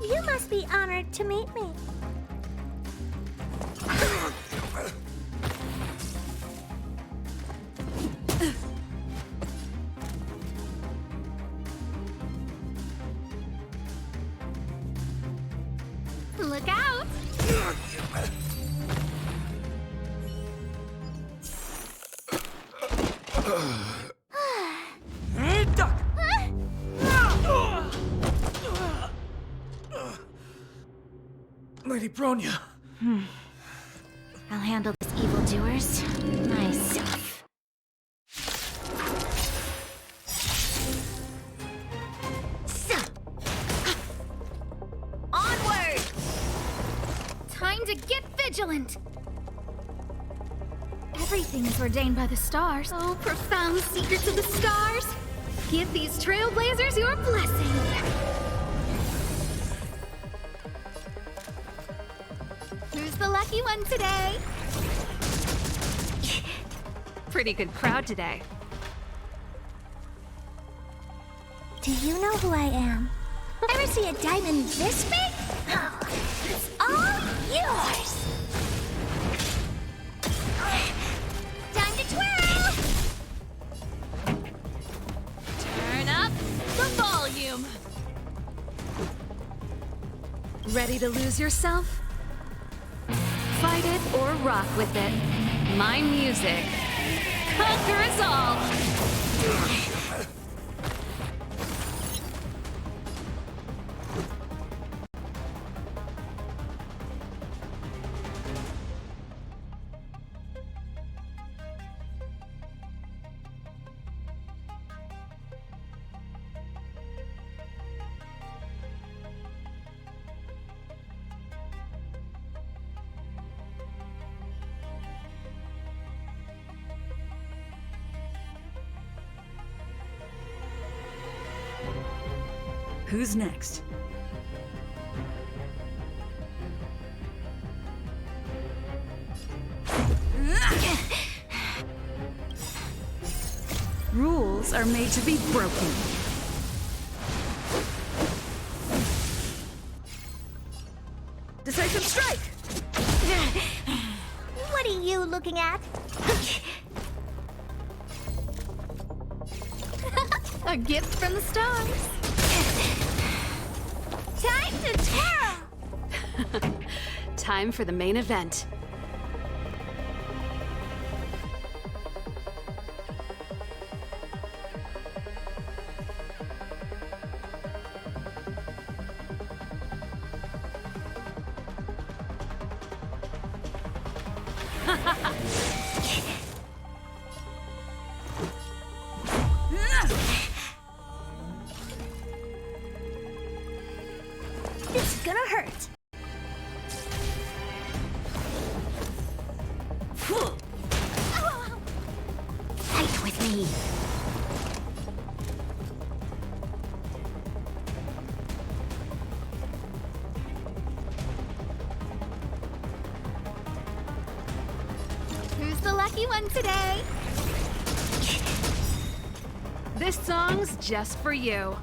You must be honored to meet me. Look out! Lady Bronya. I'll handle this evildoers myself. Onward! Time to get vigilant. Everything is ordained by the stars. Oh, profound secrets of the stars. Give these trailblazers your blessing. Who's the lucky one today? Pretty good crowd today. Do you know who I am? Ever see a diamond this big? Oh, it's all yours! Time to twirl! Turn up the volume. Ready to lose yourself? Fight it or rock with it. My music. Conquer us all! Who's next? Rules are made to be broken. Decisive strike! What are you looking at? A gift from the stars. Time to twirl! Time for the main event. This is gonna hurt. Fight with me. Who's the lucky one today? This song's just for you.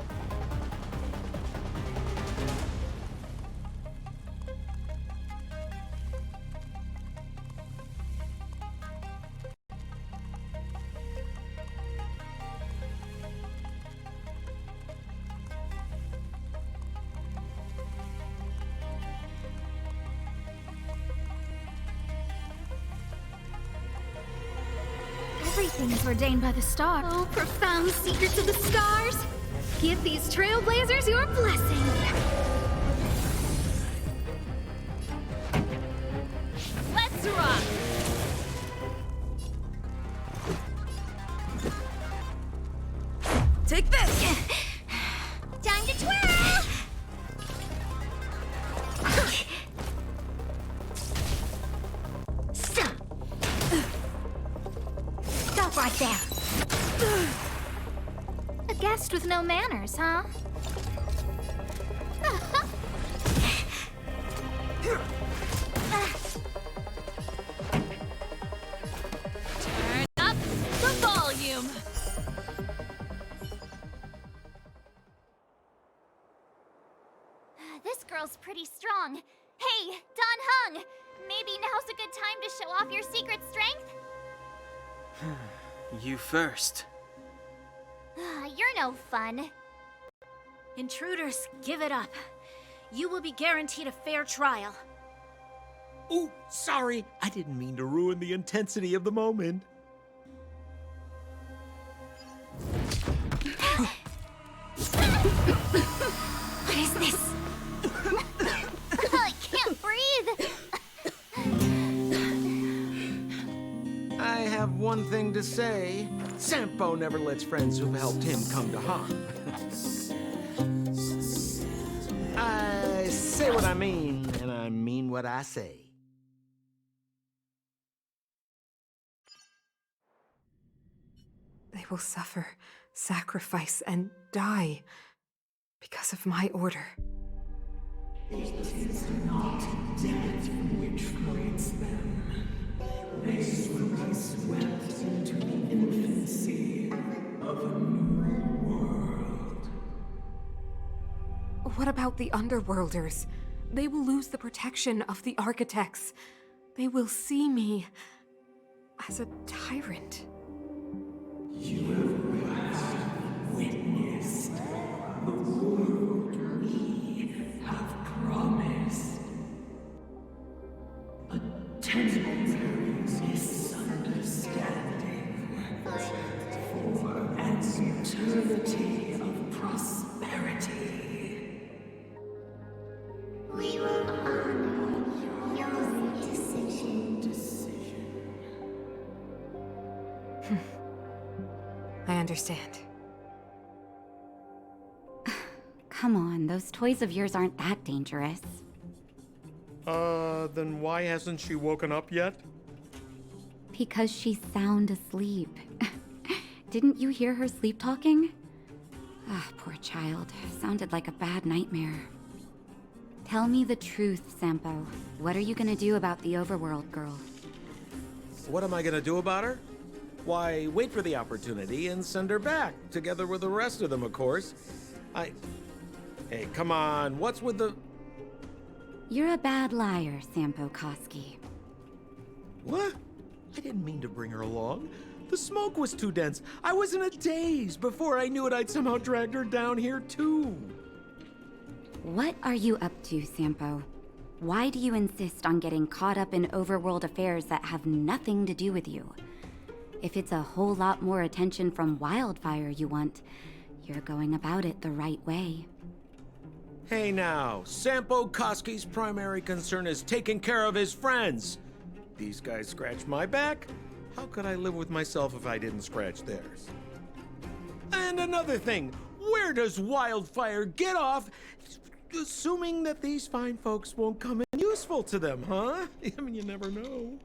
Things ordained by the stars. Oh, profound secrets of the stars! Give these trailblazers your blessing! Let's rock! Take this! Time to twirl! Stop right there! A guest with no manners, huh? Turn up the volume! This girl's pretty strong. Hey, Don Hung! Maybe now's a good time to show off your secret strength? You first. You're no fun. Intruders, give it up. You will be guaranteed a fair trial. Ooh, sorry. I didn't mean to ruin the intensity of the moment. What is this? I can't breathe. I have one thing to say. Sampo never lets friends who've helped him come to harm. I say what I mean, and I mean what I say. They will suffer, sacrifice, and die because of my order. It is not death which creates them. They will be swept into the infancy of a new world. What about the Underworlders? They will lose the protection of the Architects. They will see me as a tyrant. You have witnessed the world we have promised. A temporary misunderstanding for an eternity of prosperity. We will honor your decision. I understand. Come on, those toys of yours aren't that dangerous. Then why hasn't she woken up yet? Because she's sound asleep. Didn't you hear her sleep talking? Ah, poor child. Sounded like a bad nightmare. Tell me the truth, Sampo. What are you gonna do about the overworld girl? What am I gonna do about her? Why, wait for the opportunity and send her back, together with the rest of them, of course. Hey, come on, what's with the... You're a bad liar, Sampo Koski. What? I didn't mean to bring her along. The smoke was too dense. I was in a daze. Before I knew it, I'd somehow dragged her down here, too. What are you up to, Sampo? Why do you insist on getting caught up in overworld affairs that have nothing to do with you? If it's a whole lot more attention from Wildfire you want, you're going about it the right way. Hey now, Sampo Koski's primary concern is taking care of his friends. These guys scratch my back. How could I live with myself if I didn't scratch theirs? And another thing, where does Wildfire get off assuming that these fine folks won't come in useful to them, huh? I mean, you never know.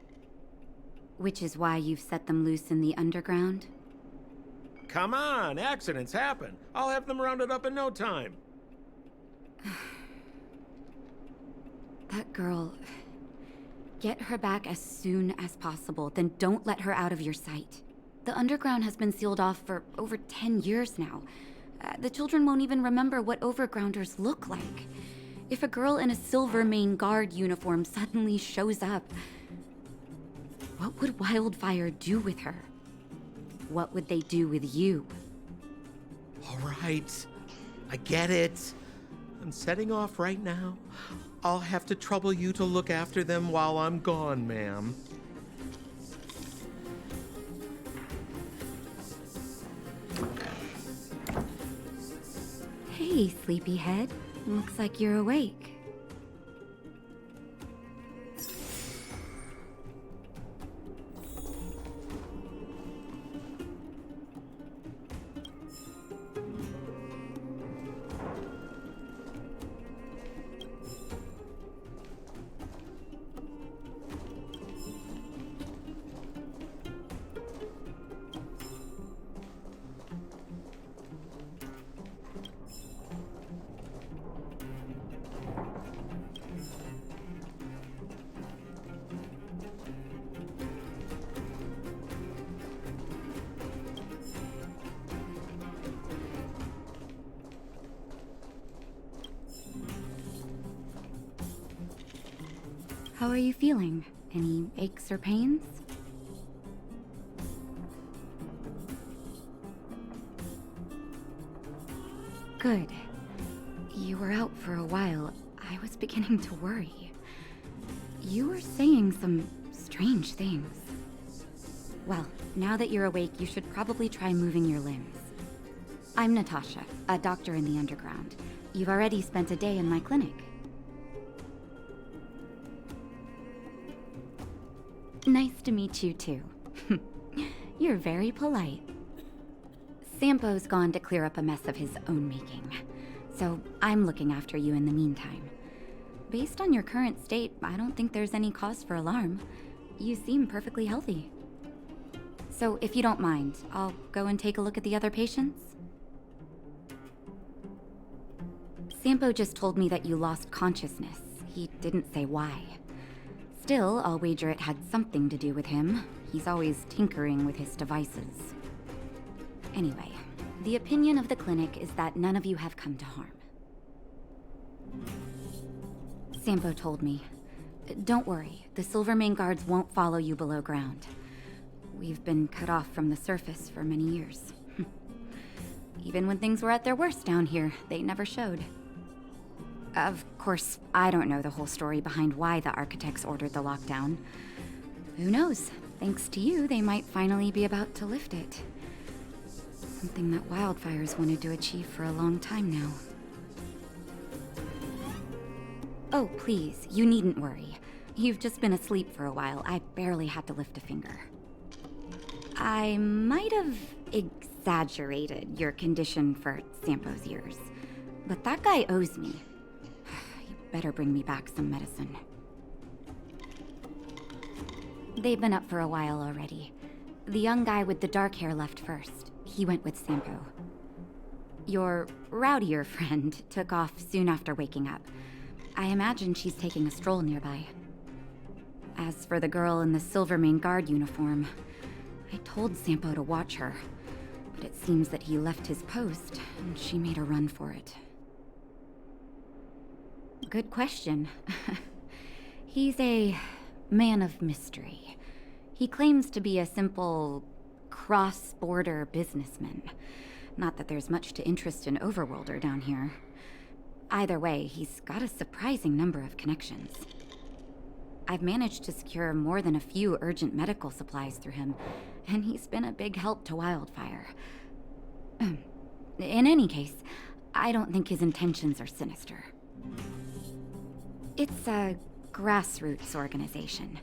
Which is why you've set them loose in the underground? Come on, accidents happen. I'll have them rounded up in no time. That girl... Get her back as soon as possible, then don't let her out of your sight. The underground has been sealed off for over 10 years now. The children won't even remember what overgrounders look like. If a girl in a Silvermane Guard uniform suddenly shows up, what would Wildfire do with her? What would they do with you? All right, I get it. I'm setting off right now. I'll have to trouble you to look after them while I'm gone, ma'am. Hey, sleepyhead. Looks like you're awake. How are you feeling? Any aches or pains? Good. You were out for a while. I was beginning to worry. You were saying some strange things. Well, now that you're awake, you should probably try moving your limbs. I'm Natasha, a doctor in the underground. You've already spent a day in my clinic. Nice to meet you, too. You're very polite. Sampo's gone to clear up a mess of his own making, so I'm looking after you in the meantime. Based on your current state, I don't think there's any cause for alarm. You seem perfectly healthy. So if you don't mind, I'll go and take a look at the other patients. Sampo just told me that you lost consciousness. He didn't say why. Still, I'll wager it had something to do with him. He's always tinkering with his devices. Anyway, the opinion of the clinic is that none of you have come to harm. Sampo told me. Don't worry, the Silvermane guards won't follow you below ground. We've been cut off from the surface for many years. Even when things were at their worst down here, they never showed. Of course, I don't know the whole story behind why the architects ordered the lockdown. Who knows? Thanks to you, they might finally be about to lift it. Something that wildfires wanted to achieve for a long time now. Oh, please, you needn't worry. You've just been asleep for a while. I barely had to lift a finger. I might have exaggerated your condition for Sampo's ears, but that guy owes me. You better bring me back some medicine. They've been up for a while already. The young guy with the dark hair left first. He went with Sampo. Your rowdier friend took off soon after waking up. I imagine she's taking a stroll nearby. As for the girl in the Silvermane guard uniform, I told Sampo to watch her, but it seems that he left his post and she made a run for it. Good question. He's a man of mystery. He claims to be a simple cross-border businessman. Not that there's much to interest an overworlder down here. Either way, he's got a surprising number of connections. I've managed to secure more than a few urgent medical supplies through him, and he's been a big help to Wildfire. In any case, I don't think his intentions are sinister. It's a grassroots organization.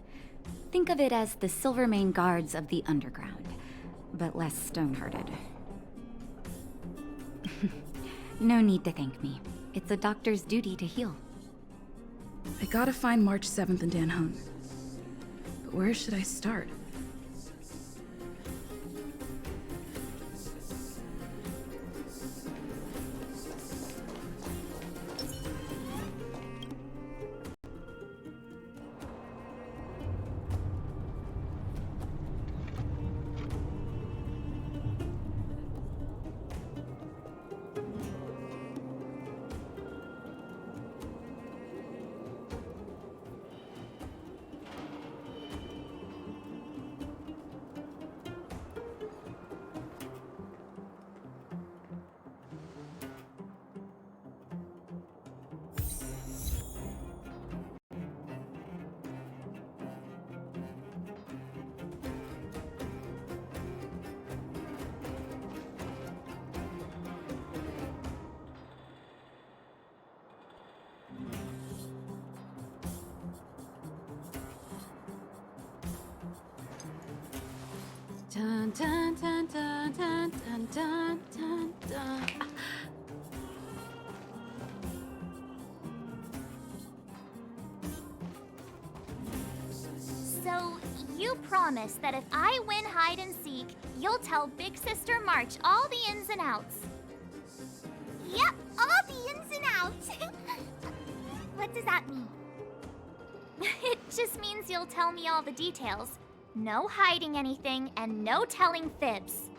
Think of it as the Silvermane Guards of the Underground, but less stone-hearted. No need to thank me. It's a doctor's duty to heal. I gotta find March 7th in Dan Hung. But where should I start? Dun dun dun dun dun dun dun dun dun. So, you promise that if I win hide and seek, you'll tell Big Sister March all the ins and outs. Yep, all the ins and outs. What does that mean? It just means you'll tell me all the details. No hiding anything and no telling fibs.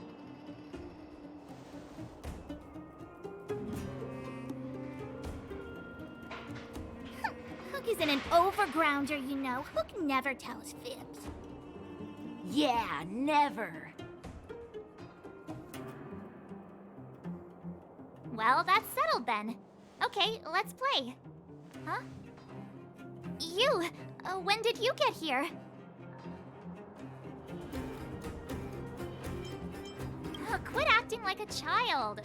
Hook isn't an overgrounder, you know. Hook never tells fibs. Yeah, never. Well, that's settled then. Okay, let's play. Huh? You! When did you get here? Quit acting like a child.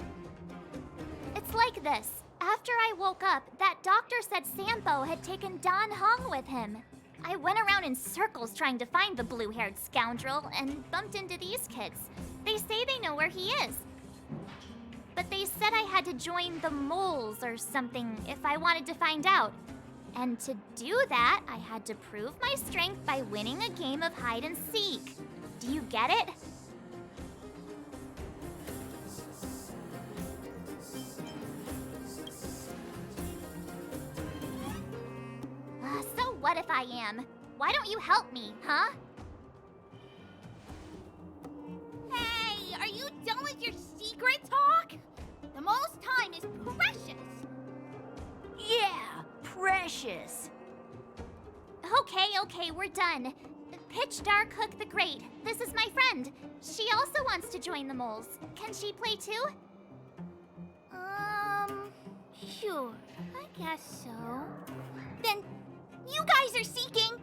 It's like this. After I woke up, that doctor said Sampo had taken Don Hong with him. I went around in circles trying to find the blue-haired scoundrel and bumped into these kids. They say they know where he is. But they said I had to join the moles or something if I wanted to find out. And to do that, I had to prove my strength by winning a game of hide and seek. Do you get it? So what if I am? Why don't you help me, huh? Hey, are you done with your secret talk? The most time is precious. Yeah, precious. Okay, we're done. Pitch Dark Hook the Great. This is my friend. She also wants to join the moles. Can she play too? Sure. I guess so. Then, you guys are seeking?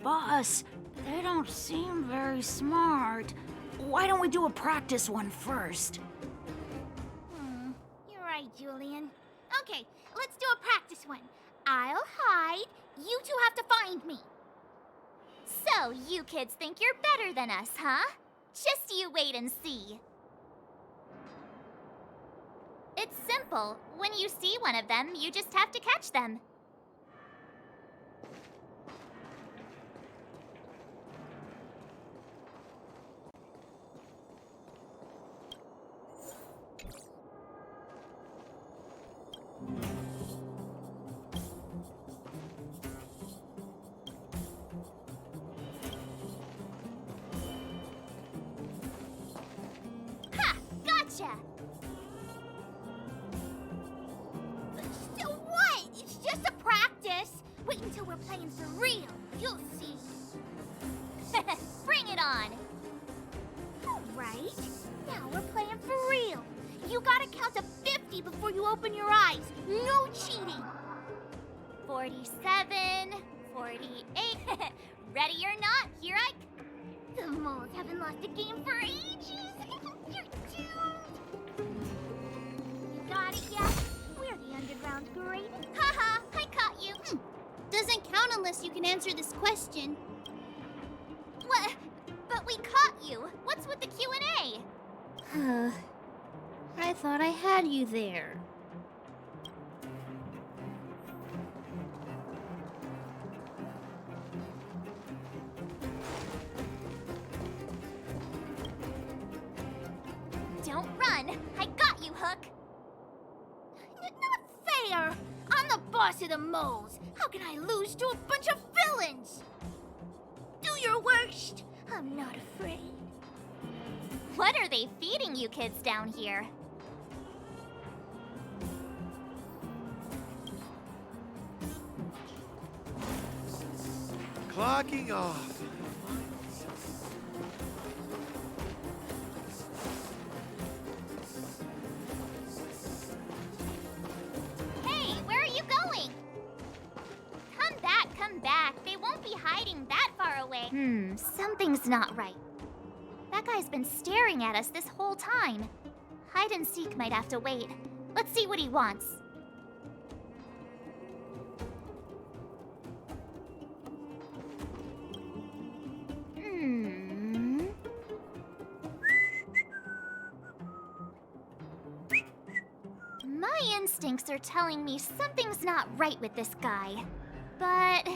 Boss, they don't seem very smart. Why don't we do a practice one first? You're right, Julian. Okay, let's do a practice one. I'll hide. You two have to find me. So, you kids think you're better than us, huh? Just you wait and see. It's simple. When you see one of them, you just have to catch them. Ha! Gotcha! So what? It's just a practice. Wait until we're playing for real. You'll see. Bring it on! All right. Now we're playing for real. You gotta count to 50 before you open your eyes. No cheating. 47, 48. Ready or not, here I... The moles haven't lost a game for ages. You're doomed. You got it yet? We're the underground's greatest. Haha, I caught you. Doesn't count unless you can answer this question. What? But we caught you. What's with the Q&A? I thought I had you there. Don't run. I got you, Hook. Not fair. I'm the boss of the moles. How can I lose to a bunch of villains? Do your worst. I'm not afraid. What are they feeding you kids down here? Clocking off. Hey, where are you going? Come back. They won't be hiding that far away. Something's not right. That guy's been staring at us this whole time. Hide and seek might have to wait. Let's see what he wants. instincts are telling me something's not right with this guy. But...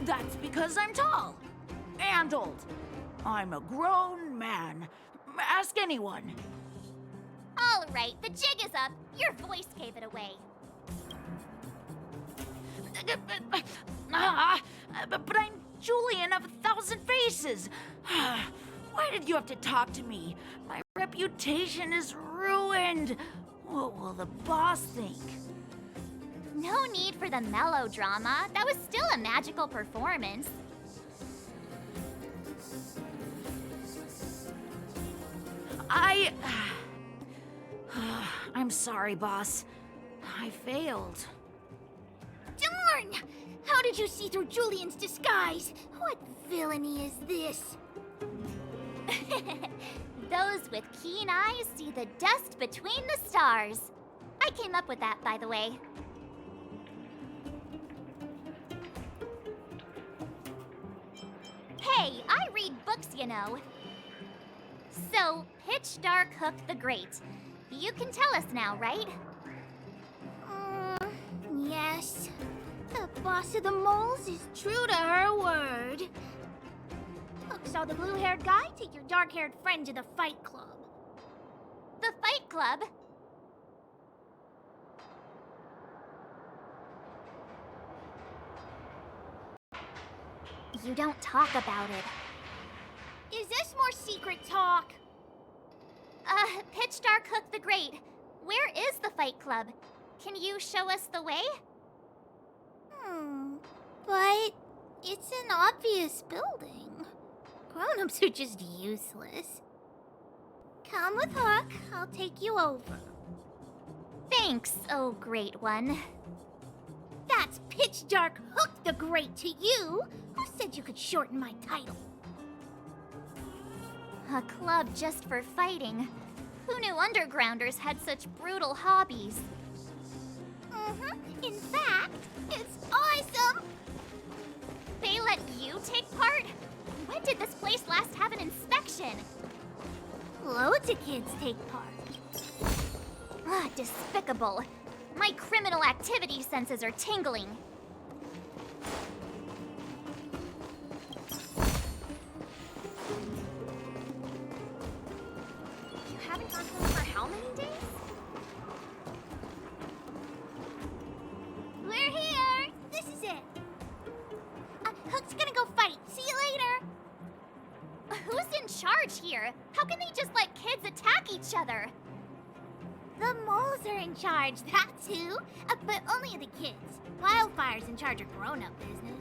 That's because I'm tall. And old. I'm a grown man. Ask anyone. All right, the jig is up. Your voice gave it away. But I'm Julian of 1,000 Faces. Why did you have to talk to me? My reputation is ruined. What will the boss think? No need for the melodrama. That was still a magical performance. I'm sorry, boss. I failed. Darn! How did you see through Julian's disguise? What villainy is this? Those with keen eyes see the dust between the stars. I came up with that, by the way. Hey, I read books, you know. So, Pitch Dark Hook the Great. You can tell us now, right? Yes. The boss of the moles is true to her word. Hook saw the blue-haired guy take your dark-haired friend to the fight club. The Fight Club? You don't talk about it. Is this more secret talk? Pitch Dark Hook the Great. Where is the Fight Club? Can you show us the way? But it's an obvious building. Grown-ups are just useless. Come with Hook, I'll take you over. Thanks, oh great one. That's Pitch Dark Hook the Great to you. Who said you could shorten my title? A club just for fighting. Who knew undergrounders had such brutal hobbies? In fact, it's awesome! They let you take part? When did this place last have an inspection? Loads of kids take part. Despicable. My criminal activity senses are tingling. You haven't gone home for how many days? We're here! This is it. Hook's gonna go fight. See you later. Who's in charge here? How can they just let kids attack each other? The moles are in charge, that's who. But only of the kids. Wildfire's in charge of grown-up business.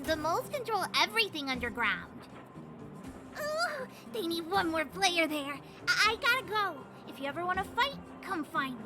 The moles control everything underground. Ooh, they need one more player there. I gotta go. If you ever want to fight, come find me.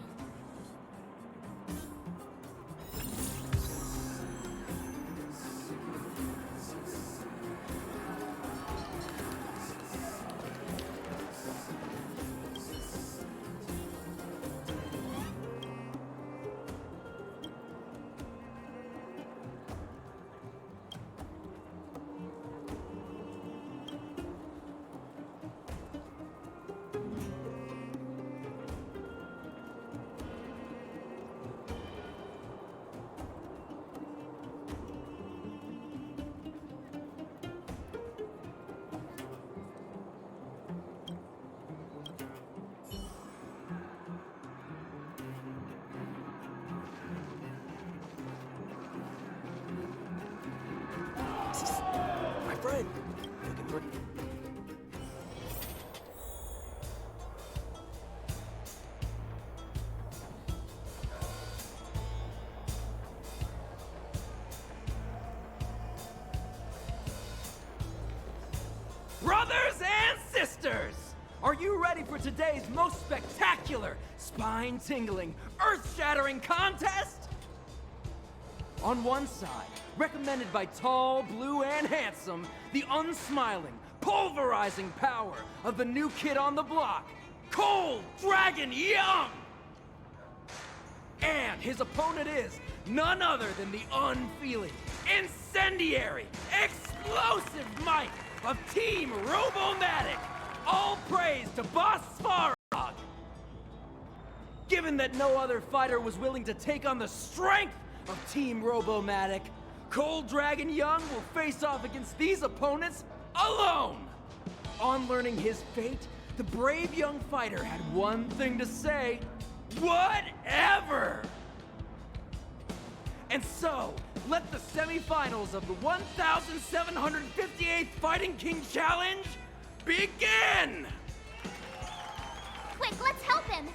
My friend, looking for... Brothers and sisters! Are you ready for today's most spectacular, spine-tingling, earth-shattering contest? On one side, recommended by tall, blue, and handsome, the unsmiling, pulverizing power of the new kid on the block. Cold Dragon Young! And his opponent is none other than the unfeeling, incendiary, explosive might of Team Robomatic! All praise to Boss Svarog! Given that no other fighter was willing to take on the strength of Team Robomatic, Cold Dragon Young will face off against these opponents alone! On learning his fate, the brave young fighter had one thing to say: whatever! And so, let the semifinals of the 1758th Fighting King Challenge begin! Quick, let's help him!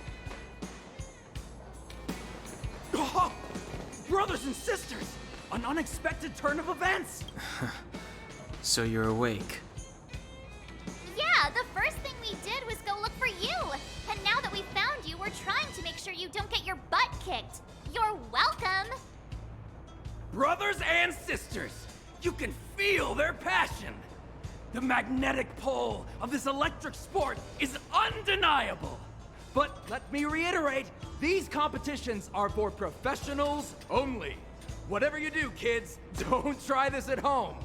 Oh, brothers and sisters! An unexpected turn of events! So you're awake. Yeah, the first thing we did was go look for you! And now that we found you, we're trying to make sure you don't get your butt kicked! You're welcome! Brothers and sisters, you can feel their passion! The magnetic pull of this electric sport is undeniable! But let me reiterate, these competitions are for professionals only. Whatever you do, kids, don't try this at home.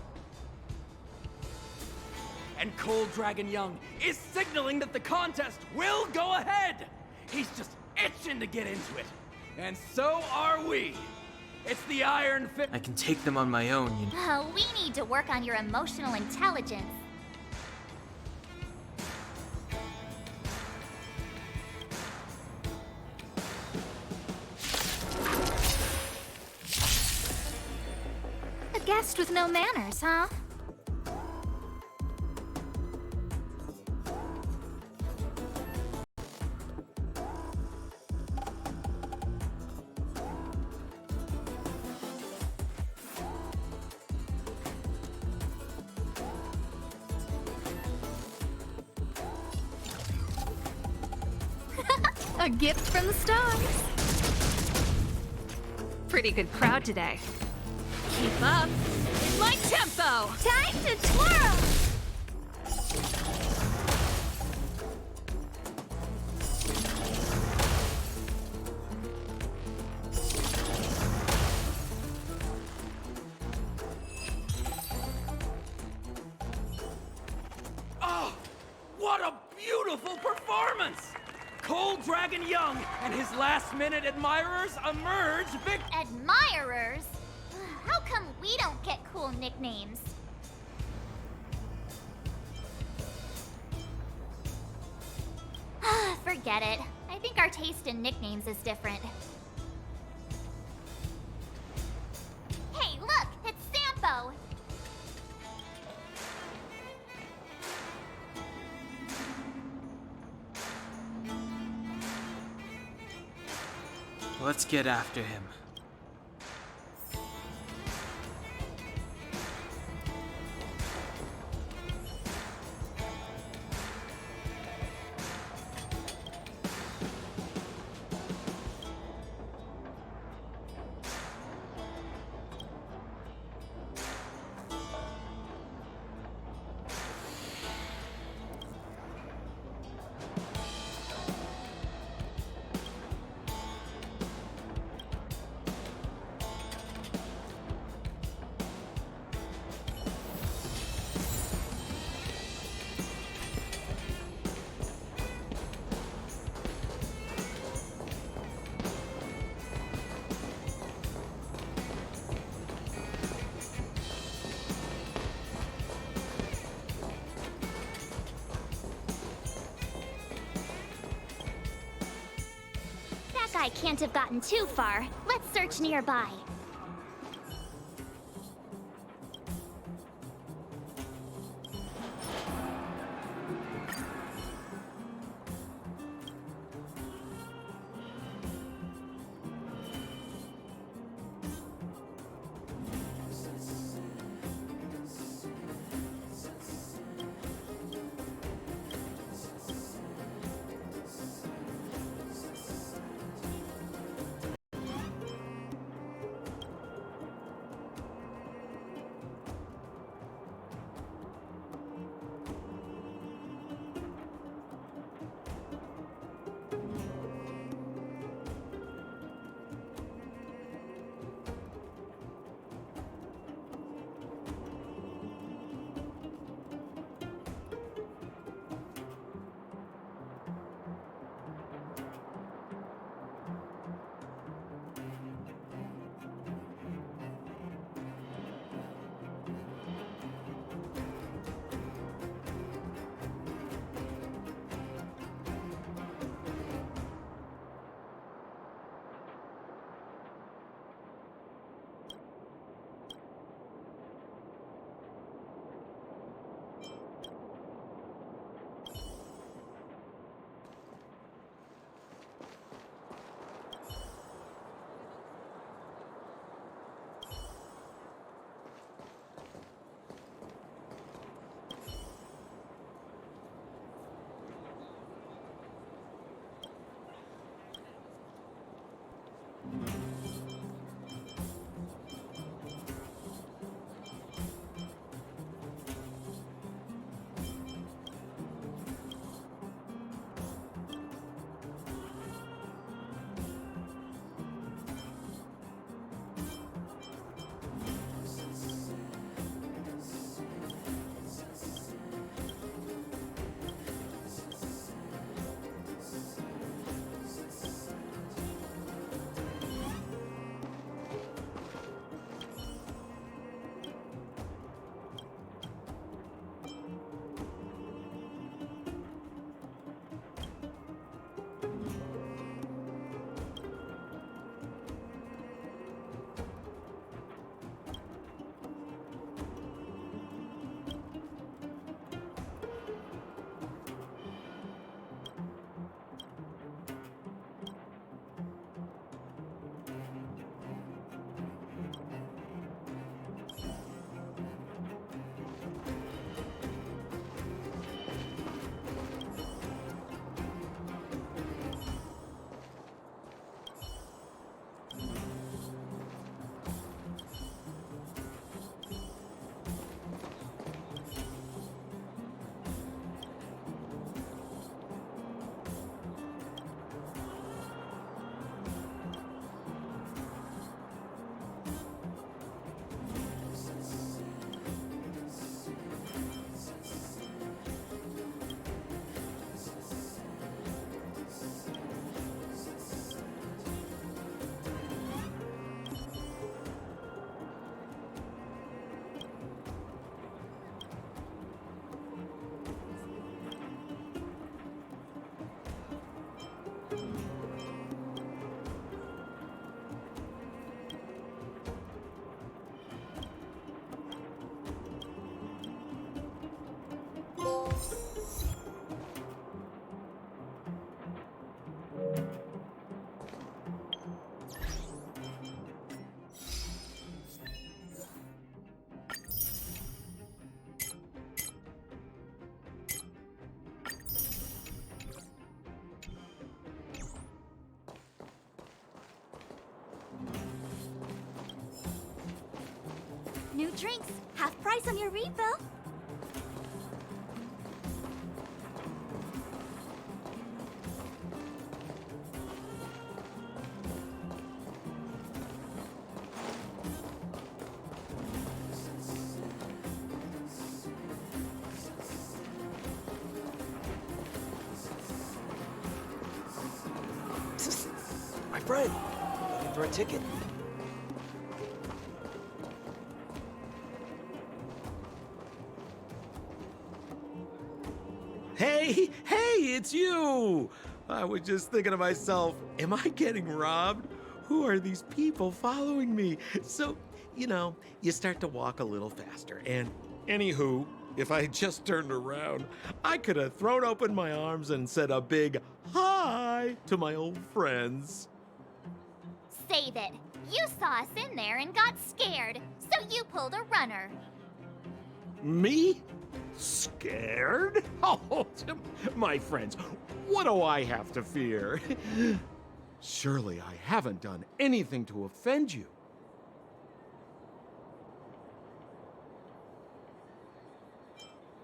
And Cold Dragon Young is signaling that the contest will go ahead! He's just itching to get into it. And so are we! It's the Iron Fist. I can take them on my own, you know. We need to work on your emotional intelligence. A guest with no manners, huh? A gift from the stars. Pretty good crowd today. Keep up. It's my tempo. Time to twirl! Oh, what a beautiful performance! Cold Dragon Young and his last-minute admirers emerge Admirers? How come we don't get cool nicknames? Forget it. I think our taste in nicknames is different. Hey, look! It's Sampo! Let's get after him. That guy can't have gotten too far. Let's search nearby. New drinks, half price on your refill. My friend, looking for a ticket? Hey, it's you! I was just thinking to myself, am I getting robbed? Who are these people following me? So, you start to walk a little faster. And anywho, if I had just turned around, I could have thrown open my arms and said a big hi to my old friends. Save it. You saw us in there and got scared, so you pulled a runner. Me? Scared? Oh, my friends, what do I have to fear? Surely I haven't done anything to offend you.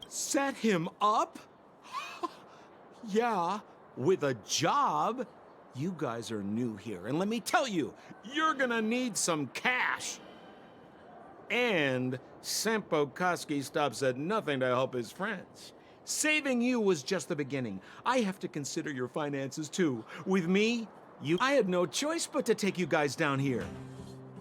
Set him up? Yeah, with a job. You guys are new here, and let me tell you, you're gonna need some cash. And Sampo Koski stops at nothing to help his friends. Saving you was just the beginning. I have to consider your finances too. With me, I had no choice but to take you guys down here.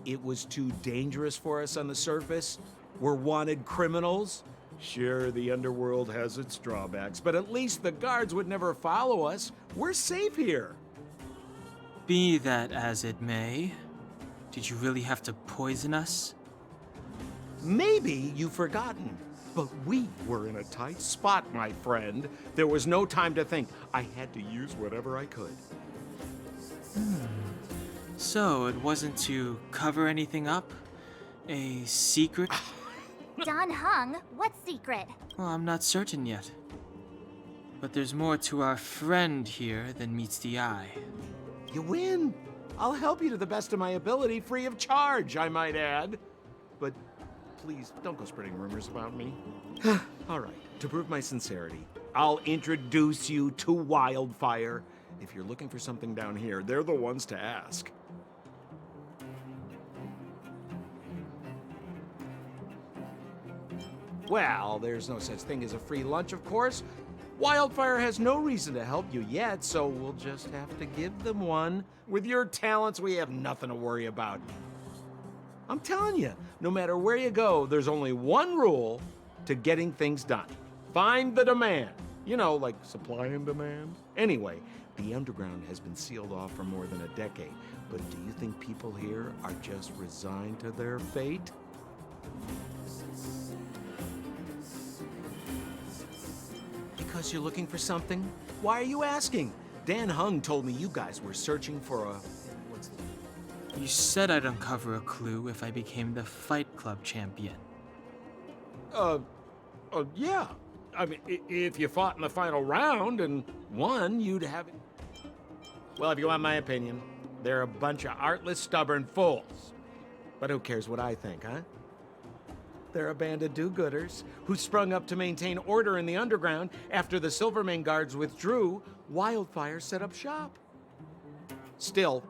It was too dangerous for us on the surface. We're wanted criminals. Sure, the underworld has its drawbacks, but at least the guards would never follow us. We're safe here. Be that as it may, did you really have to poison us? Maybe you've forgotten, but we were in a tight spot, my friend. There was no time to think. I had to use whatever I could. So it wasn't to cover anything up? A secret? Don Hung, what secret? Well, I'm not certain yet. But there's more to our friend here than meets the eye. You win. I'll help you to the best of my ability, free of charge, I might add. But please, don't go spreading rumors about me. All right, to prove my sincerity, I'll introduce you to Wildfire. If you're looking for something down here, they're the ones to ask. Well, there's no such thing as a free lunch, of course. Wildfire has no reason to help you yet, so we'll just have to give them one. With your talents, we have nothing to worry about. I'm telling you, no matter where you go, there's only one rule to getting things done. Find the demand. You know, like supply and demand. Anyway, the underground has been sealed off for more than a decade. But do you think people here are just resigned to their fate? Because you're looking for something? Why are you asking? Dan Hung told me you guys were searching for a... You said I'd uncover a clue if I became the Fight Club champion. Yeah. I mean, if you fought in the final round and won, you'd have it. Well, if you want my opinion, they're a bunch of artless, stubborn fools. But who cares what I think, huh? They're a band of do-gooders who sprung up to maintain order in the underground after the Silvermane guards withdrew. Wildfire set up shop. Still,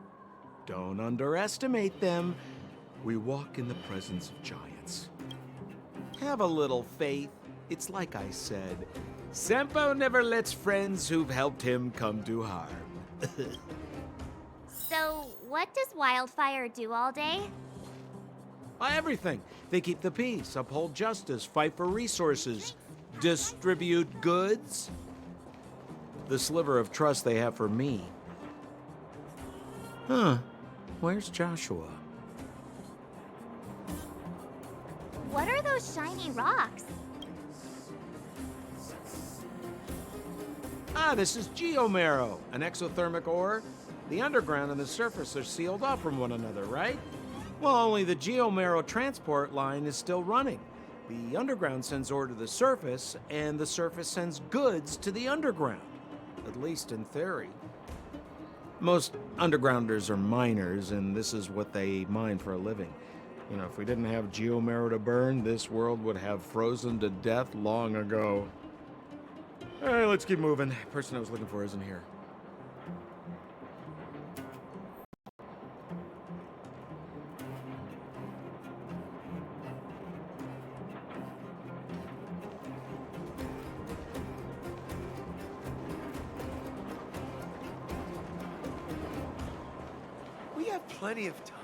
don't underestimate them. We walk in the presence of giants. Have a little faith. It's like I said, Sampo never lets friends who've helped him come to harm. So, what does Wildfire do all day? Everything. They keep the peace, uphold justice, fight for resources, distribute goods. The sliver of trust they have for me. Huh. Where's Joshua? What are those shiny rocks? This is geomarrow, an exothermic ore. The underground and the surface are sealed off from one another, right? Well, only the geomarrow transport line is still running. The underground sends ore to the surface, and the surface sends goods to the underground. At least in theory. Most undergrounders are miners, and this is what they mine for a living. You know, if we didn't have Geomarrow to burn, this world would have frozen to death long ago. All right, let's keep moving. The person I was looking for isn't here. We have plenty of time.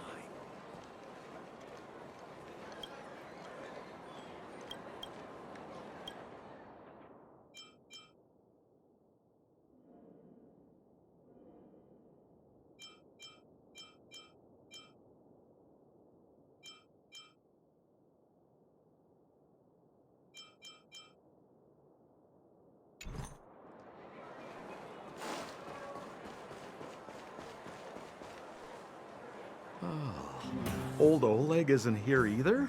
Old Oleg isn't here either?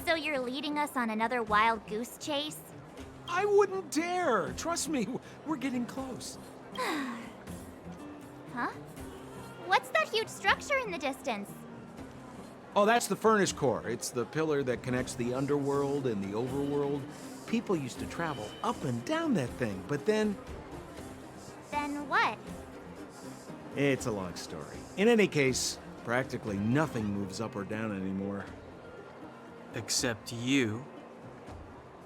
So you're leading us on another wild goose chase? I wouldn't dare! Trust me, we're getting close. Huh? What's that huge structure in the distance? Oh, that's the furnace core. It's the pillar that connects the underworld and the overworld. People used to travel up and down that thing, but then... Then what? It's a long story. In any case, practically nothing moves up or down anymore. Except you.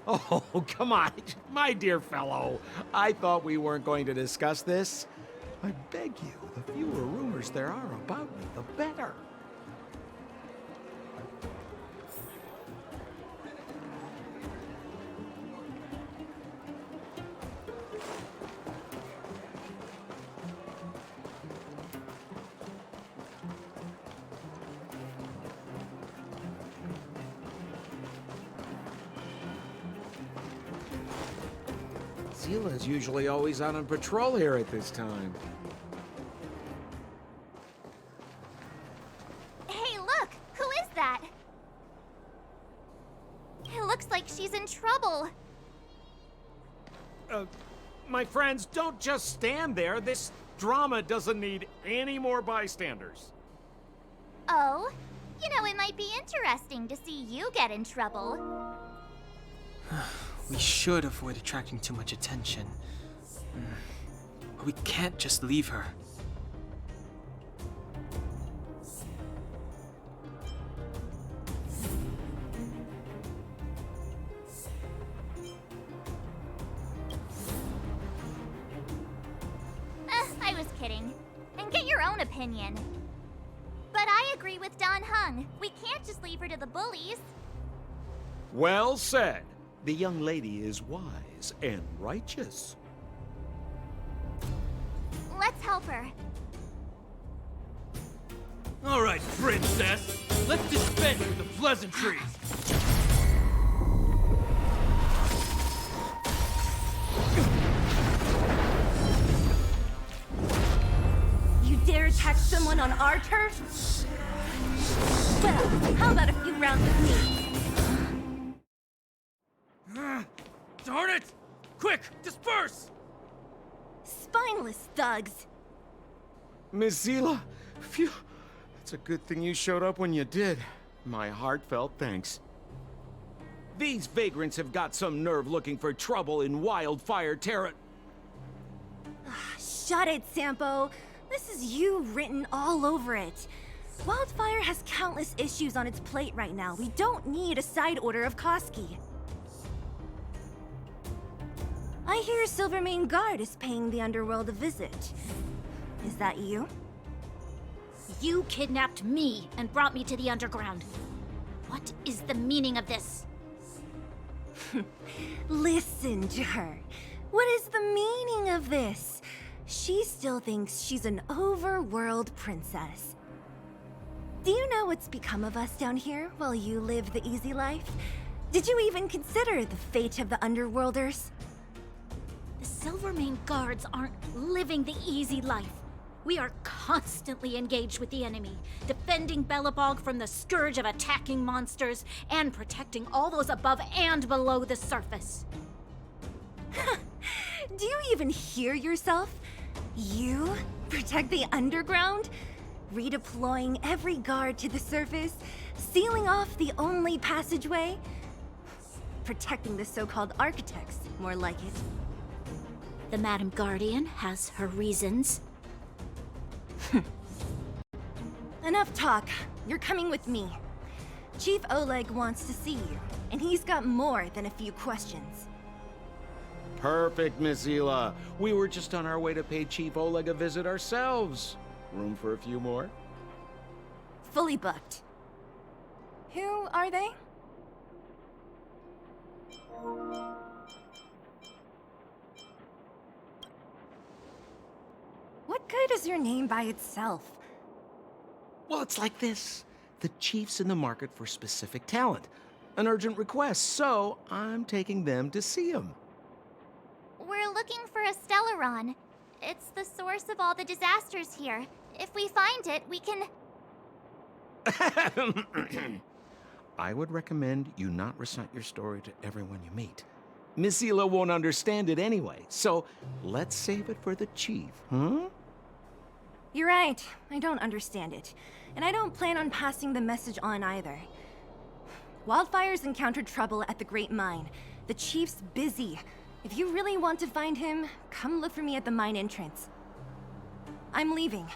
Oh, come on, my dear fellow. I thought we weren't going to discuss this. I beg you, the fewer rumors there are about me, the better. Zila's usually always out on patrol here at this time. Hey, look! Who is that? It looks like she's in trouble. My friends, don't just stand there. This drama doesn't need any more bystanders. Oh? You know, it might be interesting to see you get in trouble. We should avoid attracting too much attention. But we can't just leave her. I was kidding. And get your own opinion. But I agree with Don Hung. We can't just leave her to the bullies. Well said. The young lady is wise and righteous. Let's help her. All right, princess. Let's dispense with the pleasantries. You dare attack someone on our turf? Well, how about a few rounds with me? Darn it! Quick, disperse! Spineless thugs. Miss Zila, phew. It's a good thing you showed up when you did. My heartfelt thanks. These vagrants have got some nerve looking for trouble in Wildfire Terra. Shut it, Sampo. This is you written all over it. Wildfire has countless issues on its plate right now. We don't need a side order of Koski. I hear Silvermane Guard is paying the underworld a visit. Is that you? You kidnapped me and brought me to the underground. What is the meaning of this? Listen to her. What is the meaning of this? She still thinks she's an overworld princess. Do you know what's become of us down here while you live the easy life? Did you even consider the fate of the underworlders? The Silvermane Guards aren't living the easy life. We are constantly engaged with the enemy, defending Belobog from the scourge of attacking monsters and protecting all those above and below the surface. Do you even hear yourself? You protect the underground? Redeploying every guard to the surface, Sealing off the only passageway? Protecting the so-called architects, more like it. The Madam Guardian has her reasons. Enough talk. You're coming with me. Chief Oleg wants to see you, and he's got more than a few questions. Perfect, Miss Hila. We were just on our way to pay Chief Oleg a visit ourselves. Room for a few more? Fully booked. Who are they? What good is your name by itself? Well, it's like this. The chief's in the market for specific talent. An urgent request, so I'm taking them to see him. We're looking for a Stellaron. It's the source of all the disasters here. If we find it, we can... I would recommend you not recite your story to everyone you meet. Miss Hila won't understand it anyway, so let's save it for the chief, huh? You're right. I don't understand it. And I don't plan on passing the message on either. Wildfire's encountered trouble at the Great Mine. The chief's busy. If you really want to find him, come look for me at the mine entrance. I'm leaving.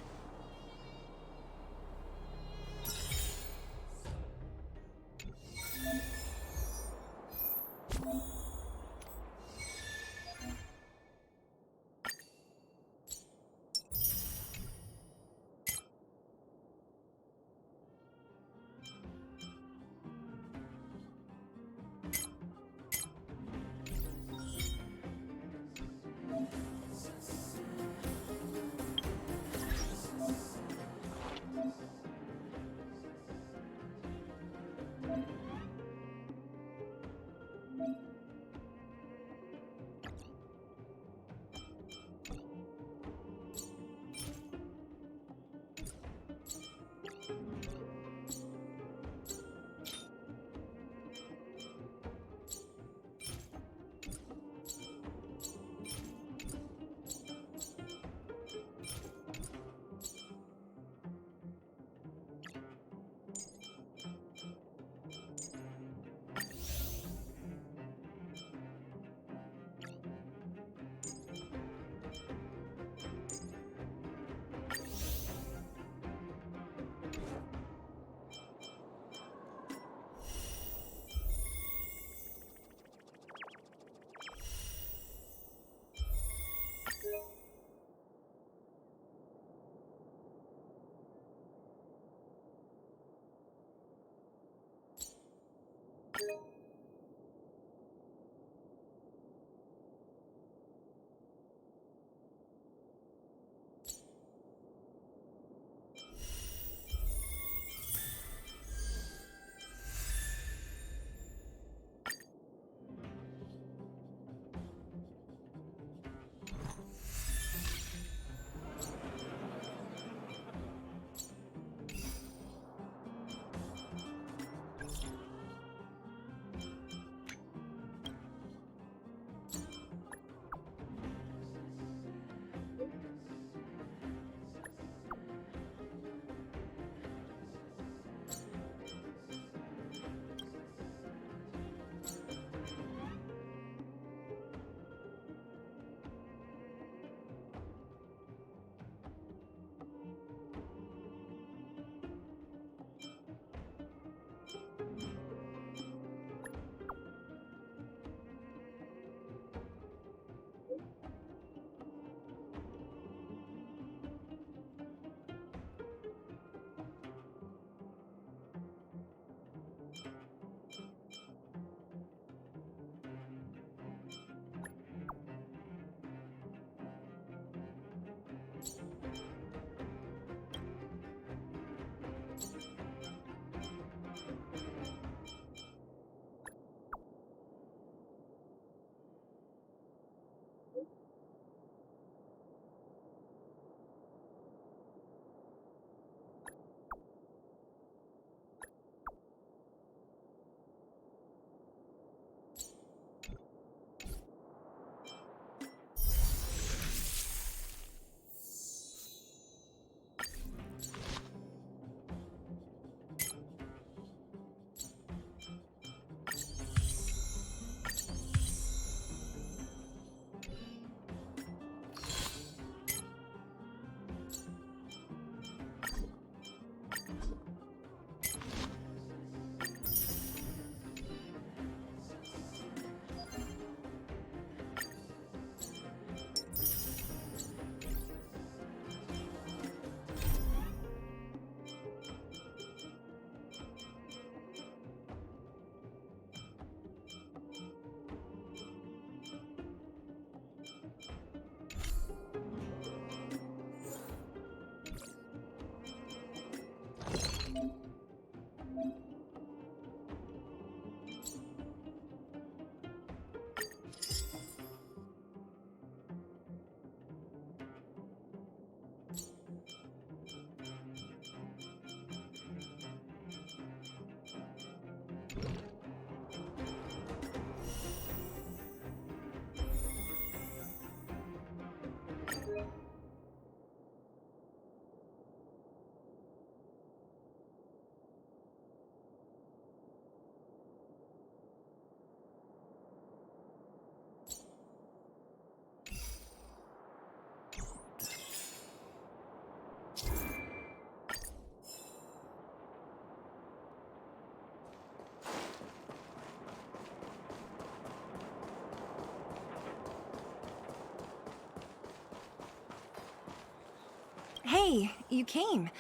Hey, you came.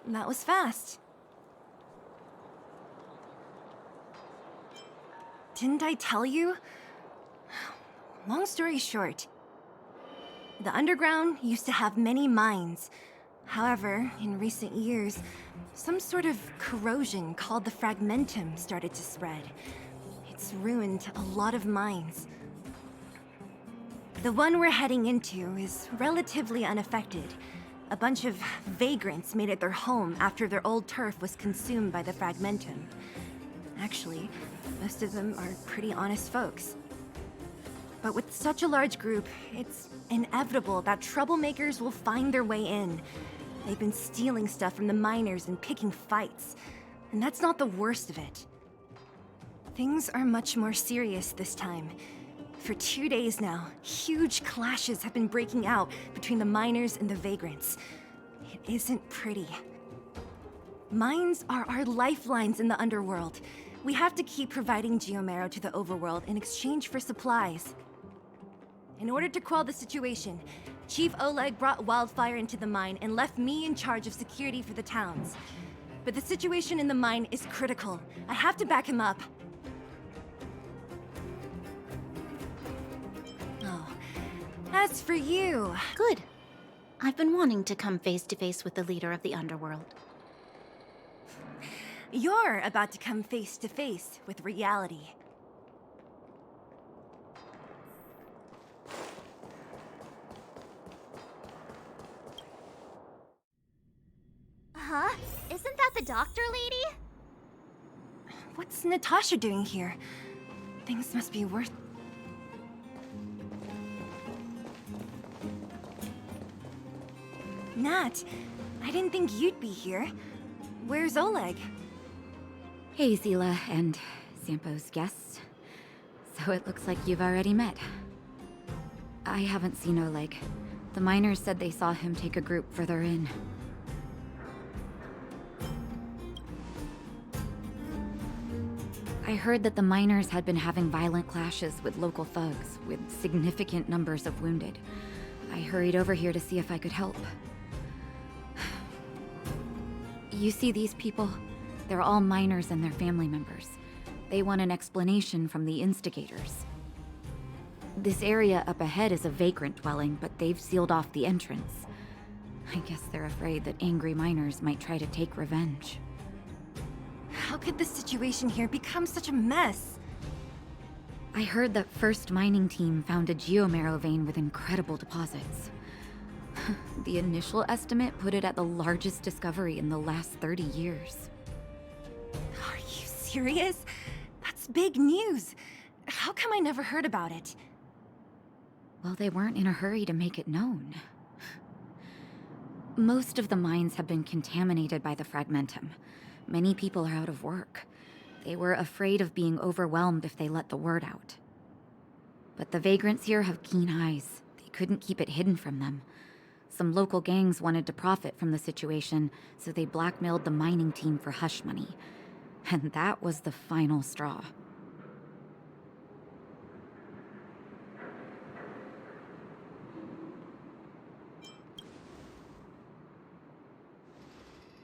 That was fast. Didn't I tell you? Long story short, the underground used to have many mines. However, in recent years, some sort of corrosion called the fragmentum started to spread. It's ruined a lot of mines. The one we're heading into is relatively unaffected. A bunch of vagrants made it their home after their old turf was consumed by the fragmentum. Actually, most of them are pretty honest folks. But with such a large group, it's inevitable that troublemakers will find their way in. They've been stealing stuff from the miners and picking fights. And that's not the worst of it. Things are much more serious this time. For 2 days now, huge clashes have been breaking out between the miners and the vagrants. It isn't pretty. Mines are our lifelines in the underworld. We have to keep providing Geomero to the overworld in exchange for supplies. In order to quell the situation, Chief Oleg brought wildfire into the mine and left me in charge of security for the towns. But the situation in the mine is critical. I have to back him up. Oh, as for you... Good. I've been wanting to come face to face with the leader of the underworld. You're about to come face to face with reality. Huh? Isn't that the doctor lady? What's Natasha doing here? Things must be worth... Nat, I didn't think you'd be here. Where's Oleg? Hey, Zila and Sampo's guests. So it looks like you've already met. I haven't seen Oleg. The miners said they saw him take a group further in. I heard that the miners had been having violent clashes with local thugs, with significant numbers of wounded. I hurried over here to see if I could help. You see these people? They're all miners and their family members. They want an explanation from the instigators. This area up ahead is a vagrant dwelling, but they've sealed off the entrance. I guess they're afraid that angry miners might try to take revenge. How could the situation here become such a mess? I heard that First Mining Team found a geomarrow vein with incredible deposits. The initial estimate put it at the largest discovery in the last 30 years. Are you serious? That's big news. How come I never heard about it? Well, they weren't in a hurry to make it known. Most of the mines have been contaminated by the fragmentum. Many people are out of work. They were afraid of being overwhelmed if they let the word out. But the vagrants here have keen eyes. They couldn't keep it hidden from them. Some local gangs wanted to profit from the situation, so they blackmailed the mining team for hush money. And that was the final straw.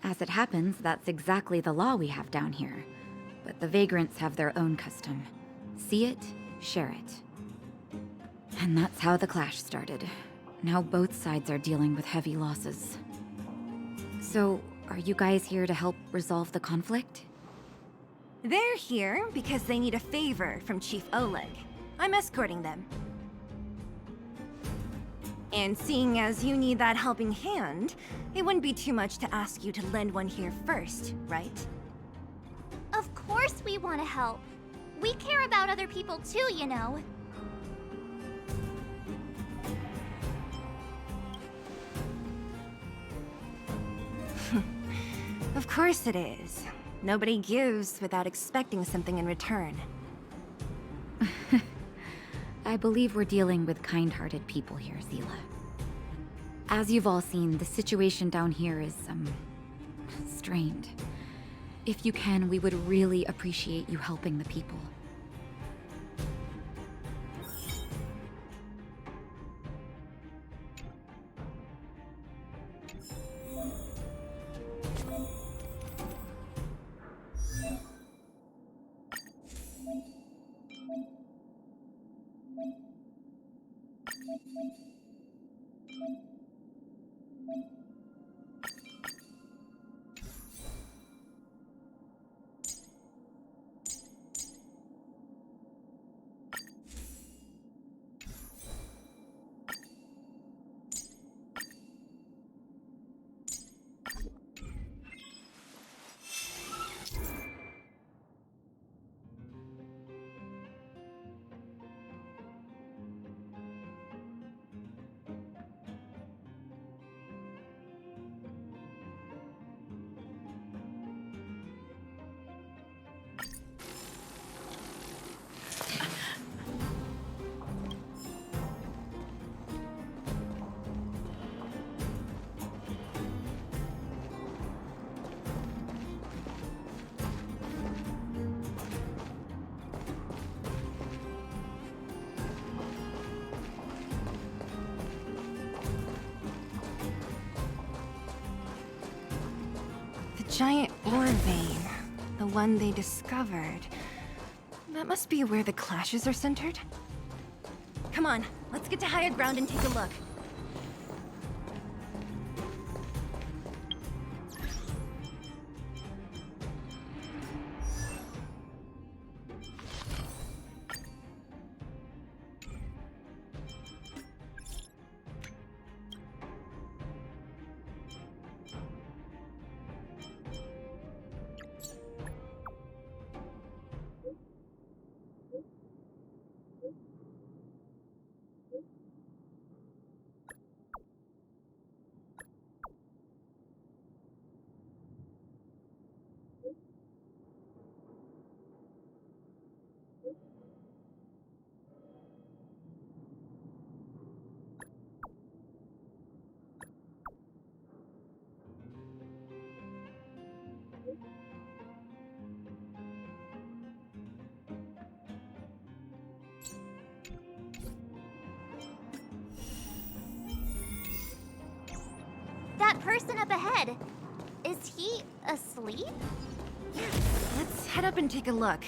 As it happens, that's exactly the law we have down here. But the vagrants have their own custom. See it, share it. And that's how the clash started. Now both sides are dealing with heavy losses. So, are you guys here to help resolve the conflict? They're here because they need a favor from Chief Oleg. I'm escorting them. And seeing as you need that helping hand, it wouldn't be too much to ask you to lend one here first, right? Of course we want to help. We care about other people too, you know. Of course it is. Nobody gives without expecting something in return. I believe we're dealing with kind-hearted people here, Zila. As you've all seen, the situation down here is, strained. If you can, we would really appreciate you helping the people. The giant ore vein. The one they discovered. That must be where the clashes are centered. Come on, let's get to higher ground and take a look. That person up ahead, is he asleep? Let's head up and take a look.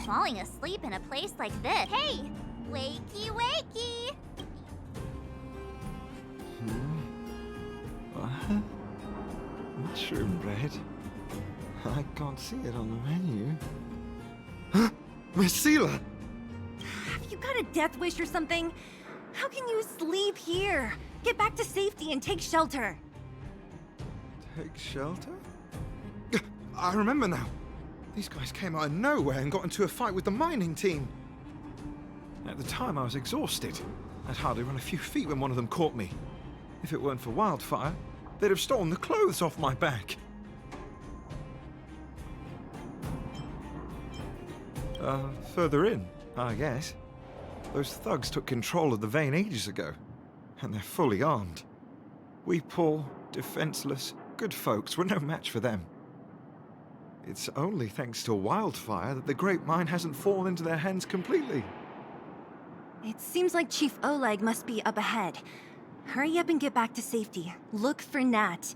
Falling asleep in a place like this. Hey! Wakey, wakey! What? Mushroom bread? I can't see it on the menu. Huh? Messila! Have you got a death wish or something? How can you sleep here? Get back to safety and take shelter. Take shelter? I remember now. These guys came out of nowhere and got into a fight with the mining team. At the time, I was exhausted. I'd hardly run a few feet when one of them caught me. If it weren't for Wildfire, they'd have stolen the clothes off my back. Further in, I guess. Those thugs took control of the vein ages ago, and they're fully armed. We poor, defenseless, good folks were no match for them. It's only thanks to Wildfire that the Great Mine hasn't fallen into their hands completely. It seems like Chief Oleg must be up ahead. Hurry up and get back to safety. Look for Nat.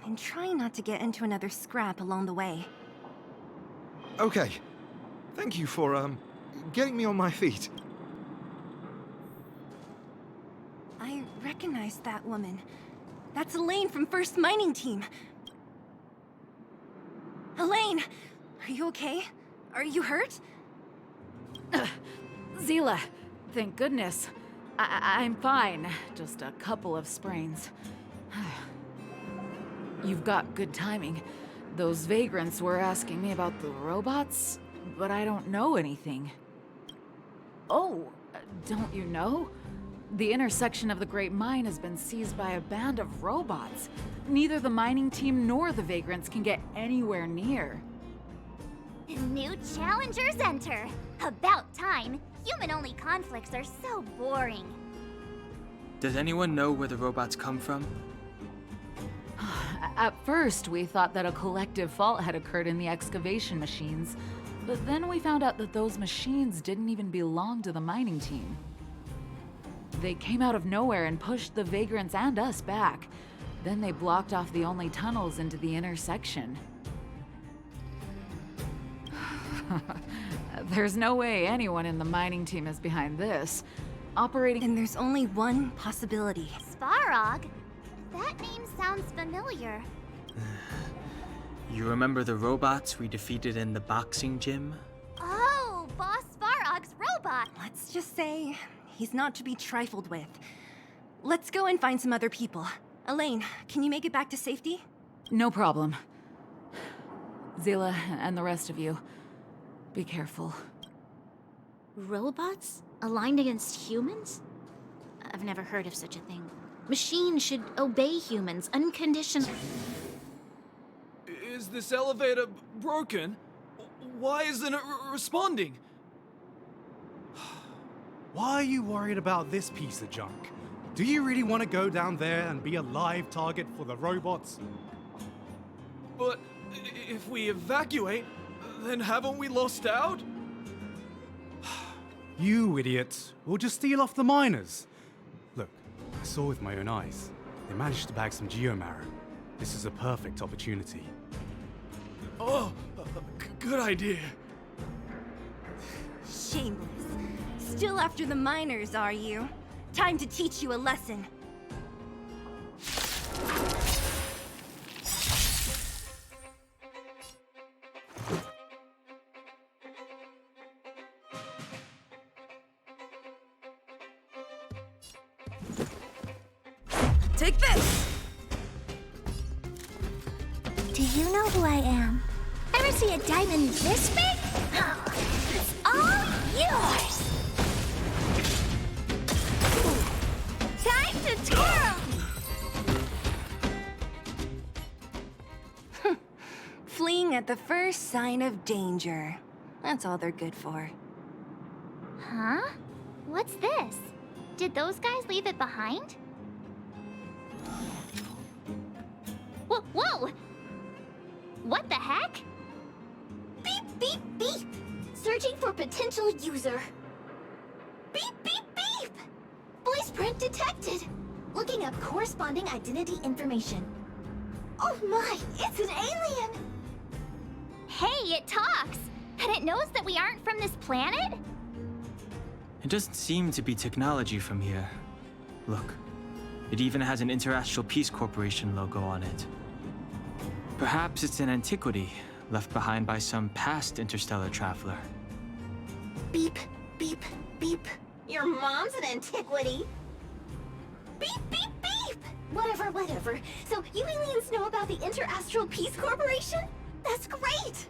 And try not to get into another scrap along the way. Okay. Thank you for, getting me on my feet. I recognize that woman. That's Elaine from First Mining Team. Elaine! Are you okay? Are you hurt? Zila, thank goodness. I'm fine. Just a couple of sprains. You've got good timing. Those vagrants were asking me about the robots, but I don't know anything. Oh, don't you know? The intersection of the Great Mine has been seized by a band of robots. Neither the mining team nor the vagrants can get anywhere near. New challengers enter. About time. Human-only conflicts are so boring. Does anyone know where the robots come from? At first, we thought that a collective fault had occurred in the excavation machines, but then we found out that those machines didn't even belong to the mining team. They came out of nowhere and pushed the vagrants and us back. Then they blocked off the only tunnels into the intersection. There's no way anyone in the mining team is behind this. Operating. And there's only one possibility. Svarog? That name sounds familiar. You remember the robots we defeated in the boxing gym? Oh, Boss Svarog's robot! Let's just say he's not to be trifled with. Let's go and find some other people. Elaine, can you make it back to safety? No problem. Zila and the rest of you, be careful. Robots? Aligned against humans? I've never heard of such a thing. Machines should obey humans unconditionally. Is this elevator broken? Why isn't it responding? Why are you worried about this piece of junk? Do you really want to go down there and be a live target for the robots? But if we evacuate, then haven't we lost out? You idiots. We'll just steal off the miners. Look, I saw with my own eyes. They managed to bag some geomarrow. This is a perfect opportunity. Oh, good idea. Shameless. Still after the miners, are you? Time to teach you a lesson. Take this! Do you know who I am? Ever see a diamond this big? It's all yours! Time to twirl! Fleeing at the first sign of danger. That's all they're good for. Huh? What's this? Did those guys leave it behind? Whoa! What the heck? Beep, beep, beep! Searching for potential user. Beep, beep, beep! Voice print detected. Looking up corresponding identity information. Oh my, it's an alien! Hey, it talks! And it knows that we aren't from this planet? It doesn't seem to be technology from here. Look, it even has an Interastral Peace Corporation logo on it. Perhaps it's an antiquity left behind by some past interstellar traveler. Beep, beep, beep. Your mom's an antiquity. Beep, beep, beep! Whatever. So you aliens know about the Interastral Peace Corporation? That's great!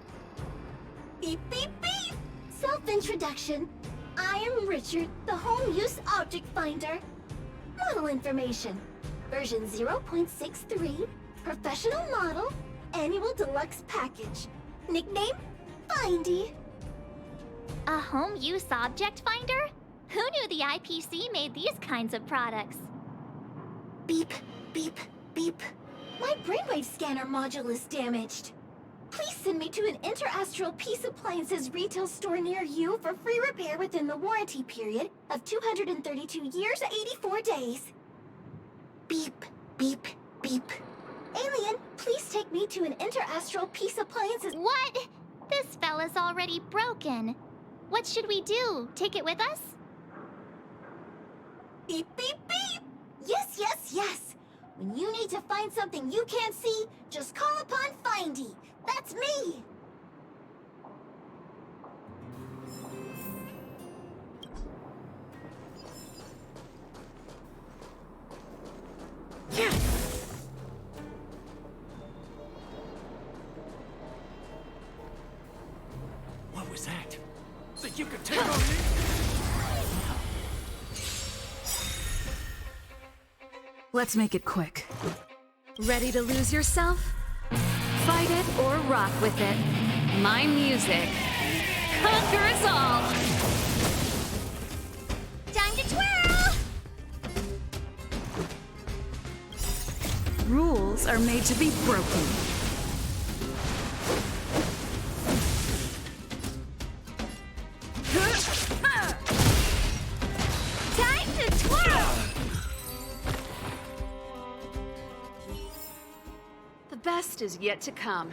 Beep, beep, beep! Self-introduction. I am Richard, the Home Use Object Finder. Model information. Version 0.63. Professional model. Annual deluxe package. Nickname? Findy. A home use object finder? Who knew the IPC made these kinds of products? Beep, beep, beep. My brainwave scanner module is damaged. Please send me to an Interastral Peace Appliances retail store near you for free repair within the warranty period of 232 years, 84 days. Beep, beep, beep. Alien, please take me to an Interastral Peace Appliances— What? This fella's already broken. What should we do? Take it with us? Beep, beep, beep! Yes! When you need to find something you can't see, just call upon Findy. That's me! What was that? Think you could take on me? Let's make it quick. Ready to lose yourself? Fight it or rock with it. My music conquers all! Time to twirl! Rules are made to be broken. Time to twirl! The best is yet to come.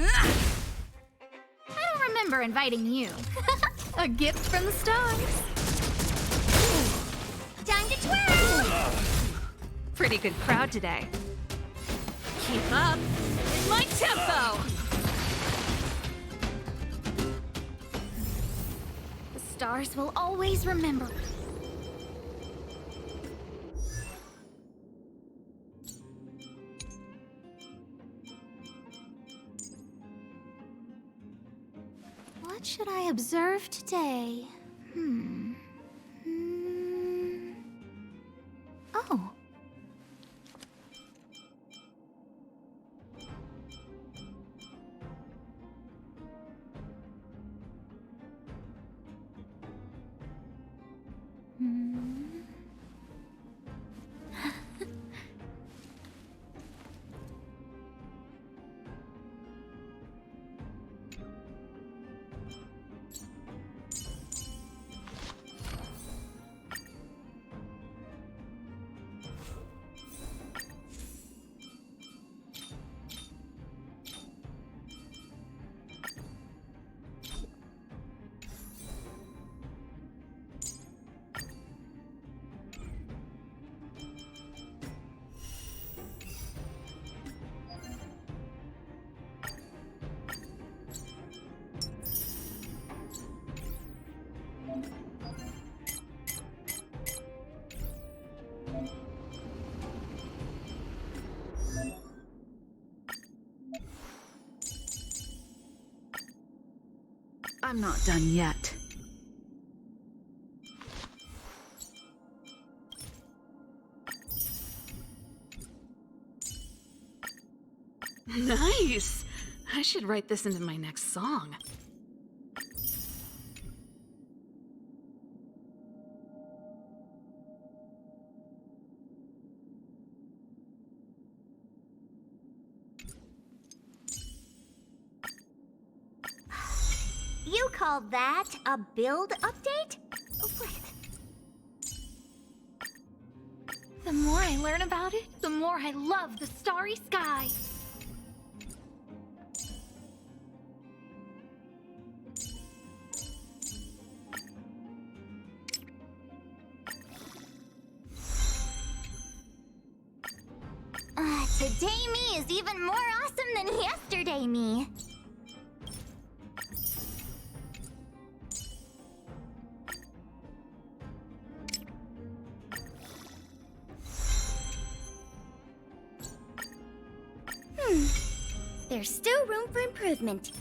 I don't remember inviting you. A gift from the stars. Time to twirl! Pretty good crowd today. Keep up with my tempo! The stars will always remember. What should I observe today? Oh. I'm not done yet. Nice! I should write this into my next song. You call that a build update? The more I learn about it, the more I love the starry sky. Today me is even more awesome than yesterday me. There's still room for improvement.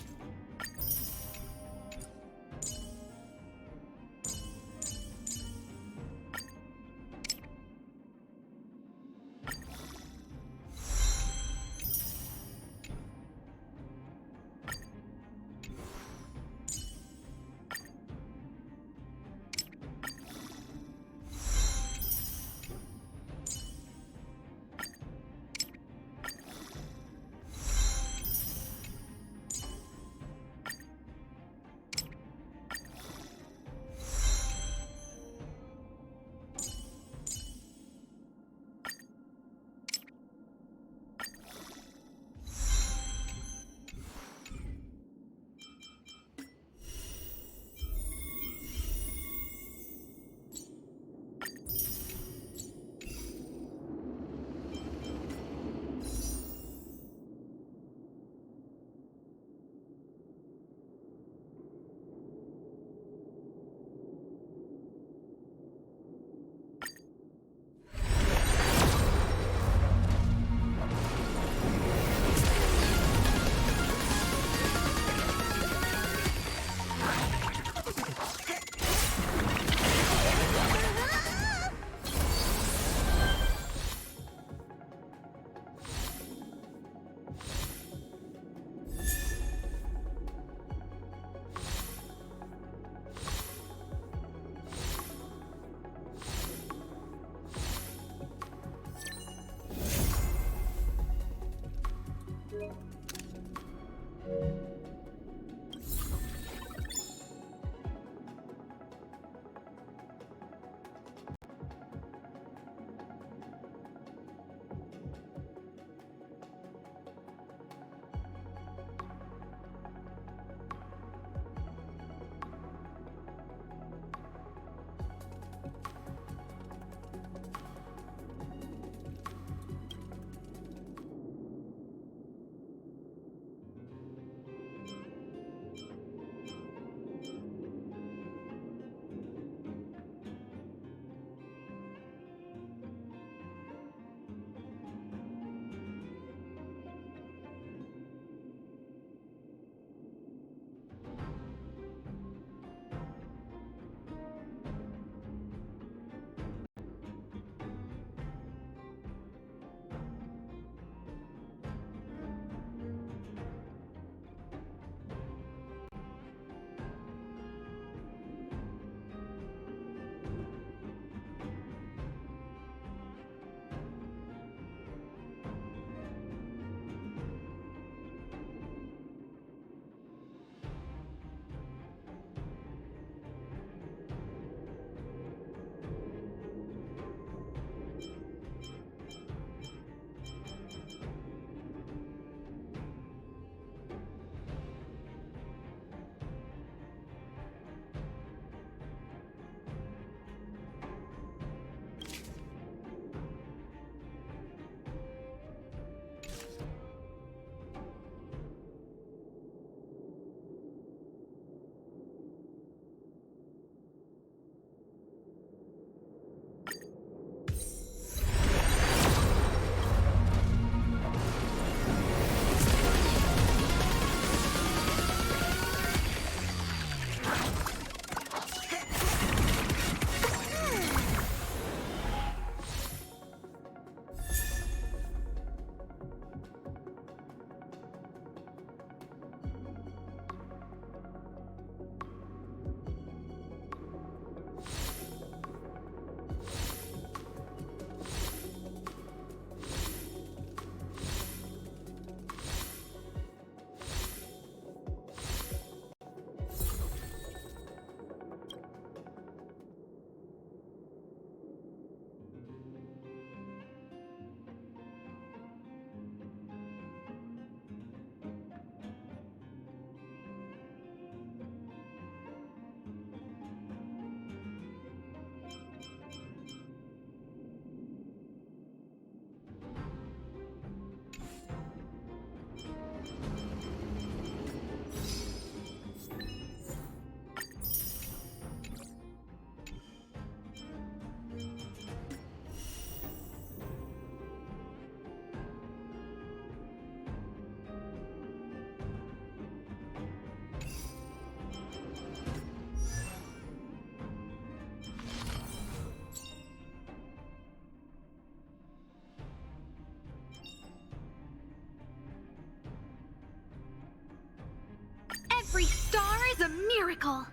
is a miracle!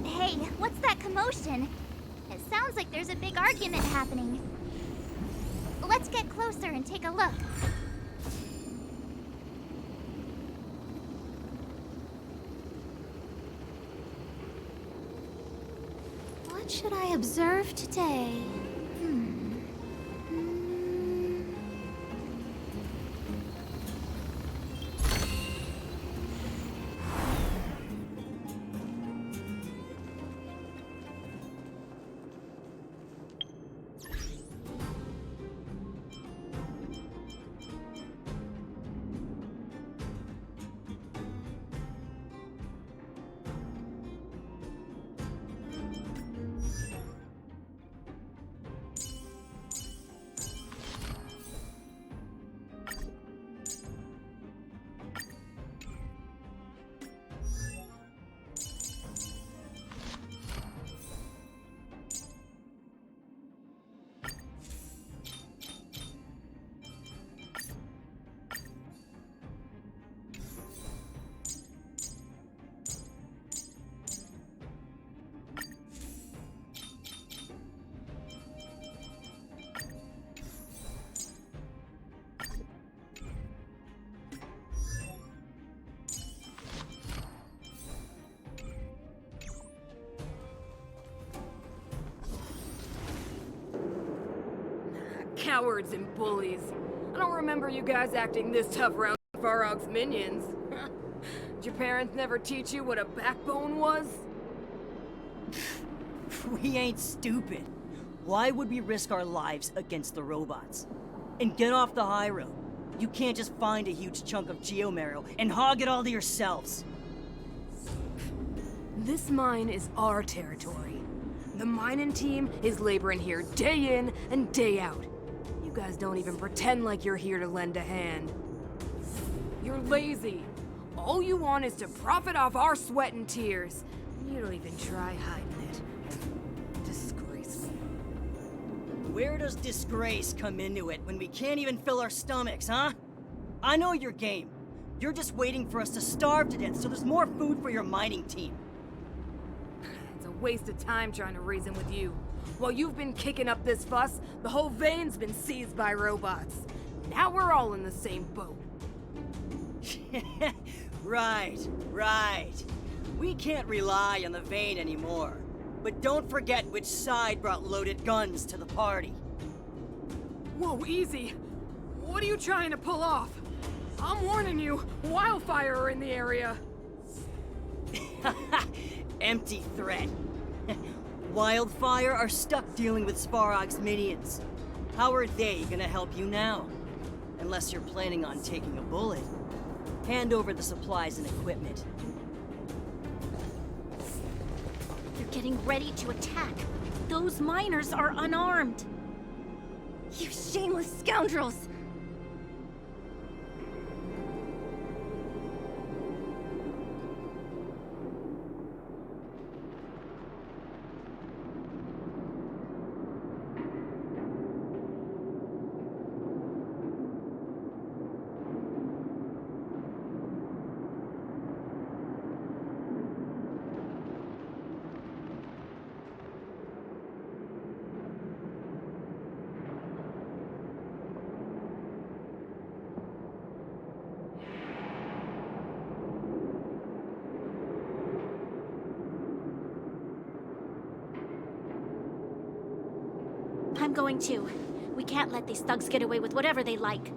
Hey, what's that commotion? It sounds like there's a big argument happening. Let's get closer and take a look. What should I observe today? Cowards and bullies. I don't remember you guys acting this tough around Varog's minions. Did your parents never teach you what a backbone was? We ain't stupid. Why would we risk our lives against the robots? And get off the high road. You can't just find a huge chunk of geomarrow and hog it all to yourselves. This mine is our territory. The mining team is laboring here day in and day out. You guys don't even pretend like you're here to lend a hand. You're lazy. All you want is to profit off our sweat and tears. You don't even try hiding it. Disgraceful. Where does disgrace come into it when we can't even fill our stomachs, huh? I know your game. You're just waiting for us to starve to death so there's more food for your mining team. It's a waste of time trying to reason with you. While you've been kicking up this fuss, the whole vein's been seized by robots. Now we're all in the same boat. Right. We can't rely on the vein anymore. But don't forget which side brought loaded guns to the party. Whoa, easy. What are you trying to pull off? I'm warning you, wildfire are in the area. Empty threat. Wildfire are stuck dealing with Svarog's minions. How are they gonna help you now? Unless you're planning on taking a bullet. Hand over the supplies and equipment. They're getting ready to attack. Those miners are unarmed. You shameless scoundrels! I'm going too. We can't let these thugs get away with whatever they like.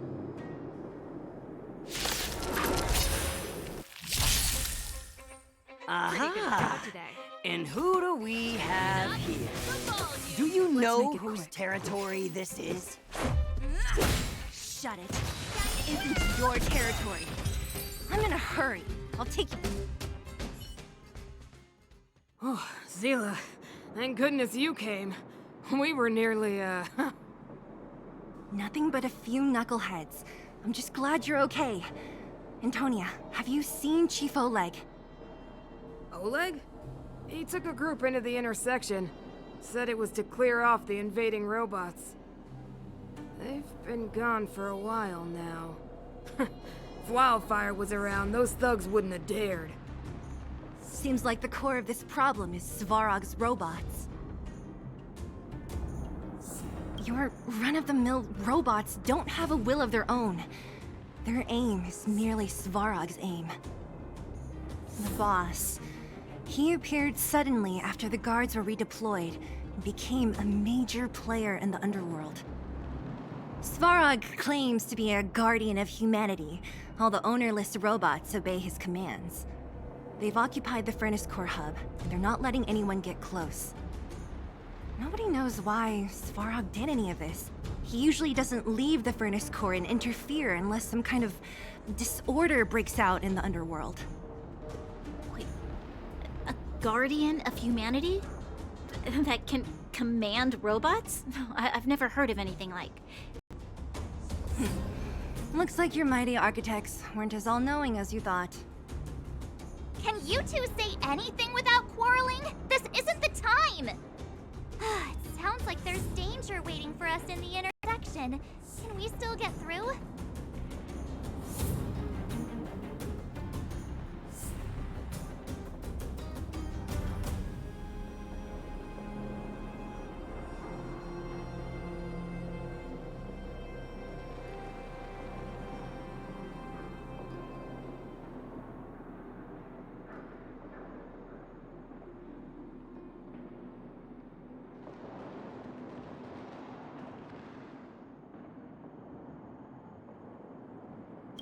Aha! And who do we have here? Do you know whose territory this is? Shut it. That isn't your territory. I'm in a hurry. I'll take you. Oh, Zila, thank goodness you came. We were nearly, Nothing but a few knuckleheads. I'm just glad you're okay. Antonia, have you seen Chief Oleg? Oleg? He took a group into the intersection. Said it was to clear off the invading robots. They've been gone for a while now. If Wildfire was around, those thugs wouldn't have dared. Seems like the core of this problem is Svarog's robots. Your run-of-the-mill robots don't have a will of their own. Their aim is merely Svarog's aim. The boss. He appeared suddenly after the guards were redeployed and became a major player in the underworld. Svarog claims to be a guardian of humanity, while the ownerless robots obey his commands. They've occupied the Furnace Core hub, and they're not letting anyone get close. Nobody knows why Svarog did any of this. He usually doesn't leave the Furnace Core and interfere unless some kind of disorder breaks out in the underworld. Wait, a guardian of humanity? That can command robots? I've never heard of anything like. Looks like your mighty architects weren't as all-knowing as you thought. Can you two say anything without quarreling? This isn't the time! It sounds like there's danger waiting for us in the intersection. Can we still get through?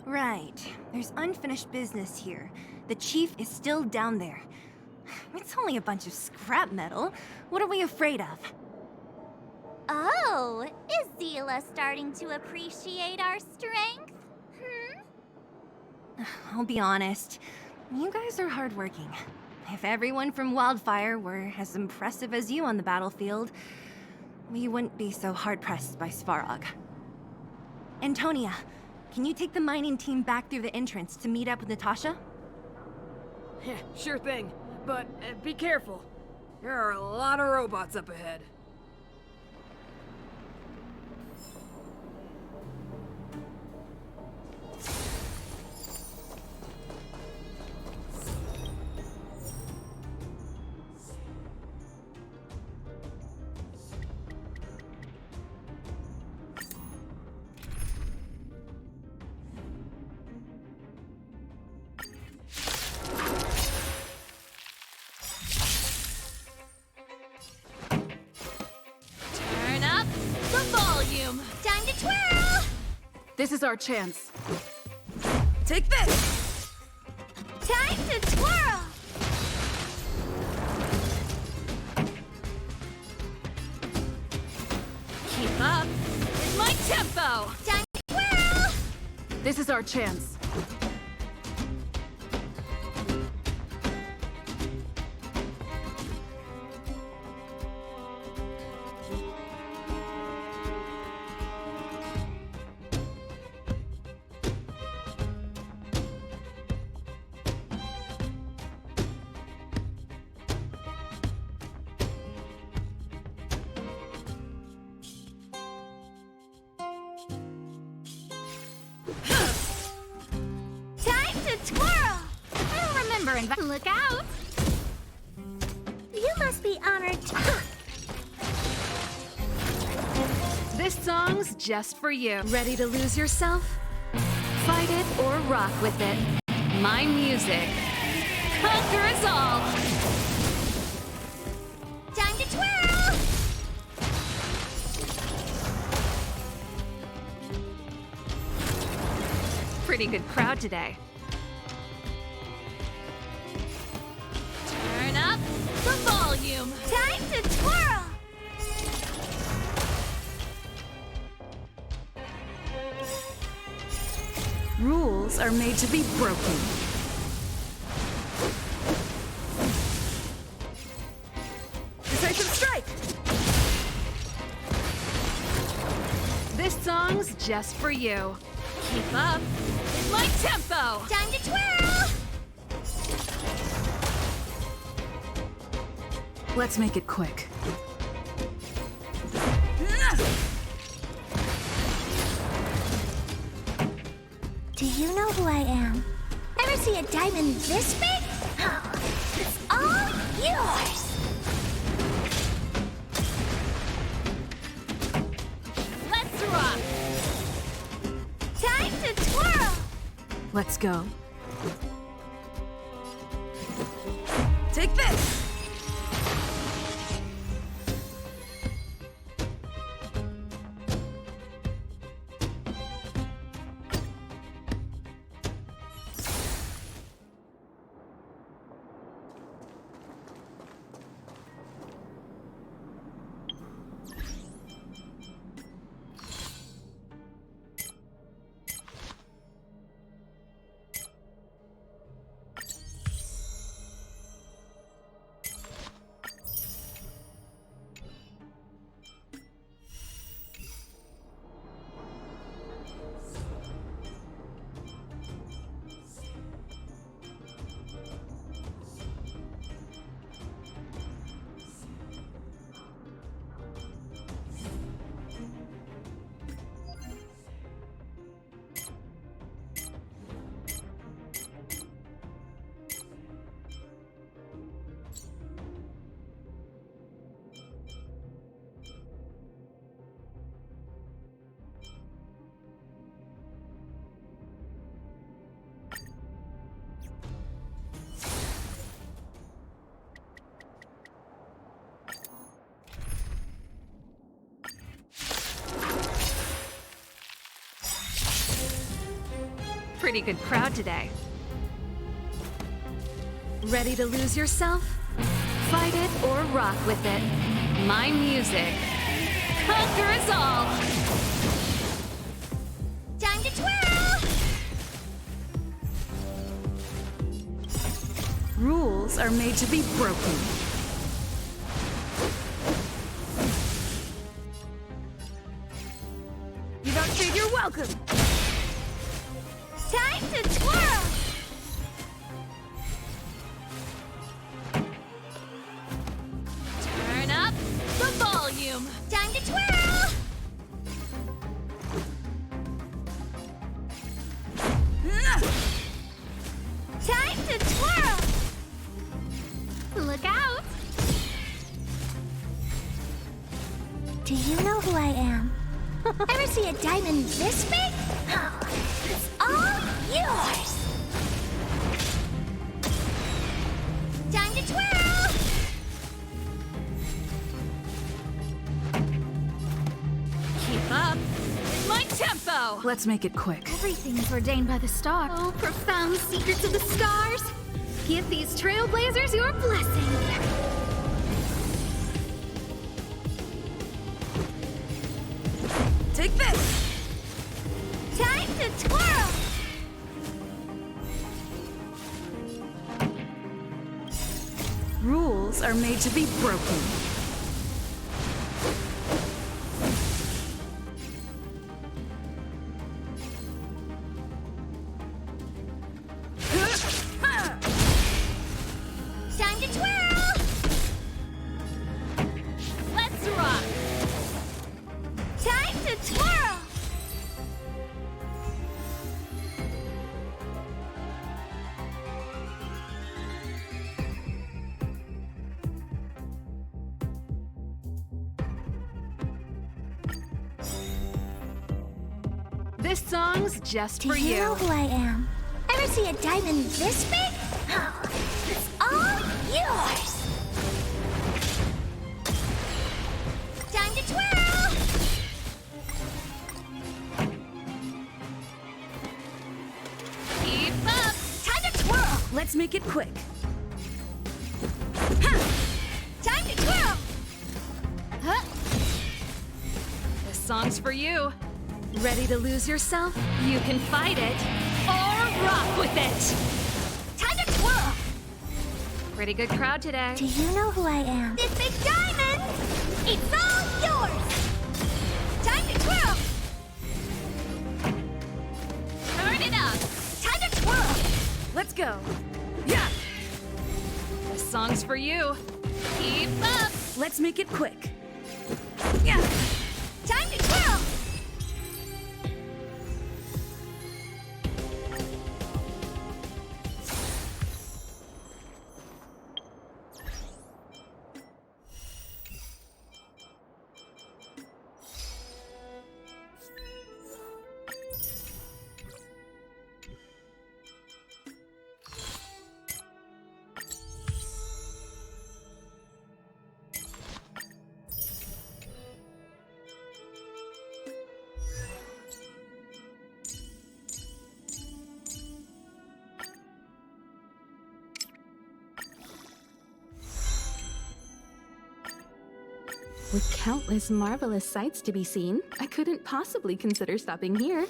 Right. There's unfinished business here. The chief is still down there. It's only a bunch of scrap metal. What are we afraid of? Oh, is Zila starting to appreciate our strength? I'll be honest. You guys are hardworking. If everyone from Wildfire were as impressive as you on the battlefield, we wouldn't be so hard-pressed by Svarog. Antonia, can you take the mining team back through the entrance to meet up with Natasha? Yeah, sure thing. But be careful. There are a lot of robots up ahead. This is our chance. Take this! Time to twirl! Keep up with my tempo! Time to twirl! This is our chance. Time to twirl! I don't remember look out! You must be honored to... This song's just for you. Ready to lose yourself? Fight it or rock with it. My music conquers all. Time to twirl! Pretty good crowd today. Turn up the volume. Time to twirl! Rules are made to be broken. Decisive strike! This song's just for you. Keep up with my tempo. Time to twirl! Let's make it quick. Do you know who I am? Ever see a diamond this big? It's all yours! Let's rock. Time to twirl! Let's go. Take this! Pretty good crowd today. Ready to lose yourself? Fight it or rock with it. My music conquers all. Time to twirl! Rules are made to be broken. You don't trade, you're welcome! Time to twirl! Turn up the volume. Time to twirl! Time to twirl! Look out! Do you know who I am? Ever see a diamond this big? It's all yours! Time to twirl! Keep up with my tempo. go. Let's make it quick. Everything is ordained by the star. Oh, profound secrets of the stars. Give these trailblazers your blessing. Take this! Time to twirl! Rules are made to be broken. Time to twirl! Let's rock. Time to twirl! This song's just Do for you you. know who I am? Ever see a diamond this big? Oh, it's all yours! Time to twirl! Keep up. Time to twirl! Let's make it quick. Time to twirl! Huh? This song's for you. Ready to lose yourself? You can fight it or rock with it. Time to twirl! Pretty good crowd today. Do you know who I am? This big diamond! It's all yours! Time to twirl! Turn it up. Time to twirl! Let's go. Yeah! This song's for you. Keep up. Let's make it quick. Yeah! Time to twirl! With countless marvelous sights to be seen, I couldn't possibly consider stopping here.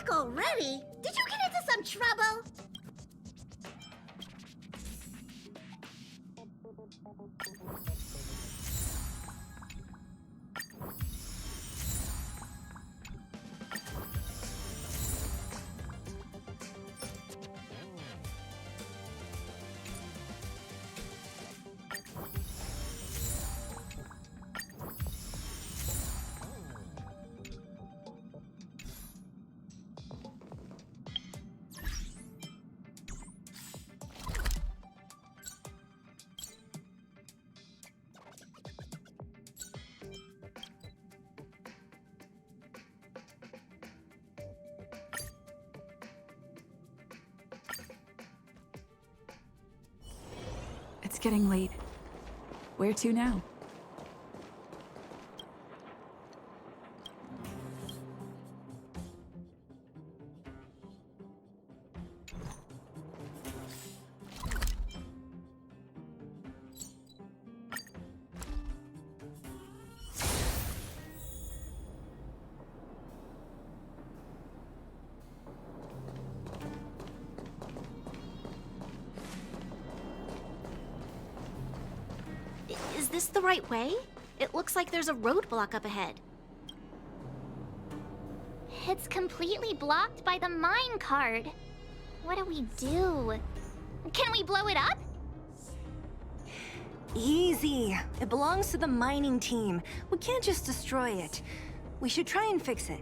Back already? Did you get into some trouble? It's getting late. Where to now? Is this the right way? It looks like there's a roadblock up ahead. It's completely blocked by the mine cart. What do we do? Can we blow it up? Easy. It belongs to the mining team. We can't just destroy it. We should try and fix it.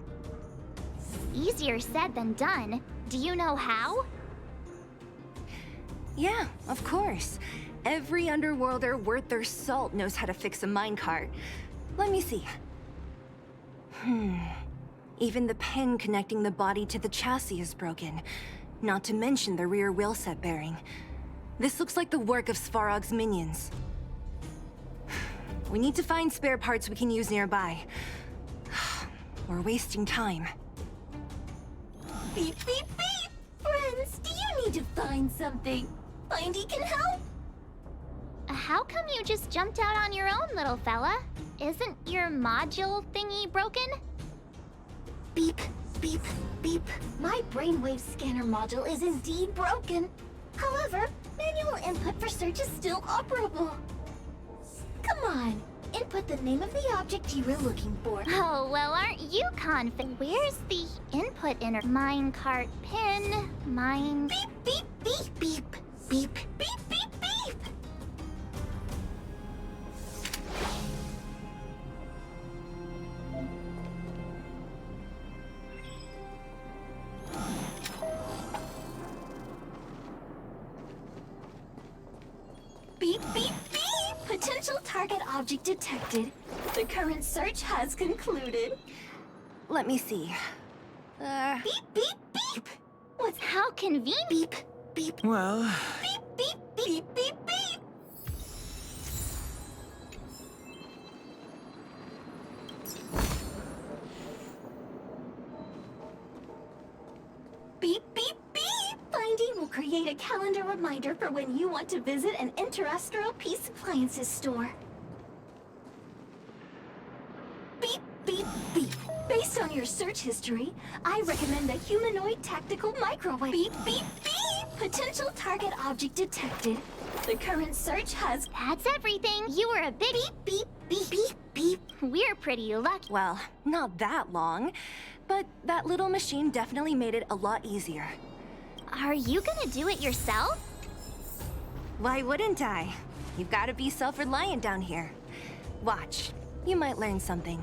Easier said than done. Do you know how? Yeah, of course. Every underworlder worth their salt knows how to fix a minecart. Let me see. Even the pin connecting the body to the chassis is broken. Not to mention the rear wheel set bearing. This looks like the work of Svarog's minions. We need to find spare parts we can use nearby. We're wasting time. Beep, beep, beep! Friends, do you need to find something? Findy can help? How come you just jumped out on your own, little fella? Isn't your module thingy broken? Beep, beep, beep. My brainwave scanner module is indeed broken. However, manual input for search is still operable. Come on, input the name of the object you were looking for. Oh, well, aren't you confident? Where's the input inner minecart pin? Mine... Beep, beep, beep, beep. Beep, beep, beep, beep. Beep, beep, beep! Potential target object detected. The current search has concluded. Let me see. Beep, beep, beep! What's how convenient? Beep, beep. Well... Beep, beep, beep, beep, beep! Beep, beep, beep! Finding will create a calendar reminder for when you want to visit an Interastral Peace Appliances store. Beep, beep, beep. Based on your search history, I recommend the humanoid tactical microwave. Beep, beep, beep! Potential target object detected. The current search has... That's everything. You were a big... Beep, beep, beep, beep, beep. We're pretty lucky. Well, not that long, but that little machine definitely made it a lot easier. Are you gonna do it yourself? Why wouldn't I? You've got to be self-reliant down here. Watch. You might learn something.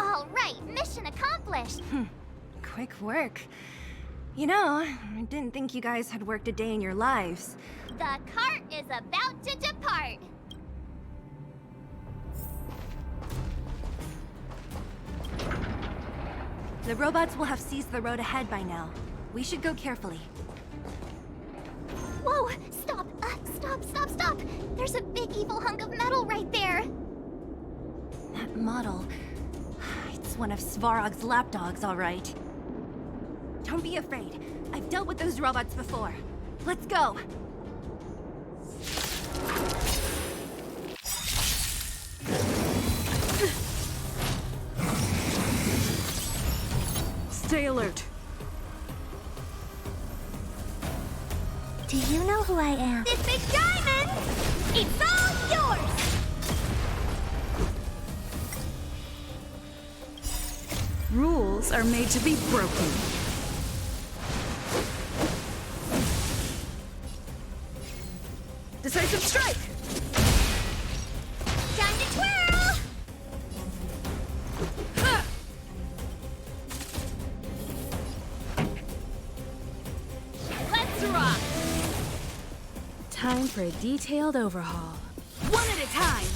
All right, mission accomplished. Quick work. You know, I didn't think you guys had worked a day in your lives. The cart is about to depart. The robots will have seized the road ahead by now. We should go carefully. Whoa! Stop! Stop! Stop! Stop! There's a big evil hunk of metal right there! That model... It's one of Svarog's lapdogs, all right. Don't be afraid. I've dealt with those robots before. Let's go. Stay alert. Do you know who I am? This big diamond! It's all yours! Rules are made to be broken. Decisive strike! Time to twirl! Let's rock! Time for a detailed overhaul. One at a time!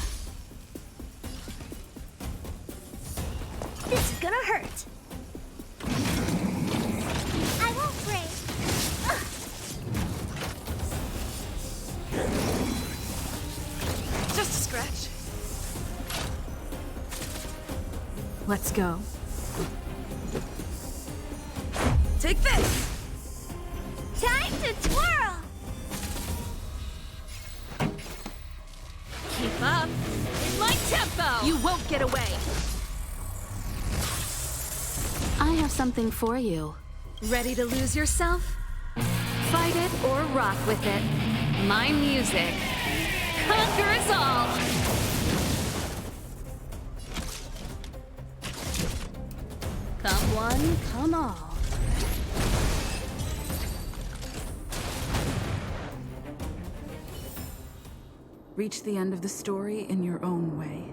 This is gonna hurt. I won't break. Just a scratch. Let's go. Take this! Time to twirl! Keep up! In my tempo! You won't get away! I have something for you. Ready to lose yourself? Fight it or rock with it. My music conquers all! Come one, come all. Reach the end of the story in your own way.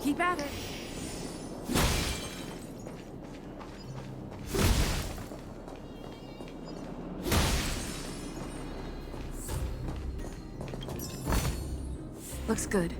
Keep at it. Looks good.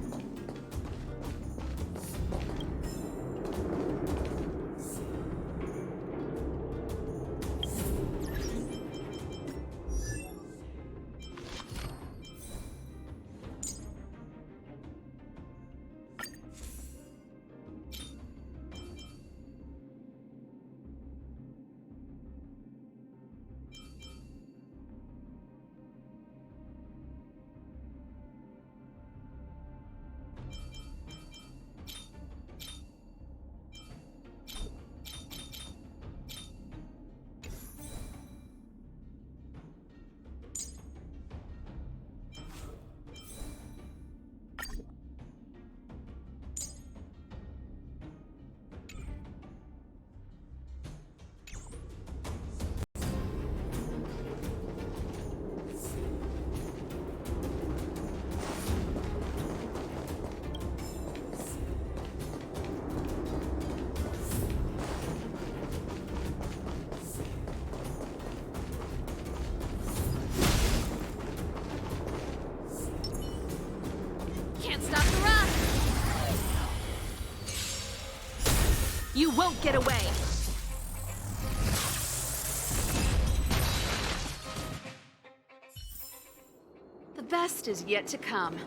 Can't stop the rock! You won't get away! The best is yet to come.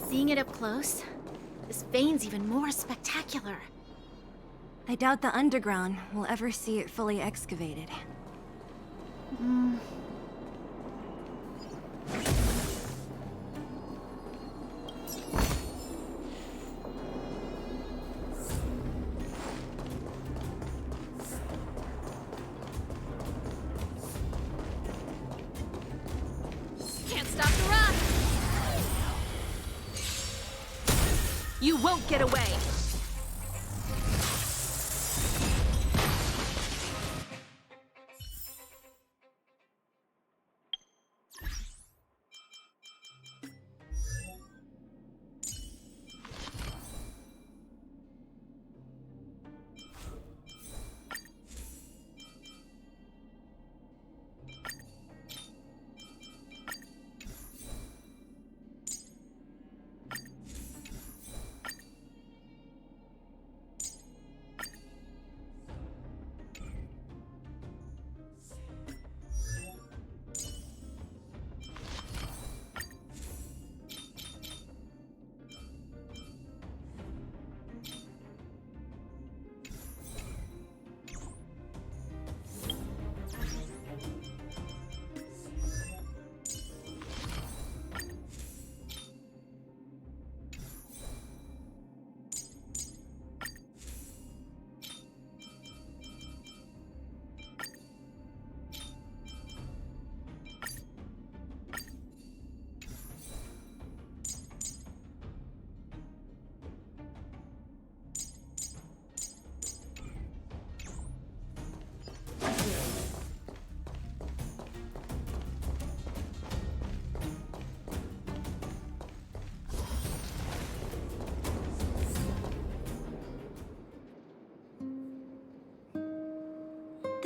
Seeing it up close, this vein's even more spectacular. I doubt the underground will ever see it fully excavated. Can't stop the rock! You won't get away!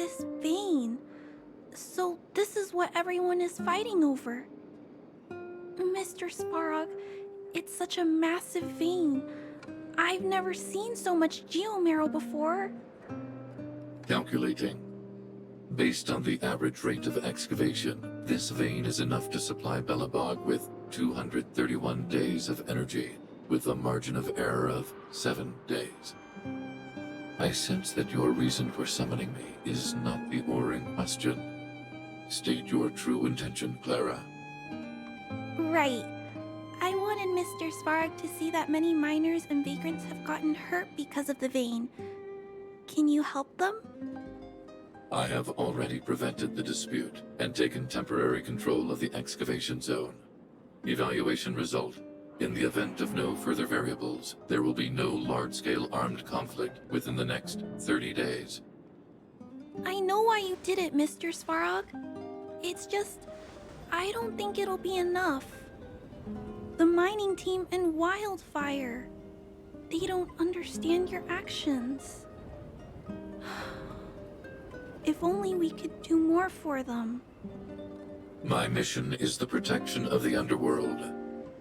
This vein. So this is what everyone is fighting over. Mr. Svarog, it's such a massive vein. I've never seen so much geomarrow before. Calculating. Based on the average rate of excavation, this vein is enough to supply Belobog with 231 days of energy, with a margin of error of 7 days. I sense that your reason for summoning me is not the ore in question. State your true intention, Clara. Right. I wanted Mr. Svarog to see that many miners and vagrants have gotten hurt because of the vein. Can you help them? I have already prevented the dispute and taken temporary control of the excavation zone. Evaluation result. In the event of no further variables, there will be no large-scale armed conflict within the next 30 days. I know why you did it, Mr. Svarog. It's just, I don't think it'll be enough. The mining team and Wildfire, they don't understand your actions. If only we could do more for them. My mission is the protection of the underworld.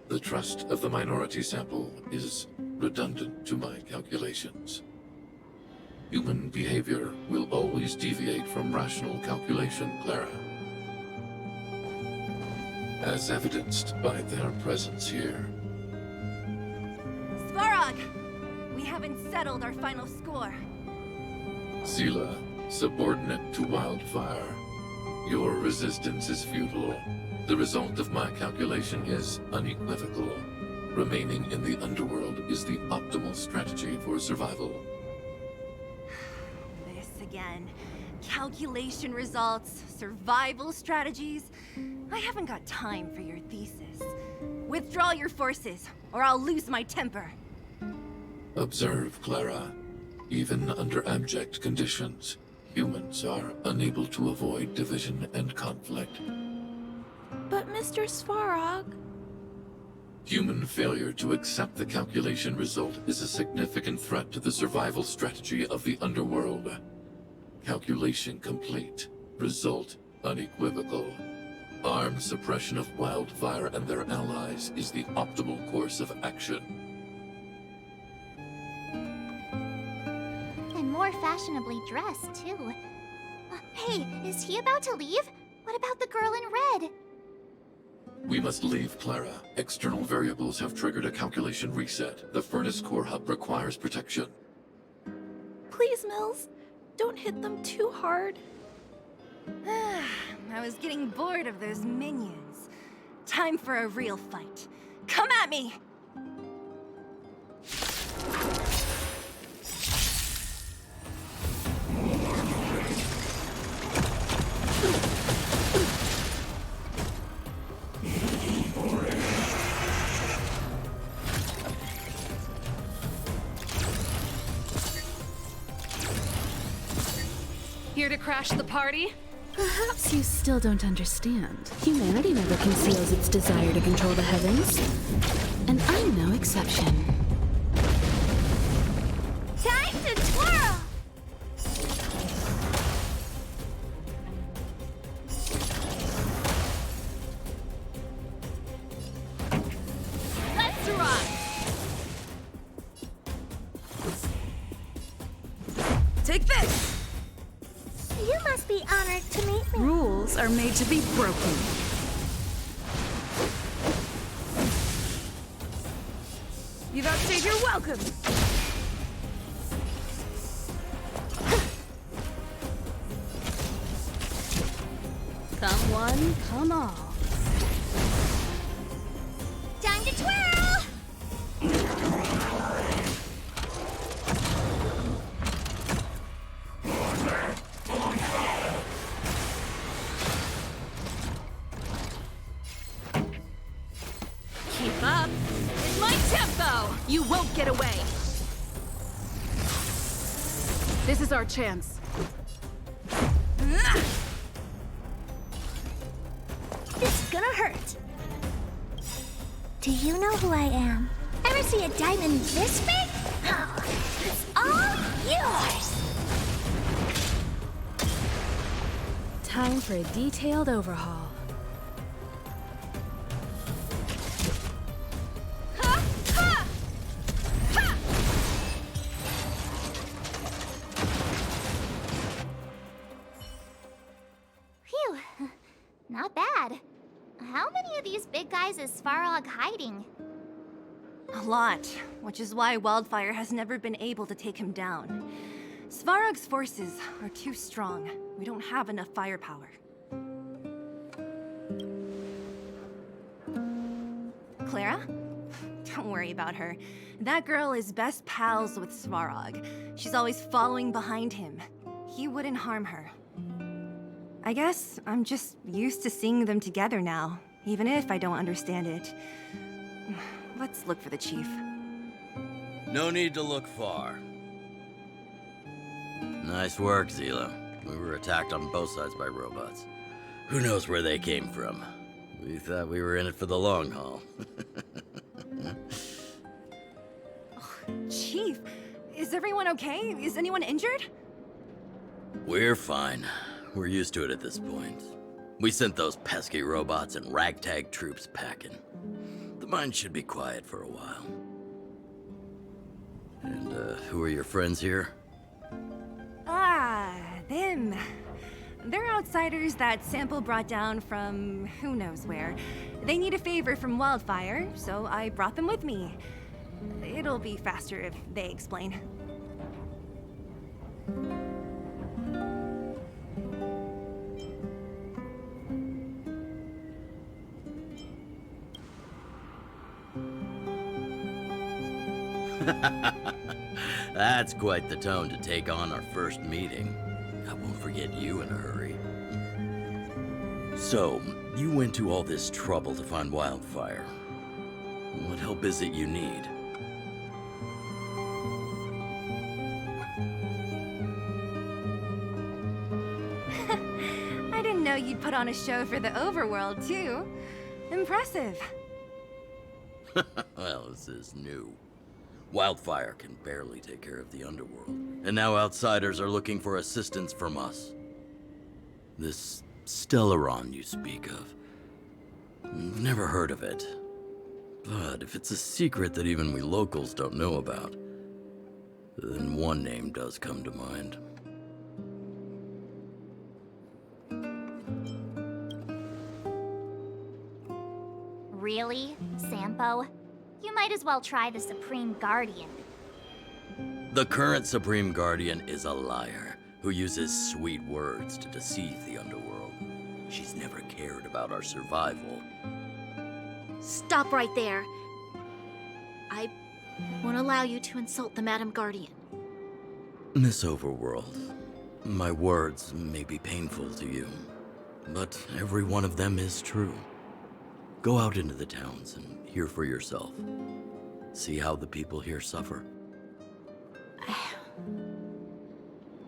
The trust of the minority sample is redundant to my calculations. Human behavior will always deviate from rational calculation, Clara. As evidenced by their presence here. Svarog! We haven't settled our final score. Sela, subordinate to Wildfire. Your resistance is futile. The result of my calculation is unequivocal. Remaining in the underworld is the optimal strategy for survival. This again. Calculation results, survival strategies. I haven't got time for your thesis. Withdraw your forces, or I'll lose my temper. Observe, Clara. Even under abject conditions, humans are unable to avoid division and conflict. But Mr. Svarog... Human failure to accept the calculation result is a significant threat to the survival strategy of the underworld. Calculation complete. Result unequivocal. Armed suppression of Wildfire and their allies is the optimal course of action. And more fashionably dressed, too. Hey, is he about to leave? What about the girl in red? We must leave, Clara. External variables have triggered a calculation reset. The furnace core hub requires protection. Please, Mills, don't hit them too hard. I was getting bored of those minions. Time for a real fight. Come at me! Here to crash the party? Perhaps you still don't understand. Humanity never conceals its desire to control the heavens. And I'm no exception. Time to twirl! Let's rock! Take this! You must be honored to meet me. Rules are made to be broken. You've outstayed your welcome! Come one, come all. Time to twirl! Keep up! It's my tempo! You won't get away! This is our chance. This is gonna hurt. Do you know who I am? Ever see a diamond this big? Oh, it's all yours! Time for a detailed overhaul. Phew, not bad. How many of these big guys is Svarog hiding? A lot, which is why Wildfire has never been able to take him down. Svarog's forces are too strong. We don't have enough firepower. Clara? Don't worry about her. That girl is best pals with Svarog. She's always following behind him. He wouldn't harm her. I guess I'm just used to seeing them together now, even if I don't understand it. Let's look for the chief. No need to look far. Nice work, Zila. We were attacked on both sides by robots. Who knows where they came from? We thought we were in it for the long haul. Chief, is everyone okay? Is anyone injured? We're fine. We're used to it at this point. We sent those pesky robots and ragtag troops packing. The mine should be quiet for a while. And, who are your friends here? Ah, them. They're outsiders that Sample brought down from who knows where. They need a favor from Wildfire, so I brought them with me. It'll be faster if they explain. That's quite the tone to take on our first meeting. I won't forget you in a hurry. So, you went to all this trouble to find Wildfire. What help is it you need? I didn't know you'd put on a show for the overworld, too. Impressive. Well, this is new. Wildfire can barely take care of the underworld, and now outsiders are looking for assistance from us. This Stellaron you speak of, I've never heard of it. But if it's a secret that even we locals don't know about, then one name does come to mind. Really, Sampo? You might as well try the Supreme Guardian. The current Supreme Guardian is a liar who uses sweet words to deceive the underworld. She's never cared about our survival. Stop right there. I won't allow you to insult the Madam Guardian. Miss Overworld, my words may be painful to you, but every one of them is true. Go out into the towns and hear for yourself. See how the people here suffer.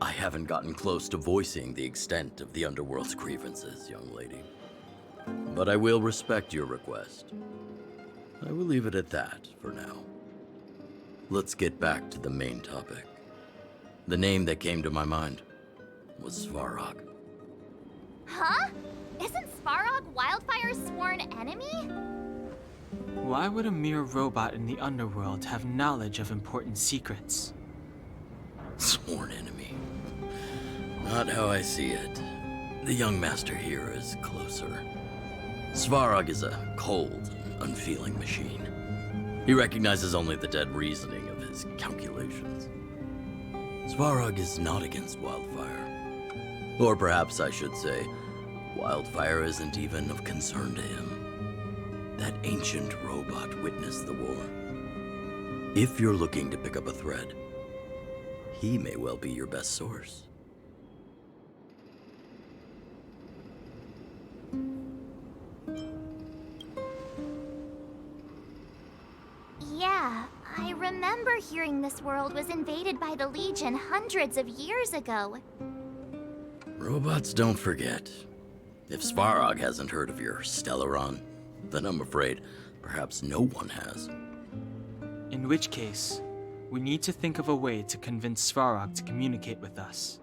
I haven't gotten close to voicing the extent of the underworld's grievances, young lady. But I will respect your request. I will leave it at that for now. Let's get back to the main topic. The name that came to my mind was Svarog. Huh? Isn't Svarog Wildfire's sworn enemy? Why would a mere robot in the underworld have knowledge of important secrets? Sworn enemy. Not how I see it. The young master here is closer. Svarog is a cold and unfeeling machine. He recognizes only the dead reasoning of his calculations. Svarog is not against Wildfire. Or perhaps I should say, Wildfire isn't even of concern to him. That ancient robot witnessed the war. If you're looking to pick up a thread, he may well be your best source. Yeah, I remember hearing this world was invaded by the Legion hundreds of years ago. Robots don't forget. If Svarog hasn't heard of your Stellaron, then I'm afraid perhaps no one has. In which case, we need to think of a way to convince Svarog to communicate with us.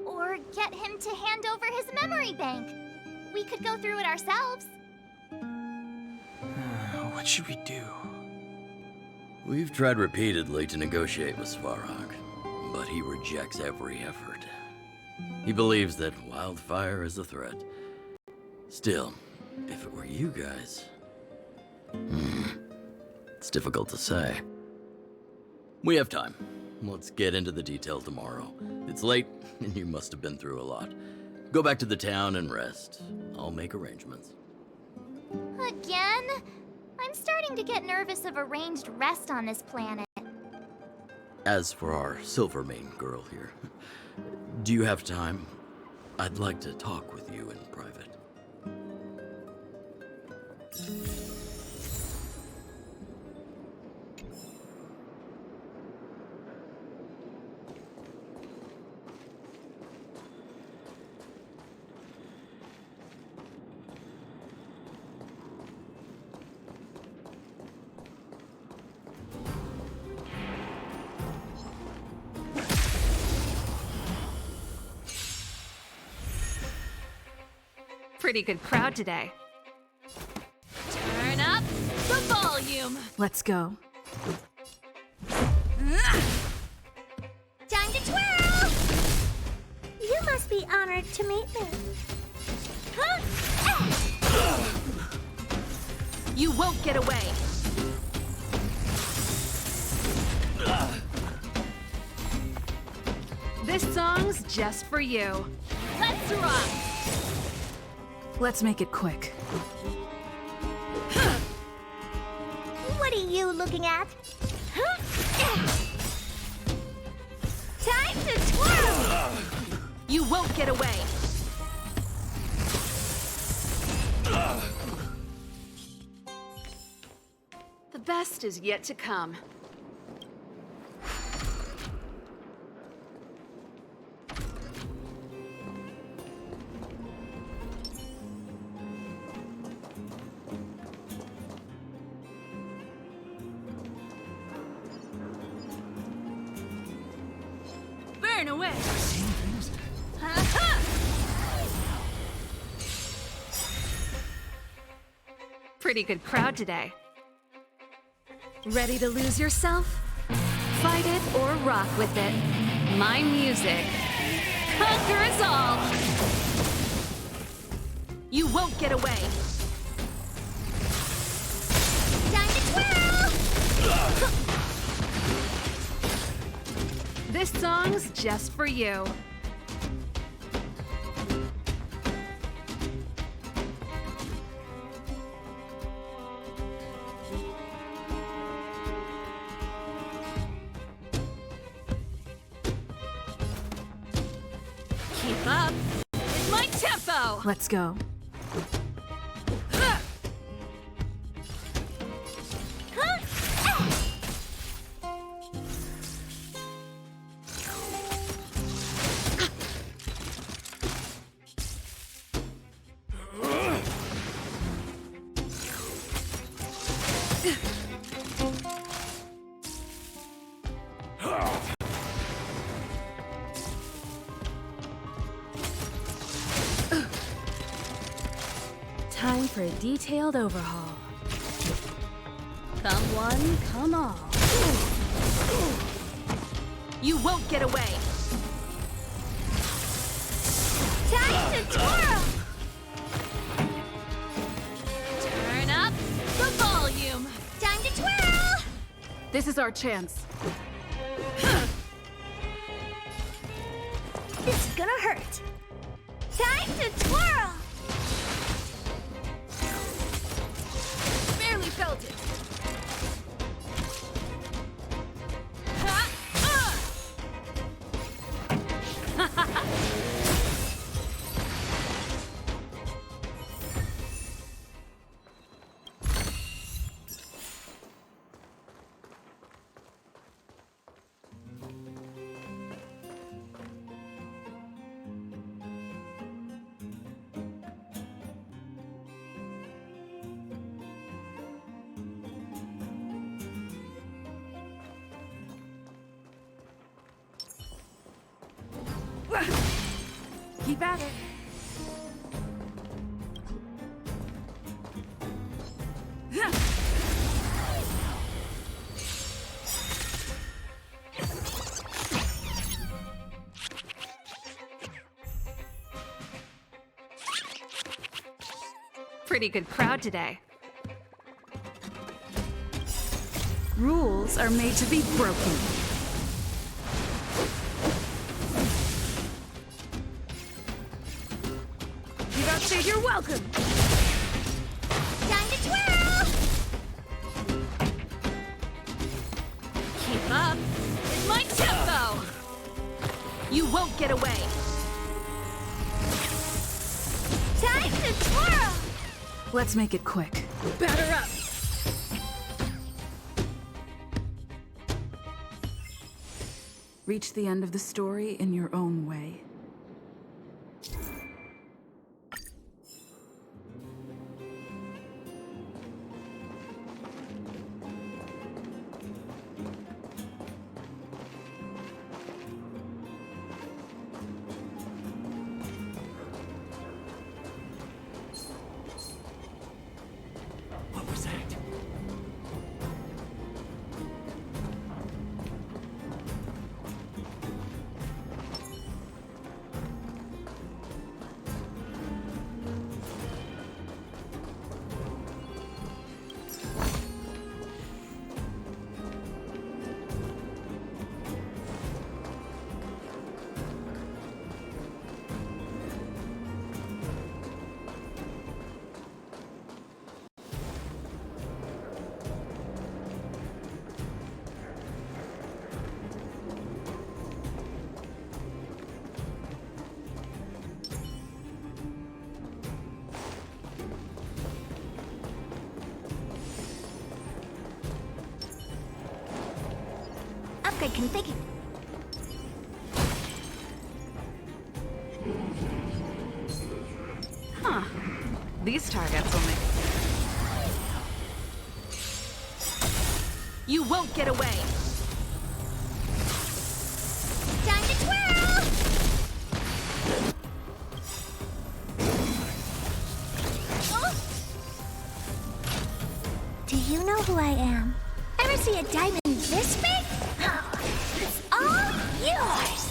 Or get him to hand over his memory bank. We could go through it ourselves. What should we do? We've tried repeatedly to negotiate with Svarog, but he rejects every effort. He believes that wildfire is a threat. Still, if it were you guys... it's difficult to say. We have time. Let's get into the details tomorrow. It's late, and you must have been through a lot. Go back to the town and rest. I'll make arrangements. Again? I'm starting to get nervous of arranged rest on this planet. As for our Silvermane girl here, do you have time? I'd like to talk with you in private. Pretty good crowd today. Turn up the volume. Let's go. Time to twirl! You must be honored to meet me. You won't get away. This song's just for you. Let's rock! Let's make it quick. What are you looking at? Time to twirl! You won't get away. The best is yet to come. Burn away. Pretty good crowd today. Ready to lose yourself? Fight it or rock with it. My music conquers all. You won't get away. Time to twirl! This song's just for you. Keep up with my tempo. Let's go. Time for a detailed overhaul. Come one, come all. You won't get away. Time to twirl! Turn up the volume. Time to twirl! This is our chance. This is gonna hurt. Time to twirl! Barely felt it. Keep at it. Pretty good crowd today. Rules are made to be broken. You outstayed your welcome! Time to twirl! Keep up! It's my tempo! You won't get away! Time to twirl! Let's make it quick. Batter up! Reach the end of the story in your own way. What was that? Upgrade configured. Huh. These targets will make... You won't get away! Time to twirl! Oh. Do you know who I am? Ever see a diamond this big? It's all yours!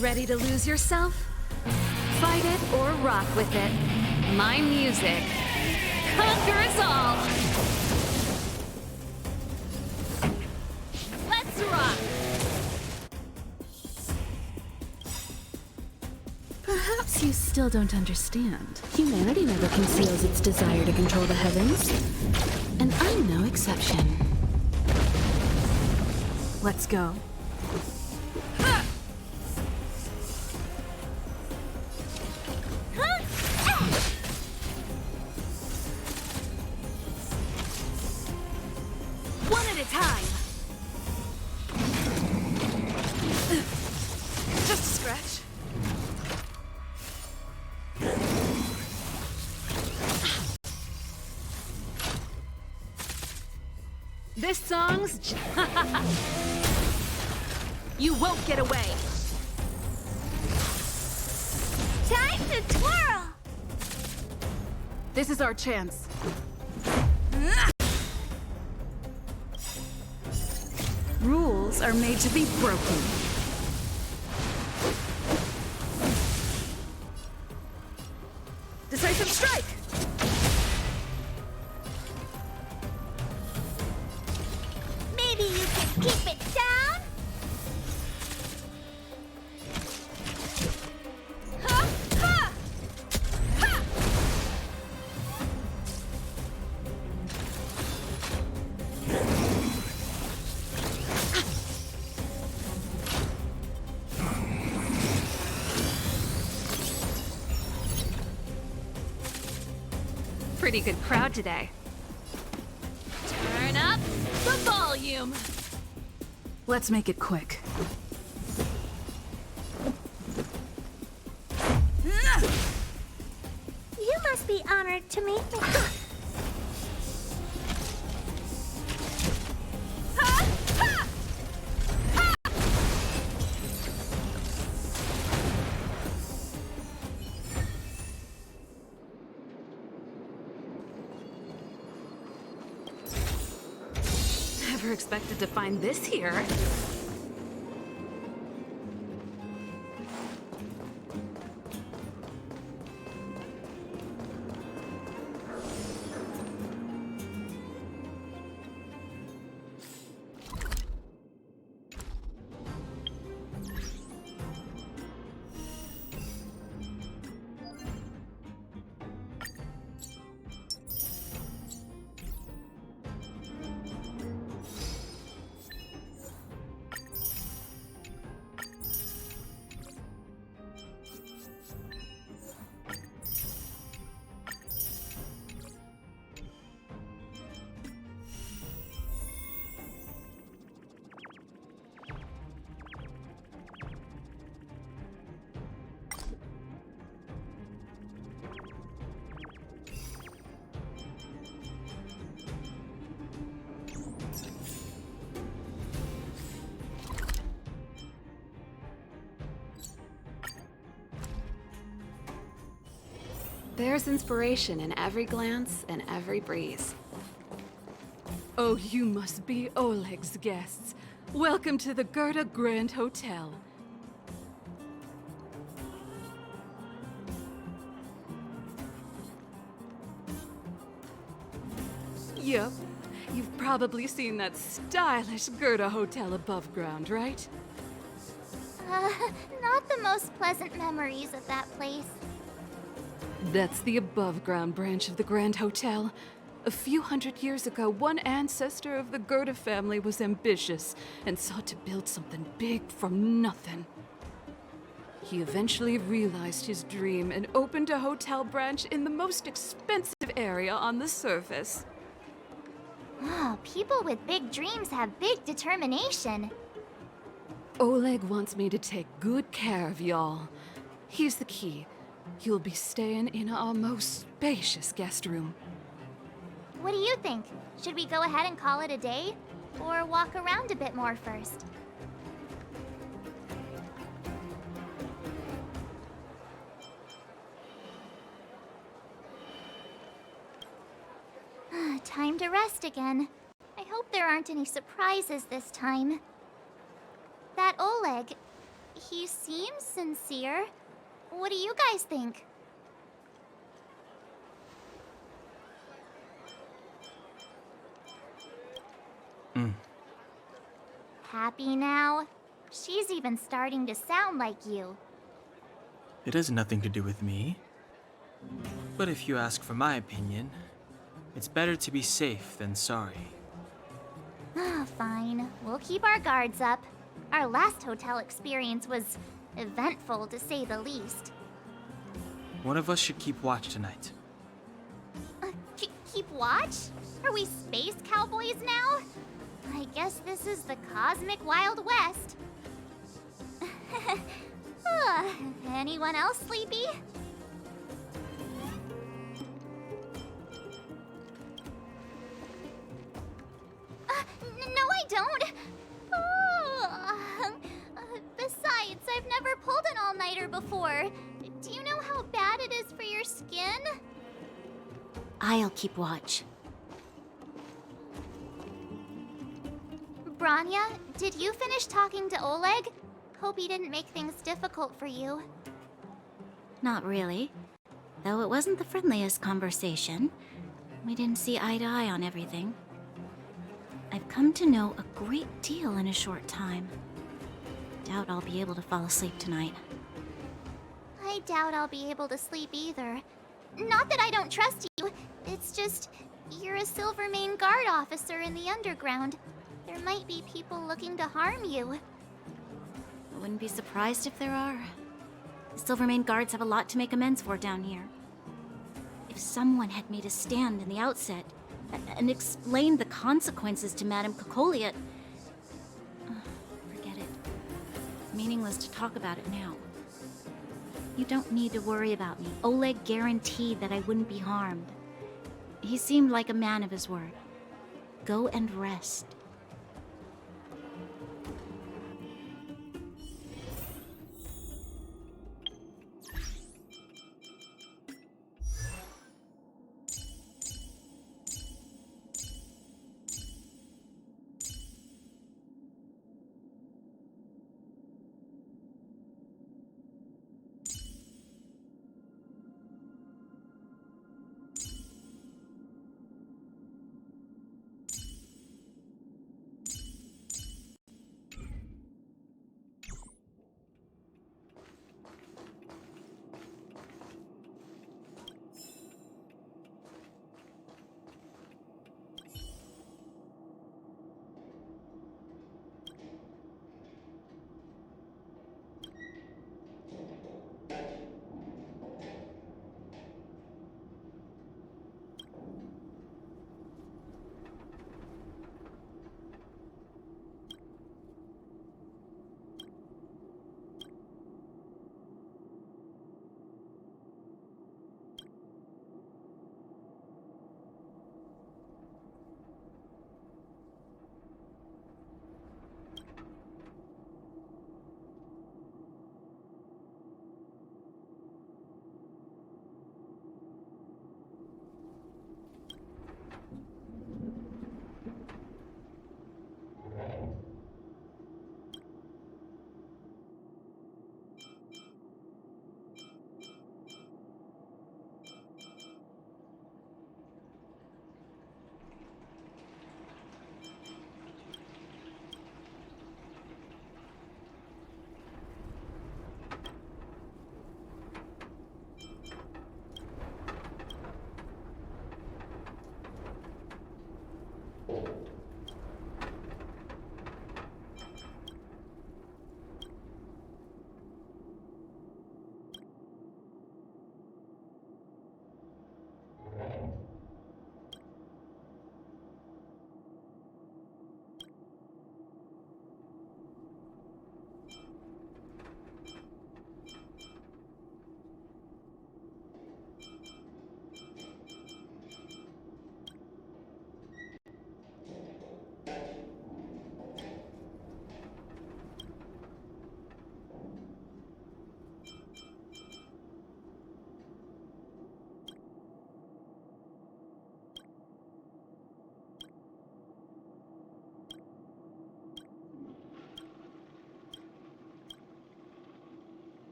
Ready to lose yourself? Fight it or rock with it. My music conquers all! Let's rock! Perhaps you still don't understand. Humanity never conceals its desire to control the heavens. And I'm no exception. Let's go. One at a time! Just a scratch. This song's... You won't get away! Time to twirl! This is our chance. Rules are made to be broken. Decisive strike! Maybe you can keep it down? Ha! Ha! Ha! Pretty good crowd today. Turn up the volume! Let's make it quick. You must be honored to meet me. never expected to find this here. There's inspiration in every glance and every breeze. Oh, you must be Oleg's guests. Welcome to the Gerda Grand Hotel. Yup. You've probably seen that stylish Gerda Hotel above ground, right? Not the most pleasant memories of that place. That's the above-ground branch of the Grand Hotel. A few hundred years ago, one ancestor of the Gerda family was ambitious and sought to build something big from nothing. He eventually realized his dream and opened a hotel branch in the most expensive area on the surface. Oh, people with big dreams have big determination. Oleg wants me to take good care of y'all. Here's the key. You'll be staying in our most spacious guest room. What do you think? Should we go ahead and call it a day? Or walk around a bit more first? Time to rest again. I hope there aren't any surprises this time. That Oleg, he seems sincere. What do you guys think? Happy now? She's even starting to sound like you. It has nothing to do with me. But if you ask for my opinion, it's better to be safe than sorry. Fine. We'll keep our guards up. Our last hotel experience was eventful, to say the least. One of us should keep watch tonight. Keep watch? Are we space cowboys now? I guess this is the cosmic Wild West. Anyone else sleepy? No, I don't. Besides, I've never pulled an all-nighter before. Do you know how bad it is for your skin? I'll keep watch. Branya, did you finish talking to Oleg? Hope he didn't make things difficult for you. Not really. Though it wasn't the friendliest conversation. We didn't see eye to eye on everything. I've come to know a great deal in a short time. Doubt I'll be able to fall asleep tonight. I doubt I'll be able to sleep either. Not that I don't trust you. It's just, you're a Silvermane Guard officer in the underground. There might be people looking to harm you. I wouldn't be surprised if there are. The Silvermane Guards have a lot to make amends for down here. If someone had made a stand in the outset and explained the consequences to Madame Cocolia, forget it. Meaningless to talk about it now. You don't need to worry about me. Oleg guaranteed that I wouldn't be harmed. He seemed like a man of his word. Go and rest.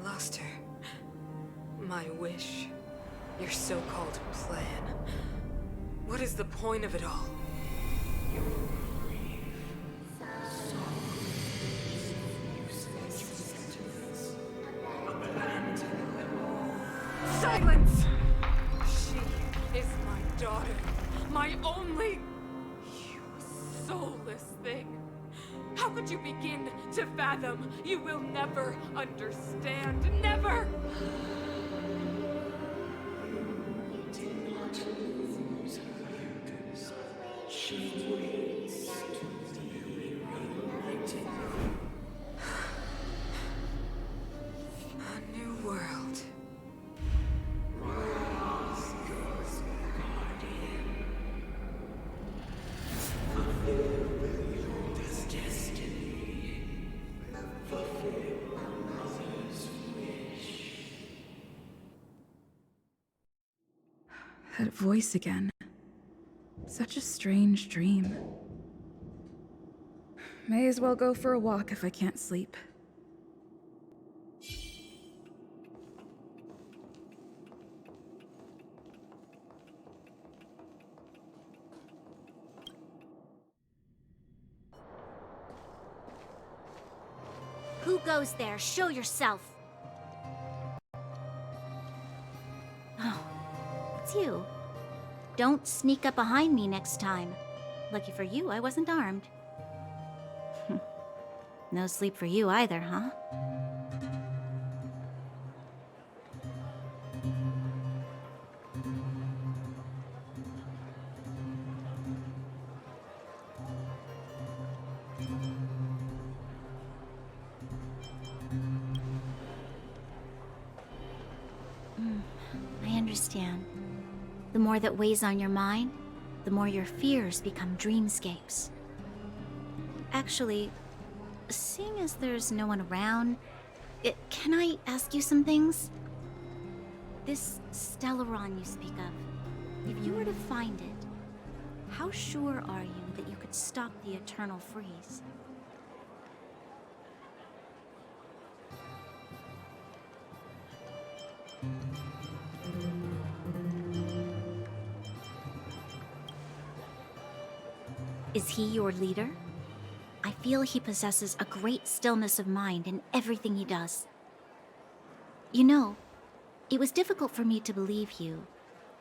lost her. My wish. Your so-called plan. What is the point of it all? Silence! She is my daughter. My only... You soulless thing. How could you begin to fathom? You will never understand. Never! A new world. That voice again. Such a strange dream. May as well go for a walk if I can't sleep. Who goes there? Show yourself. Oh, it's you. Don't sneak up behind me next time. Lucky for you, I wasn't armed. No sleep for you either, huh? I understand. The more that weighs on your mind, the more your fears become dreamscapes. Actually, seeing as there's no one around, can I ask you some things? This Stellaron you speak of, if you were to find it, how sure are you that you could stop the eternal freeze? Is he your leader? I feel he possesses a great stillness of mind in everything he does. You know, it was difficult for me to believe you.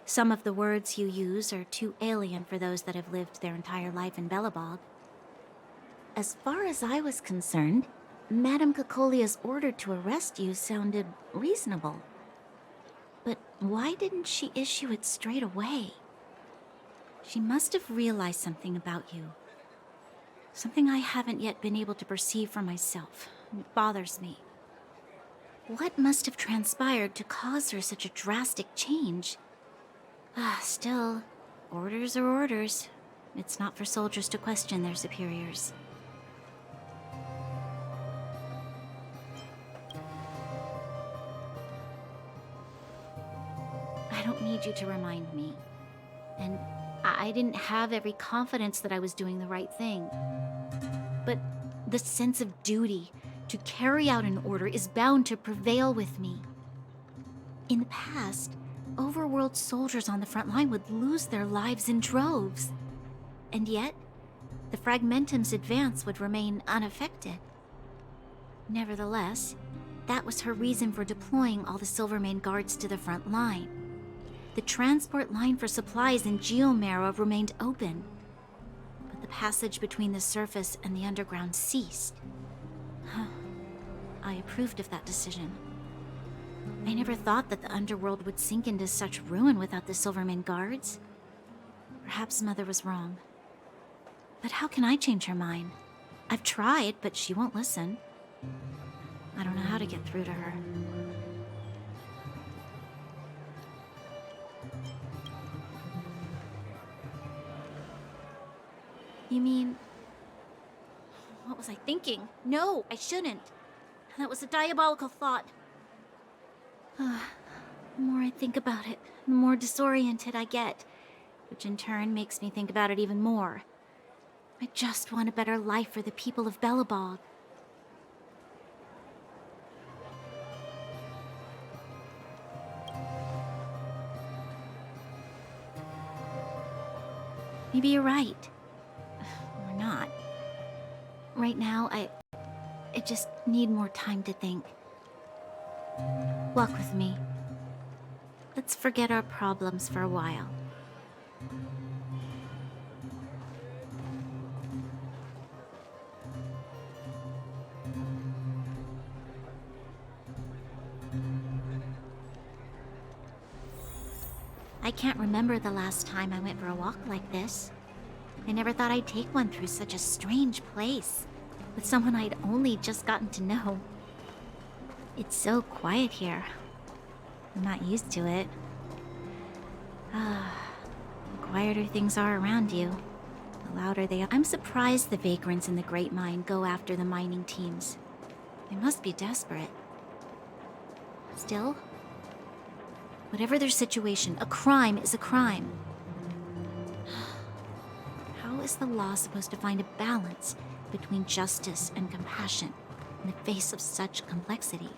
Some of the words you use are too alien for those that have lived their entire life in Belobog. As far as I was concerned, Madame Cocolia's order to arrest you sounded reasonable. But why didn't she issue it straight away? She must have realized something about you. Something I haven't yet been able to perceive for myself. It bothers me. What must have transpired to cause her such a drastic change? Still, orders are orders. It's not for soldiers to question their superiors. I don't need you to remind me. And I didn't have every confidence that I was doing the right thing. But the sense of duty to carry out an order is bound to prevail with me. In the past, overworld soldiers on the front line would lose their lives in droves. And yet, the Fragmentum's advance would remain unaffected. Nevertheless, that was her reason for deploying all the Silvermane guards to the front line. The transport line for supplies in Geomera remained open, but the passage between the surface and the underground ceased. I approved of that decision. I never thought that the underworld would sink into such ruin without the Silvermane guards. Perhaps Mother was wrong. But how can I change her mind? I've tried, but she won't listen. I don't know how to get through to her. You mean... What was I thinking? No, I shouldn't. That was a diabolical thought. The more I think about it, the more disoriented I get, which in turn makes me think about it even more. I just want a better life for the people of Belobog. Maybe you're right. Or not. Right now, I just need more time to think. Walk with me. Let's forget our problems for a while. I can't remember the last time I went for a walk like this. I never thought I'd take one through such a strange place, with someone I'd only just gotten to know. It's so quiet here. I'm not used to it. The quieter things are around you, the louder they are. I'm surprised the vagrants in the Great Mine go after the mining teams. They must be desperate. Still, whatever their situation, a crime is a crime. How is the law supposed to find a balance between justice and compassion in the face of such complexity?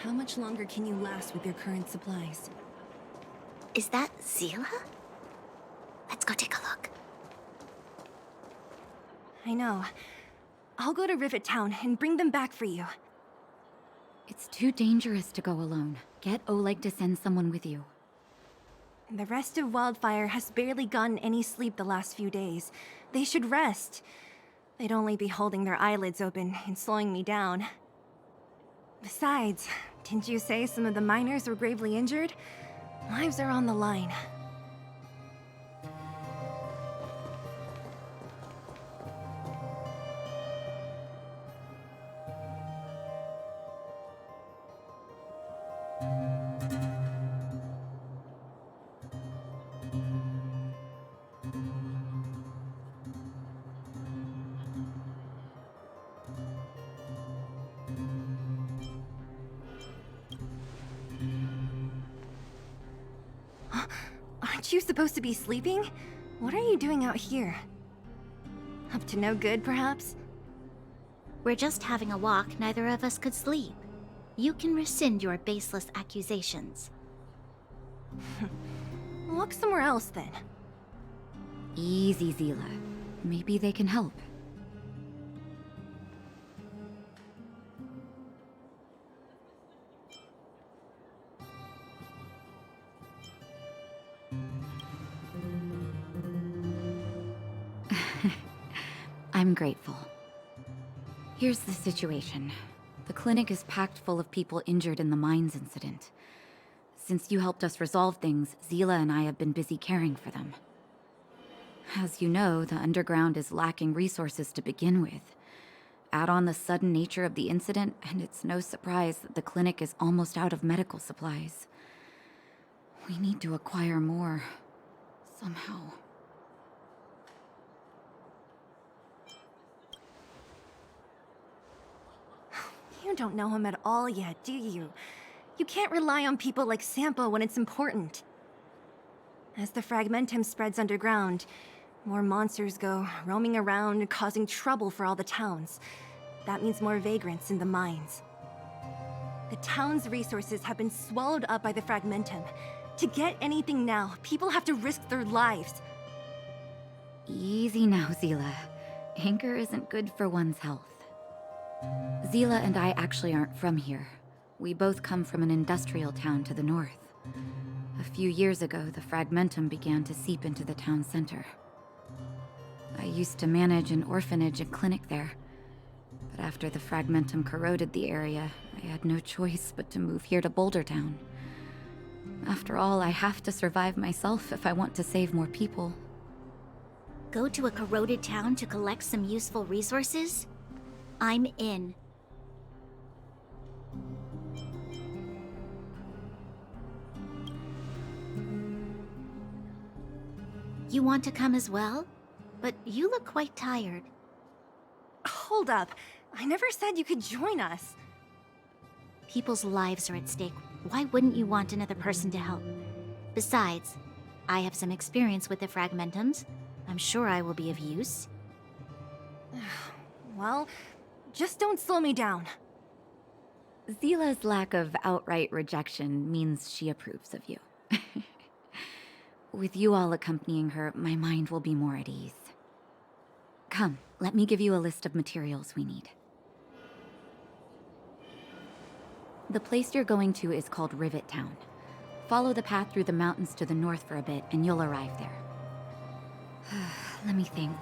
How much longer can you last with your current supplies? Is that Zila? Let's go take a look. I know. I'll go to Rivet Town and bring them back for you. It's too dangerous to go alone. Get Oleg to send someone with you. The rest of Wildfire has barely gotten any sleep the last few days. They should rest. They'd only be holding their eyelids open and slowing me down. Besides, didn't you say some of the miners were gravely injured? Lives are on the line. Aren't you supposed to be sleeping? What are you doing out here? Up to no good, perhaps? We're just having a walk. Neither of us could sleep. You can rescind your baseless accusations. Walk somewhere else, then. Easy, Zila. Maybe they can help. I'm grateful. Here's the situation. The clinic is packed full of people injured in the mines incident. Since you helped us resolve things, Zila and I have been busy caring for them. As you know, the underground is lacking resources to begin with. Add on the sudden nature of the incident, and it's no surprise that the clinic is almost out of medical supplies. We need to acquire more, somehow. You don't know him at all yet, do you? You can't rely on people like Sampo when it's important. As the Fragmentum spreads underground, more monsters go roaming around, causing trouble for all the towns. That means more vagrants in the mines. The town's resources have been swallowed up by the Fragmentum. To get anything now, people have to risk their lives. Easy now, Zila. Anger isn't good for one's health. Zila and I actually aren't from here. We both come from an industrial town to the north. A few years ago, the Fragmentum began to seep into the town center. I used to manage an orphanage and clinic there. But after the Fragmentum corroded the area, I had no choice but to move here to Boulder Town. After all, I have to survive myself if I want to save more people. Go to a corroded town to collect some useful resources? I'm in. You want to come as well? But you look quite tired. Hold up. I never said you could join us. People's lives are at stake. Why wouldn't you want another person to help? Besides, I have some experience with the Fragmentums. I'm sure I will be of use. Well, just don't slow me down. Zila's lack of outright rejection means she approves of you. With you all accompanying her, my mind will be more at ease. Come, let me give you a list of materials we need. The place you're going to is called Rivet Town. Follow the path through the mountains to the north for a bit, and you'll arrive there. Let me think.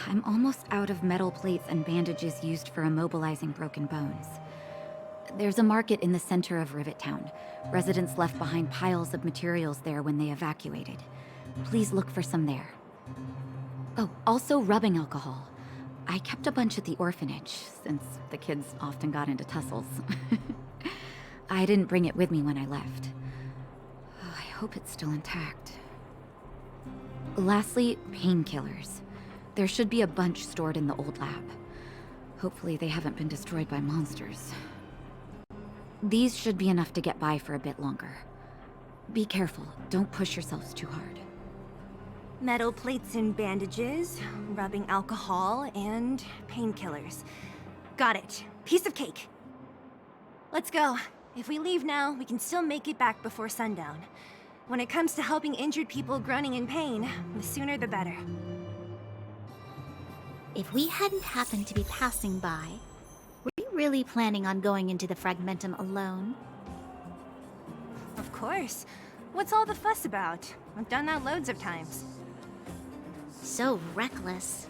I'm almost out of metal plates and bandages used for immobilizing broken bones. There's a market in the center of Rivet Town. Residents left behind piles of materials there when they evacuated. Please look for some there. Oh, also rubbing alcohol. I kept a bunch at the orphanage, since the kids often got into tussles. I didn't bring it with me when I left. Oh, I hope it's still intact. Lastly, painkillers. There should be a bunch stored in the old lab. Hopefully they haven't been destroyed by monsters. These should be enough to get by for a bit longer. Be careful, don't push yourselves too hard. Metal plates and bandages, rubbing alcohol, and painkillers. Got it. Piece of cake. Let's go. If we leave now, we can still make it back before sundown. When it comes to helping injured people groaning in pain, the sooner the better. If we hadn't happened to be passing by, were you really planning on going into the Fragmentum alone? Of course. What's all the fuss about? I've done that loads of times. So reckless.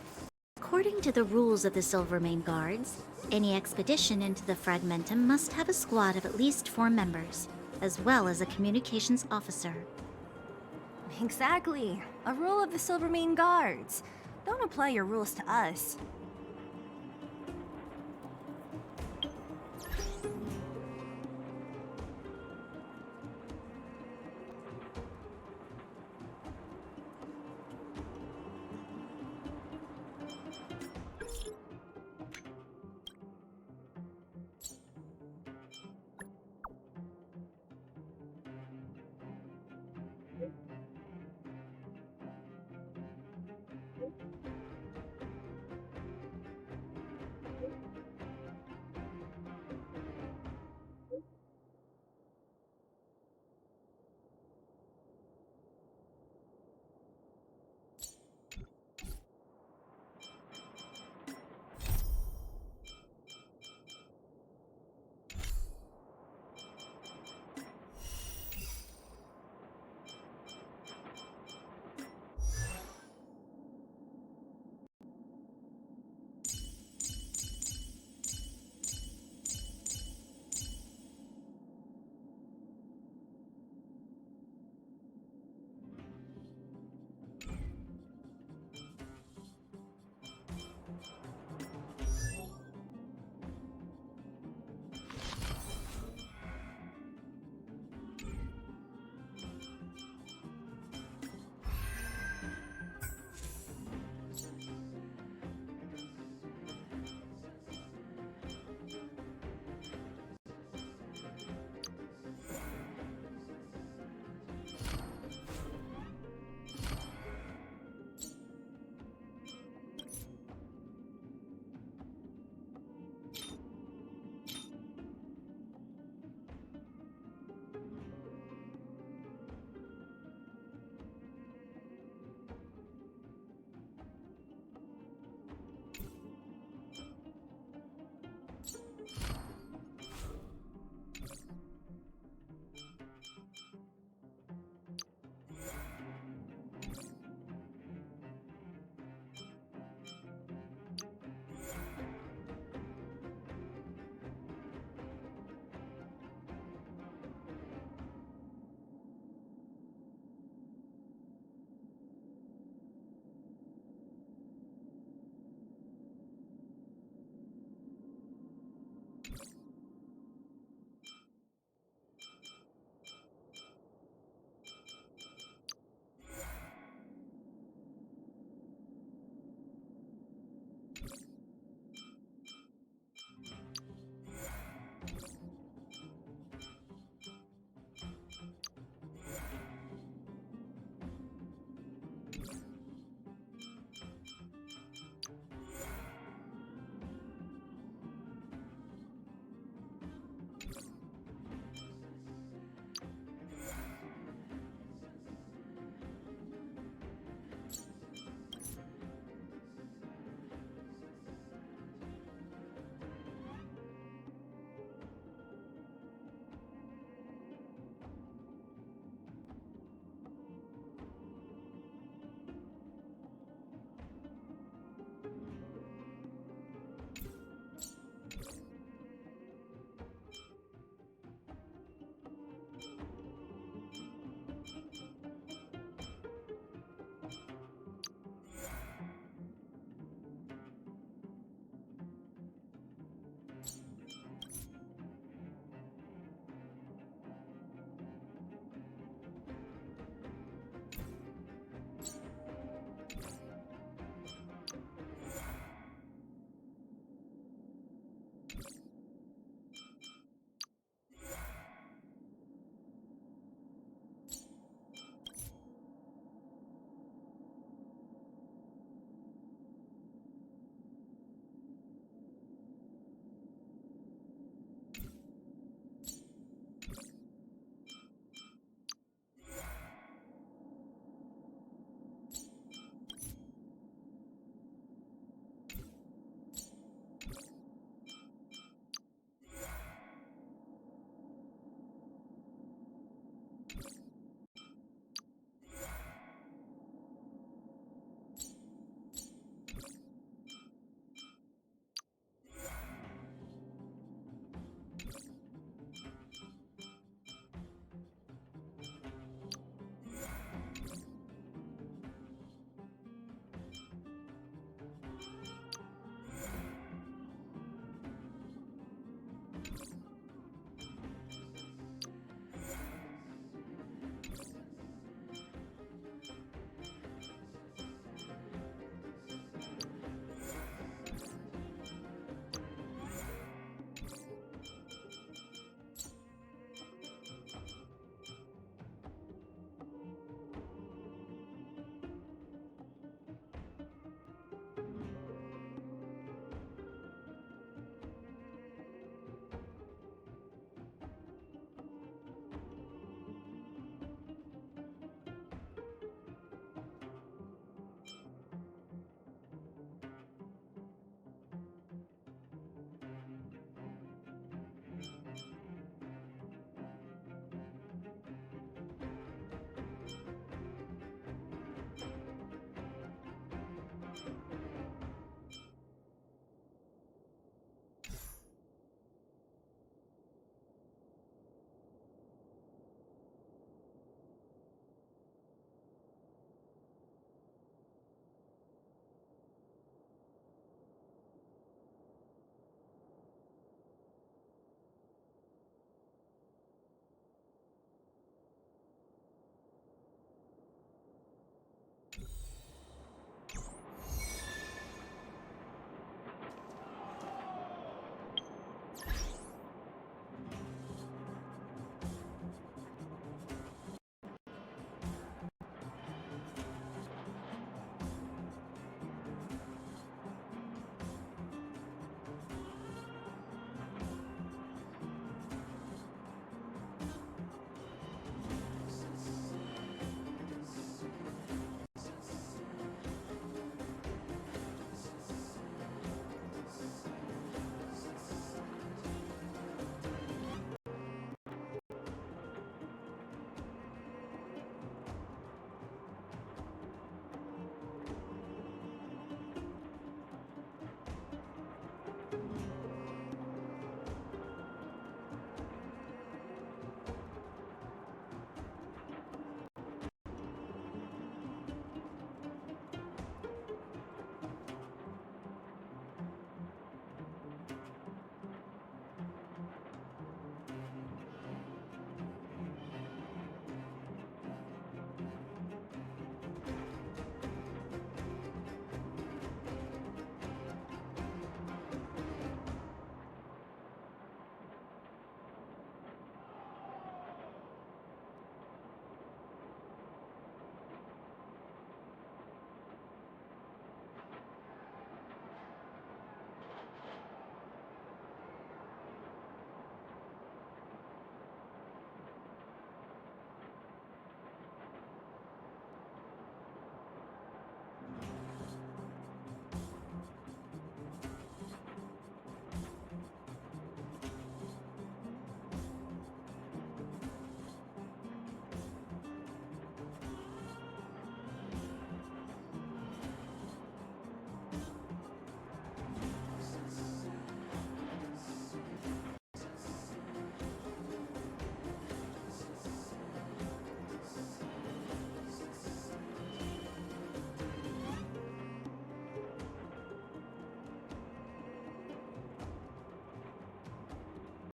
According to the rules of the Silvermane Guards, any expedition into the Fragmentum must have a squad of at least 4 members, as well as a communications officer. Exactly. A rule of the Silvermane Guards. Don't apply your rules to us.